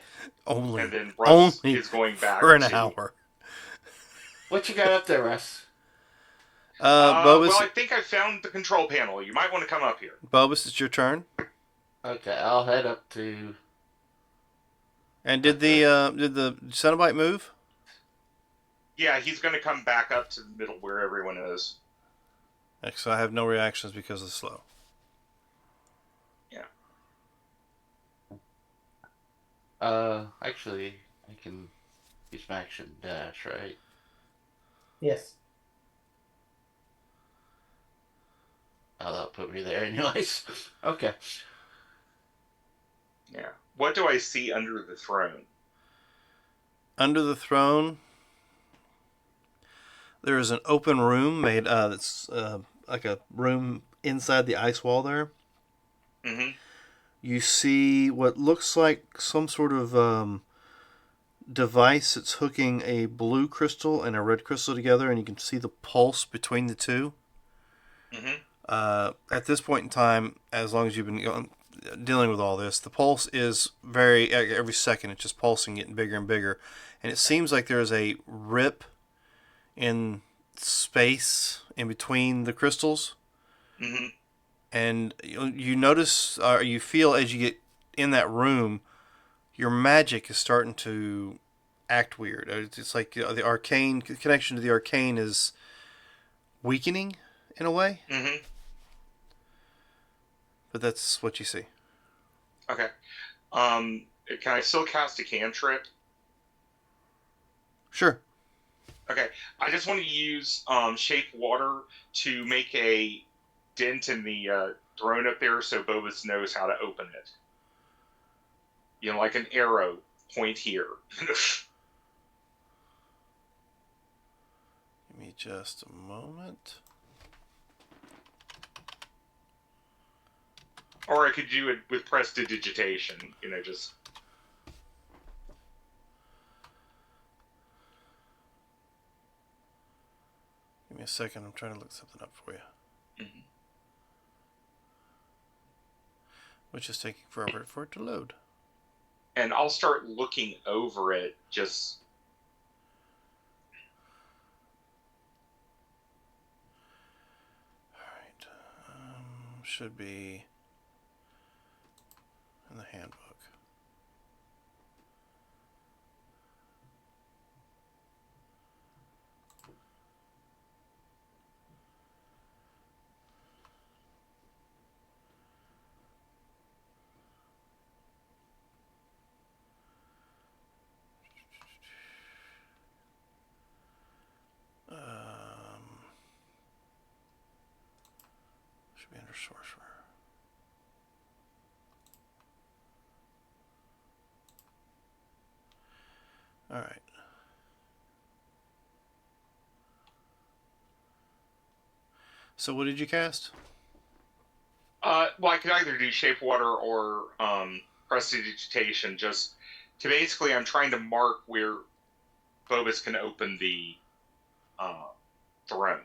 Only. And then Russ Only is going back for an to, hour. What you got up there, Russ? Bobus, well, I think I found the control panel. You might want to come up here. Bobus, it's your turn. Okay, I'll head up to. And did the Cenobite move? Yeah, he's going to come back up to the middle where everyone is. So I have no reactions because of slow. Yeah. Actually, I can use my action dash, right? Yes. Oh, that'll put me there anyways. Okay. Yeah. What do I see under the throne? Under the throne, there is an open room made that's like a room inside the ice wall there. Mm-hmm. You see what looks like some sort of device that's hooking a blue crystal and a red crystal together, and you can see the pulse between the two. At this point in time, as long as you've been dealing with all this, the pulse is every second it's just pulsing, getting bigger and bigger, and it seems like there's a rip in space in between the crystals. And you notice, you feel as you get in that room, your magic is starting to act weird. It's like the arcane connection to the arcane is weakening in a way. But that's what you see. Okay. Can I still cast a cantrip? Sure. Okay. I just want to use shape water to make a dent in the throne up there, so Bobus knows how to open it. You know, like an arrow, point here. Give me just a moment. Or I could do it with prestidigitation, you know, just... Give me a second, I'm trying to look something up for you. Which is taking forever for it to load. And I'll start looking over it, just... Alright. Should be in the handbook. Should be under sorcerer. All right. So what did you cast? Well, I could either do shape water or prestidigitation, just to basically, I'm trying to mark where Bobus can open the throne.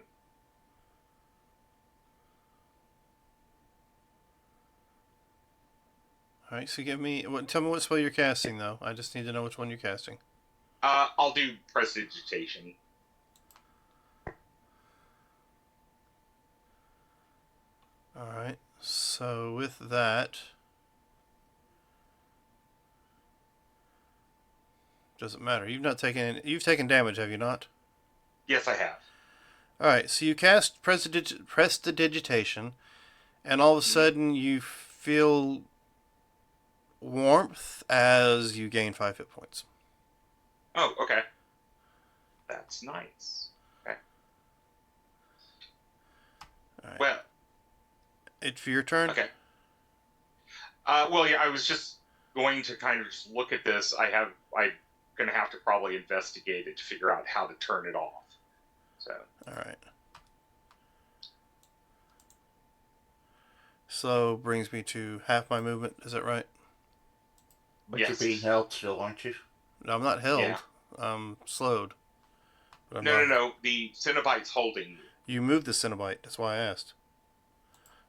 All right, so tell me what spell you're casting, though. I just need to know which one you're casting. I'll do prestidigitation. All right, so with that, doesn't matter. You've taken damage, have you not? Yes, I have. All right, so you cast prestidigitation, and all of a sudden you feel warmth as you gain 5 hit points. Oh, okay. That's nice. Okay. All right. Well, It's for your turn? okay. Well, yeah, I was just going to kind of just look at this. I'm going to have to probably investigate it to figure out how to turn it off. So. All right. So brings me to half my movement. Is that right? But Yes. you're being held still, aren't you? No, I'm not held. Yeah. I'm slowed. But I'm No. not. The Cenobite's holding you. You moved the Cenobite. That's why I asked.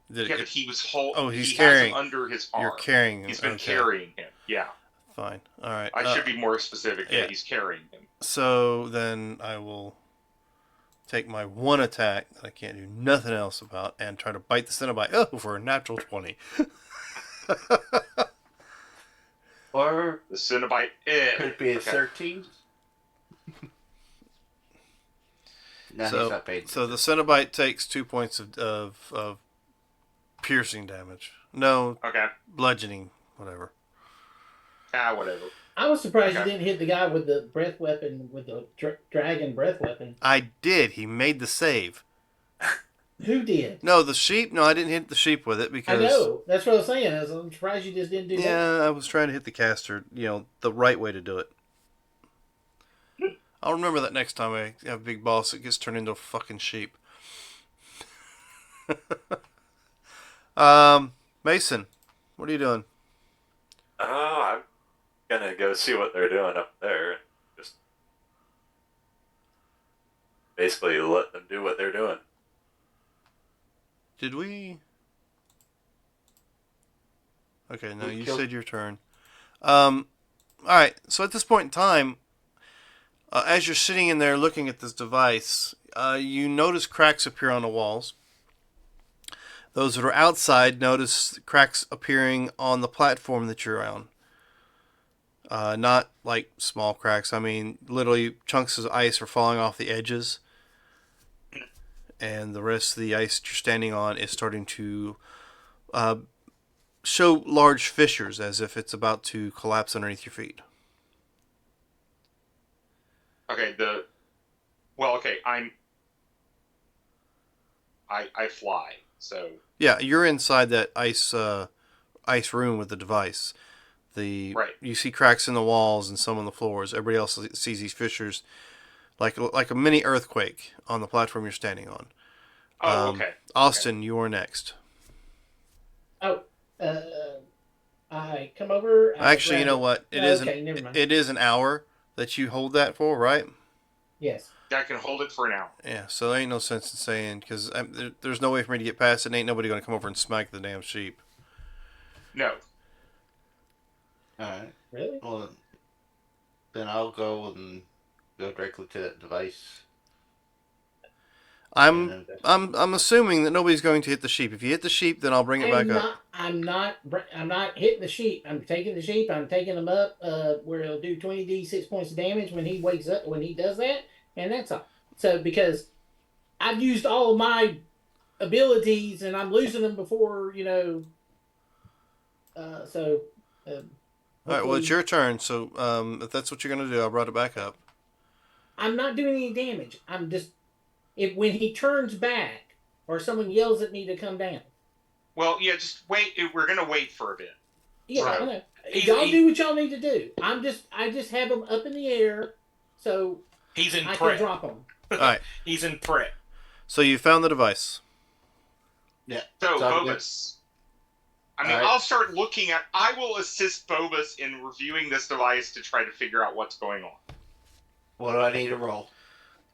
Yeah, but he was holding. Oh, he's he carrying. has him under his arm. You're carrying him. He's been Okay. carrying him. Yeah. Fine. All right. I should be more specific. Yeah, yeah. he's carrying him. So then I will take my one attack that I can't do nothing else about and try to bite the Cenobite. Oh, for a natural 20. Or The Cenobite. could it be a 13? No, he's not paid. So the Cenobite takes 2 points of piercing damage. No, Okay. bludgeoning, whatever. Whatever. I was surprised Okay. you didn't hit the guy with the breath weapon, with the dragon breath weapon. I did. He made the save. Who did? No, the sheep. No, I didn't hit the sheep with it I because. know. That's what I was saying. I'm surprised you just didn't do that. Yeah, I was trying to hit the caster. The right way to do it. I'll remember that next time I have a big boss that gets turned into a fucking sheep. Mason, what are you doing? Oh, I'm gonna go see what they're doing up there and just basically let them do what they're doing. Did we? Okay, no, Who you killed- said your turn. All right. So at this point in time, as you're sitting in there looking at this device, you notice cracks appear on the walls. Those that are outside notice cracks appearing on the platform that you're on. Not like small cracks. I mean, literally chunks of ice are falling off the edges, and the rest of the ice that you're standing on is starting to uh, show large fissures as if it's about to collapse underneath your feet. Okay, okay, I fly. So Yeah, you're inside that ice room with the device. right. You see cracks in the walls and some on the floors. Everybody else sees these fissures like a mini earthquake on the platform you're standing on. Oh, okay. Austin, you are next. Oh, uh, I come over. I Actually, you grab know what? Okay, never mind. It is an hour that you hold that for, right? Yes. I can hold it for an hour. Yeah. So there ain't no sense in saying because there's no way for me to get past it. And ain't nobody gonna come over and smack the damn sheep. No. All right. Really? Well, then I'll go directly to that device. I'm assuming that nobody's going to hit the sheep. If you hit the sheep, then I'll bring it back up. I'm not hitting the sheep. I'm taking the sheep. I'm taking them up where he'll do 20d6 points of damage when he wakes up when he does that, and that's all. So because I've used all of my abilities and I'm losing them before so. All right. Well, it's hopefully- your turn. So if that's what you're gonna do, I brought it back up. I'm not doing any damage. I'm just if when he turns back or someone yells at me to come down. Well, yeah, just wait. We're gonna wait for a bit. Yeah, Right. I know. He- Y'all he- do what y'all need to do. I just have them up in the air so He's in I can prep. drop them. All right. He's in prep. So you found the device. Yeah. So, I'm good. Bobus. I mean, All right. I'll start looking at. I will assist Bobus in reviewing this device to try to figure out what's going on. What do I need to roll?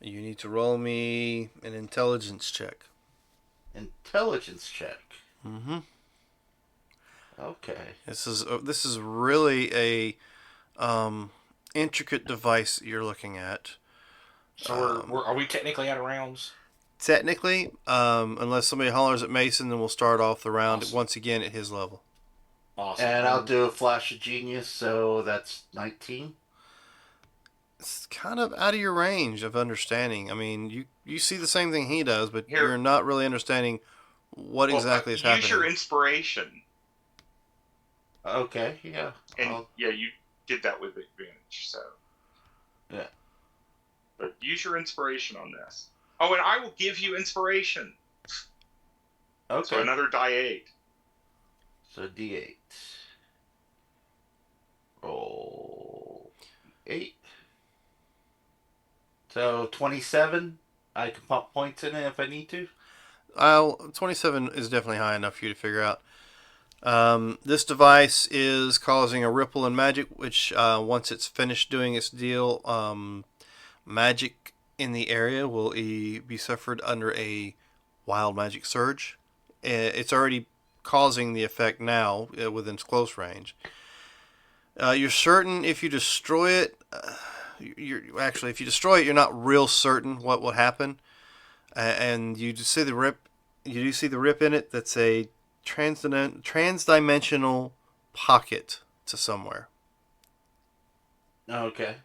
You need to roll me an intelligence check. Intelligence check. Mm-hmm. Okay. This is really a intricate device you're looking at. So are we technically out of rounds? Technically, unless somebody hollers at Mason, then we'll start off the round Awesome. once again at his level. Awesome. And I'll do a flash of genius, so that's 19. It's kind of out of your range of understanding. I mean, you see the same thing he does, but Here. you're not really understanding what Well, exactly is use happening. your inspiration, Okay, yeah. and yeah, you did that with advantage. So Yeah. but use your inspiration on this. Oh, and I will give you inspiration. Okay. So another die 8. So D8. Roll 8. So 27. I can pump points in it if I need to. 27 is definitely high enough for you to figure out. This device is causing a ripple in magic, which once it's finished doing its deal, magic in the area will be suffered under a wild magic surge. It's already causing the effect now within close range. You're certain if you destroy it, if you destroy it, you're not real certain what will happen. And you just see the rip. You do see the rip in it. That's a transdimensional pocket to somewhere. Okay.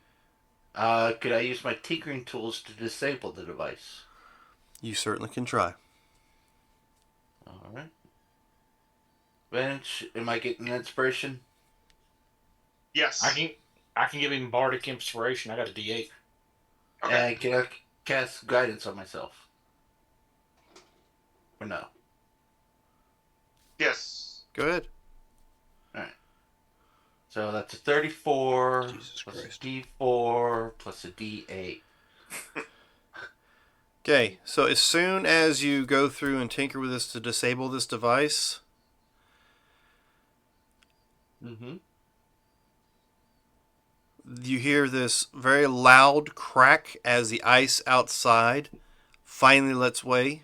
Could I use my tinkering tools to disable the device? You certainly can try. Alright. Bench, am I getting an inspiration? Yes. I can give him bardic inspiration. I got a D8. Okay. And can I cast guidance on myself? Or no? Yes. Go ahead. So that's a 34 Jesus plus Christ. a D4 plus a D8. Okay, so as soon as you go through and tinker with this to disable this device, Mm-hmm. You hear this very loud crack as the ice outside finally lets way,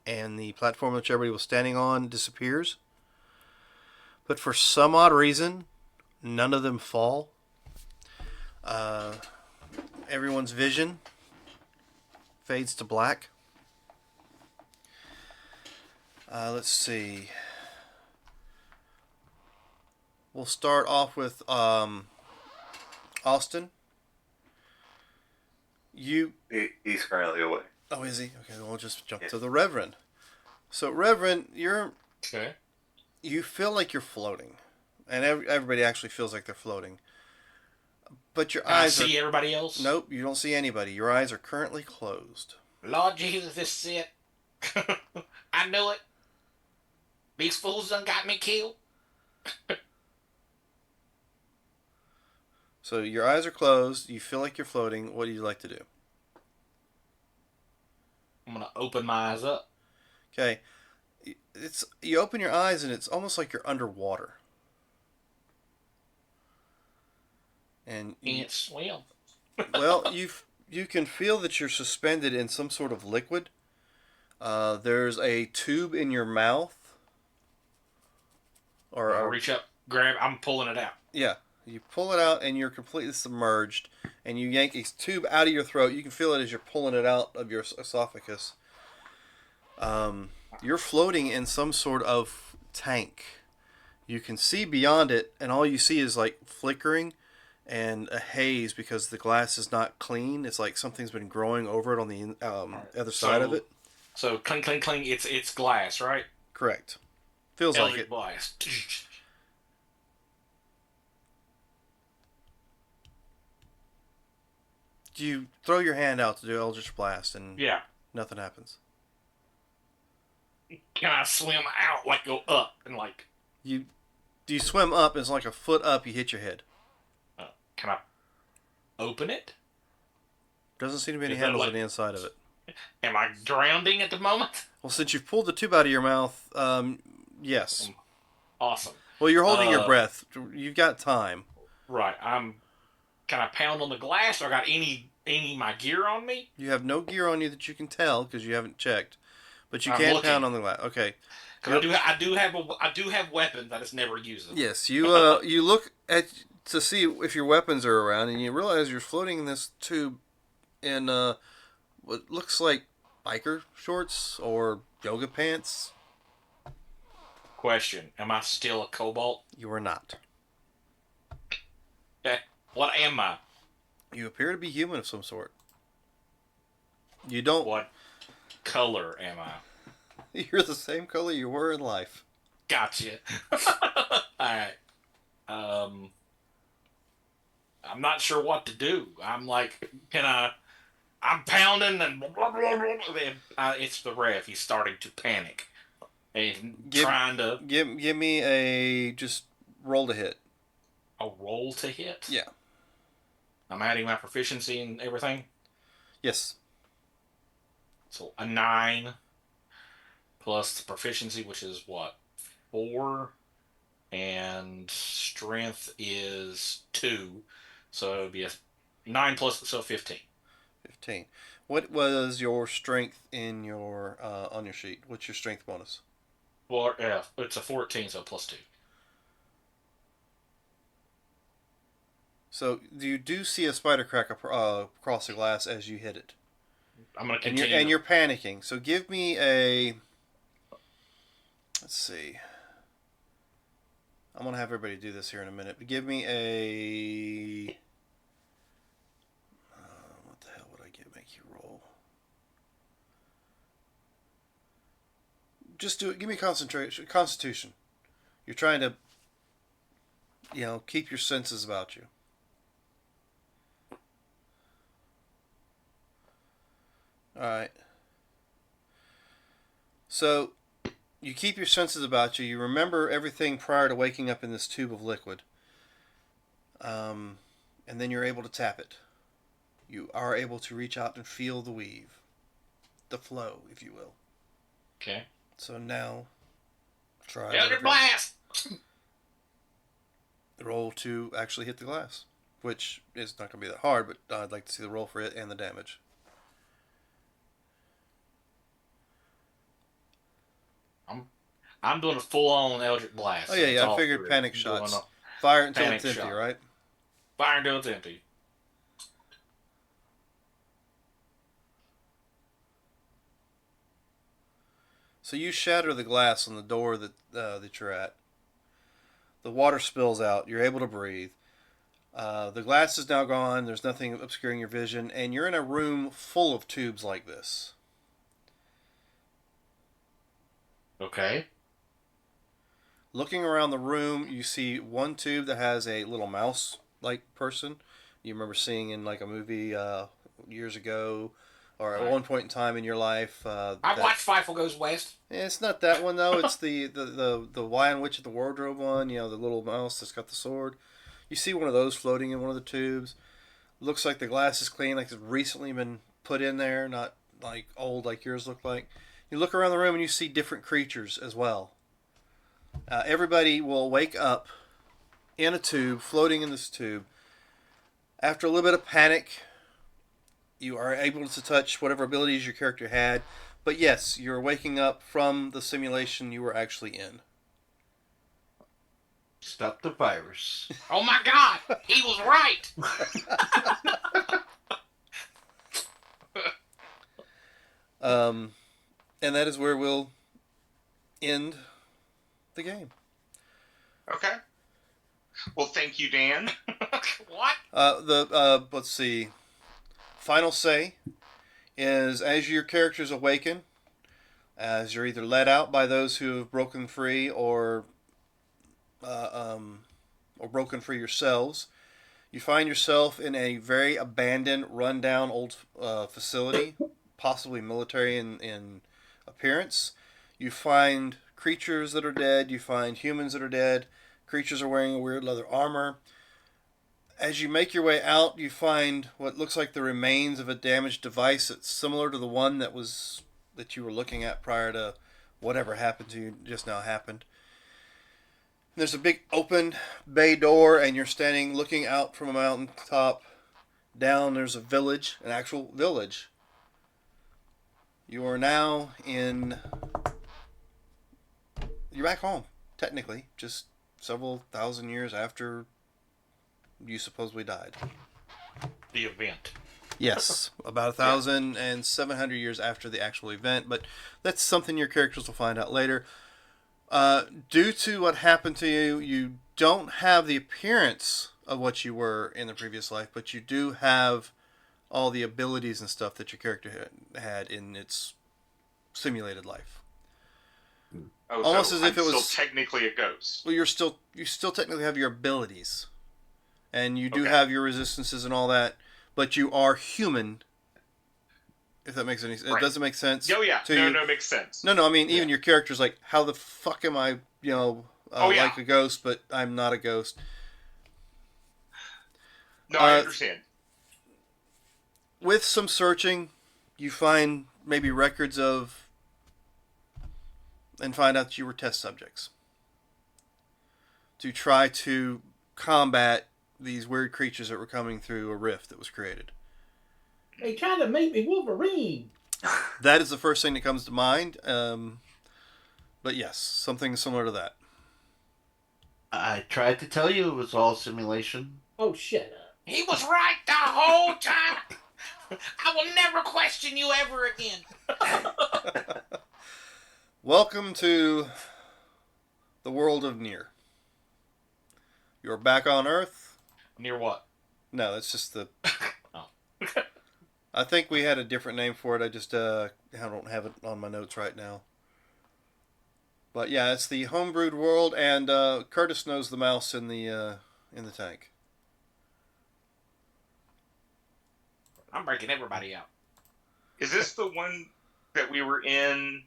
and the platform which everybody was standing on disappears. But for some odd reason, none of them fall. Everyone's vision fades to black. Let's see. We'll start off with Austin. He's currently away. Oh, is he? Okay, we'll just jump to the Reverend. So, Reverend, Okay. you feel like you're floating, and everybody actually feels like they're floating. But your Can I eyes see are... everybody else? Nope, you don't see anybody. Your eyes are currently closed. Lord Jesus, this is it. I knew it. These fools done got me killed. So your eyes are closed. You feel like you're floating. What do you like to do? I'm gonna open my eyes up. Okay, you open your eyes and it's almost like you're underwater. And Can't swim. well, you can feel that you're suspended in some sort of liquid. There's a tube in your mouth. I reach up, grab. I'm pulling it out. Yeah, you pull it out and you're completely submerged. And you yank a tube out of your throat. You can feel it as you're pulling it out of your esophagus. You're floating in some sort of tank. You can see beyond it, and all you see is like flickering and a haze because the glass is not clean. It's like something's been growing over it on the other side of it. So cling, cling, cling. It's glass, right? Correct. Feels like Eldritch it. blast. You throw your hand out to do Eldritch Blast, and Yeah. nothing happens. Can I swim out, like go up and like? You swim up. It's like a foot up. You hit your head. Can I open it? Doesn't seem to be any Is that handles like- on the inside of it. Am I drowning at the moment? Well, since you've pulled the tube out of your mouth, yes. Awesome. Well, you're holding your breath. You've got time. Right. Can I pound on the glass? Or I got any of my gear on me? You have no gear on you that you can tell because you haven't checked, but you I'm can looking. pound on the glass. Okay. Because I do have weapons. I just never use them. Yes, you you look at to see if your weapons are around, and you realize you're floating in this tube in what looks like biker shorts or yoga pants. Question: am I still a kobold? You are not. Okay. What am I? You appear to be human of some sort. You don't. What color am I? You're the same color you were in life. Gotcha. Alright. I'm not sure what to do. I'm like, I'm pounding and blah, blah, blah, blah. It's the ref. He's starting to panic. And he's trying to... Give me a... Just roll to hit. A roll to hit? Yeah. I'm adding my proficiency and everything. Yes. So a 9 plus the proficiency, which is what? 4, and strength is 2, so it would be a 9 plus, so 15. 15. What was your strength in your on your sheet? What's your strength bonus? Well, yeah, it's a 14, so plus 2. So you do see a spider crack across the glass as you hit it. I'm gonna continue. And you're panicking. So give me a... Let's see. I'm going to have everybody do this here in a minute. But give me a... what the hell would I make you roll? Just do it. Give me Constitution. You're trying to, keep your senses about you. Alright. So, you keep your senses about you. You remember everything prior to waking up in this tube of liquid. And then you're able to tap it. You are able to reach out and feel the weave. The flow, if you will. Okay. So now, try Eldritch blast! roll to actually hit the glass. which is not going to be that hard, but I'd like to see the roll for it and the damage. I'm doing a full-on Eldritch Blast. Oh, so yeah, it's I all figured three. panic I'm doing shots. a Fire until panic it's empty, shot. right? Fire until it's empty. So you shatter the glass on the door that you're at. The water spills out. You're able to breathe. The glass is now gone. There's nothing obscuring your vision, and you're in a room full of tubes like this. Okay. Looking around the room, you see one tube that has a little mouse-like person. You remember seeing in like a movie years ago, or at one point in time in your life. I watched Fievel Goes West. It's not that one though. It's the Lion Witch of the Wardrobe one. You know, the little mouse that's got the sword. You see one of those floating in one of the tubes. Looks like the glass is clean, like it's recently been put in there, not like old like yours looked like. You look around the room and you see different creatures as well. Everybody will wake up in a tube, floating in this tube. After a little bit of panic, you are able to touch whatever abilities your character had. But yes, you're waking up from the simulation you were actually in. Stop the virus. Oh my God, he was right. And that is where we'll end the game. Okay. Well, thank you, Dan. What? Let's see. Final say is as your characters awaken, as you're either let out by those who have broken free or broken free yourselves, you find yourself in a very abandoned, rundown old facility, possibly military in appearance. You find creatures that are dead. You find humans that are dead. Creatures are wearing a weird leather armor. As you make your way out, you find what looks like the remains of a damaged device that's similar to the one that you were looking at prior to whatever happened to you just now happened. There's a big open bay door, and you're standing looking out from a mountain top. Down there's a village, an actual village. You are now you're back home, technically, just several thousand years after you supposedly died. The event. Yes, about 1,700 years after the actual event, but that's something your characters will find out later. Due to what happened to you, you don't have the appearance of what you were in the previous life, but you do have all the abilities and stuff that your character had in its simulated life. Oh, Almost so as if I'm it was still technically a ghost. Well, you still technically have your abilities, and you do Okay. have your resistances and all that, but you are human. If that makes any sense, Right. It doesn't make sense. Oh, yeah. to No, you. no, makes sense. No, I mean, even your character's like, how the fuck am I, like a ghost, but I'm not a ghost. No, I understand. With some searching, you find maybe records of, and find out that you were test subjects to try to combat these weird creatures that were coming through a rift that was created. They tried to make me Wolverine. That is the first thing that comes to mind. But yes, something similar to that. I tried to tell you it was all simulation. Oh, shut up. He was right the whole time. I will never question you ever again. Welcome to the world of Nier. You're back on Earth. Near what? No, that's just the... Oh. I think we had a different name for it. I just I don't have it on my notes right now. But yeah, it's the homebrewed world, and Curtis knows the mouse in the tank. I'm breaking everybody out. Is this the one that we were in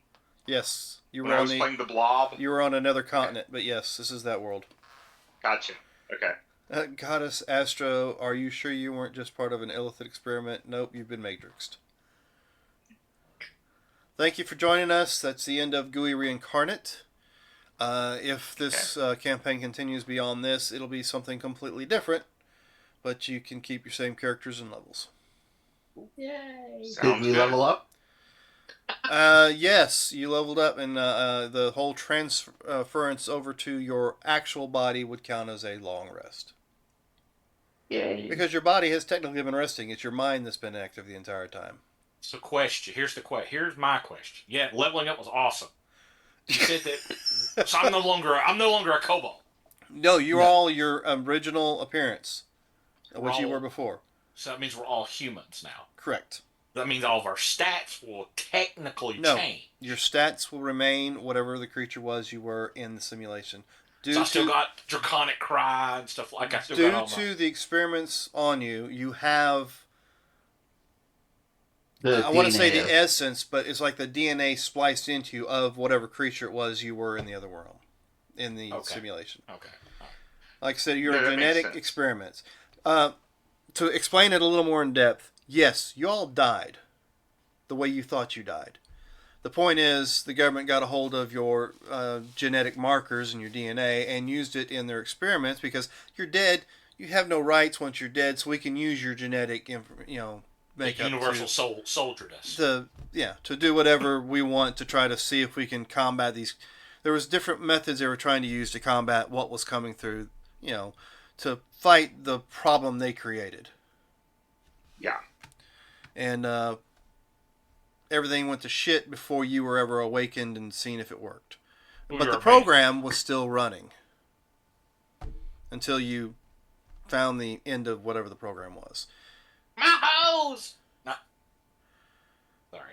Yes, you when were I on was playing the Blob? you were on another continent, but yes, this is that world. Gotcha. Okay. Goddess Astro, are you sure you weren't just part of an illithid experiment? Nope, you've been matrixed. Thank you for joining us. That's the end of Gooey Re-Incarnate. If this campaign continues beyond this, it'll be something completely different. but you can keep your same characters and levels. Yay! Did Sounds we good. level up? Yes, you leveled up, and the whole transference over to your actual body would count as a long rest. Yay. Because your body has technically been resting. It's your mind that's been active the entire time. So, question. Here's my question. Yeah, leveling up was awesome. You said that. So I'm no longer a kobold. No, you're No. all your original appearance, what you all- were before. So that means we're all humans now. Correct. That means all of our stats will technically No. change. Your stats will remain whatever the creature was you were in the simulation. So I still got draconic cry and stuff like I still Due got all to the experiments on you, you have, The I want to say DNA. the essence, but it's like the DNA spliced into you of whatever creature it was you were in the other world, in the simulation. Okay. Like I said, your Yeah, that makes genetic sense. experiments. To explain it a little more in depth, yes, you all died the way you thought you died. The point is, the government got a hold of your genetic markers and your DNA and used it in their experiments because you're dead. You have no rights once you're dead, so we can use your genetic, makeup The universal soldier does. to do whatever we want to try to see if we can combat these. There was different methods they were trying to use to combat what was coming through, to fight the problem they created. Yeah. And everything went to shit before you were ever awakened and seen if it worked. But the program was still running until you found the end of whatever the program was. My hose! No. Sorry.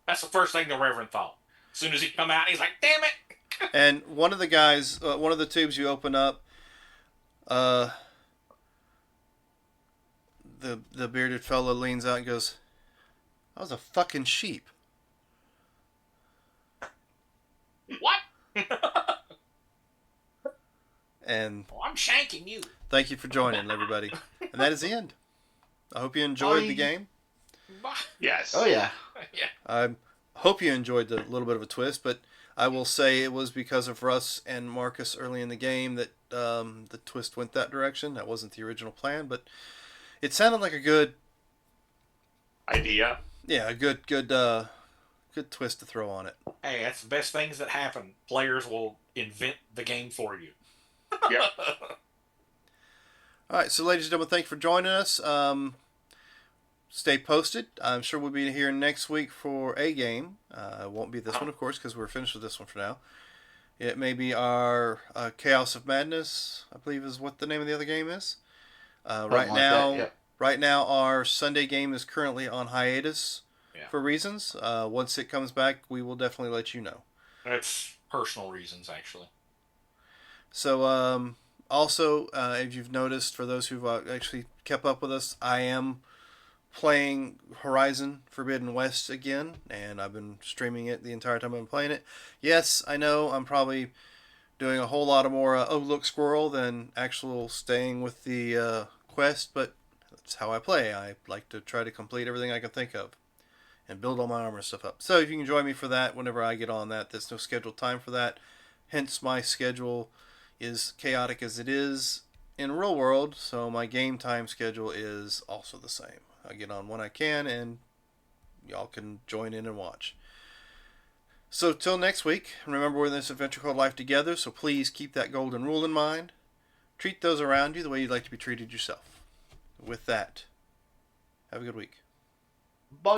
That's the first thing the Reverend thought. As soon as he come out, he's like, damn it! And one of the guys, one of the tubes you open up, the bearded fellow leans out and goes, "I was a fucking sheep." What? And Oh, I'm shanking you. thank you for joining, everybody. And that is the end. I hope you enjoyed the game. Yes. Oh yeah. Yeah. I hope you enjoyed the little bit of a twist, but I will say it was because of Russ and Marcus early in the game that the twist went that direction. That wasn't the original plan, but it sounded like a good, Idea. yeah, a good twist to throw on it. Hey, that's the best things that happen. Players will invent the game for you. Yep. All right, so ladies and gentlemen, thank you for joining us. Stay posted. I'm sure we'll be here next week for a game. It won't be this one, of course, because we're finished with this one for now. It may be our Chaos of Madness, I believe is what the name of the other game is. Right now, our Sunday game is currently on hiatus for reasons. Once it comes back, we will definitely let you know. That's personal reasons, actually. So, also, if you've noticed, for those who've actually kept up with us, I am playing Horizon Forbidden West again, and I've been streaming it the entire time I've been playing it. Yes, I know I'm probably doing a whole lot of more oh look squirrel than actual staying with the quest, but that's how I play. I like to try to complete everything I can think of and build all my armor and stuff up. So if you can join me for that whenever I get on that, there's no scheduled time for that. Hence my schedule is chaotic as it is in real world, so my game time schedule is also the same. I get on when I can, and y'all can join in and watch. So till next week, remember we're in this adventure called Life Together, so please keep that golden rule in mind. Treat those around you the way you'd like to be treated yourself. With that, have a good week. Bye.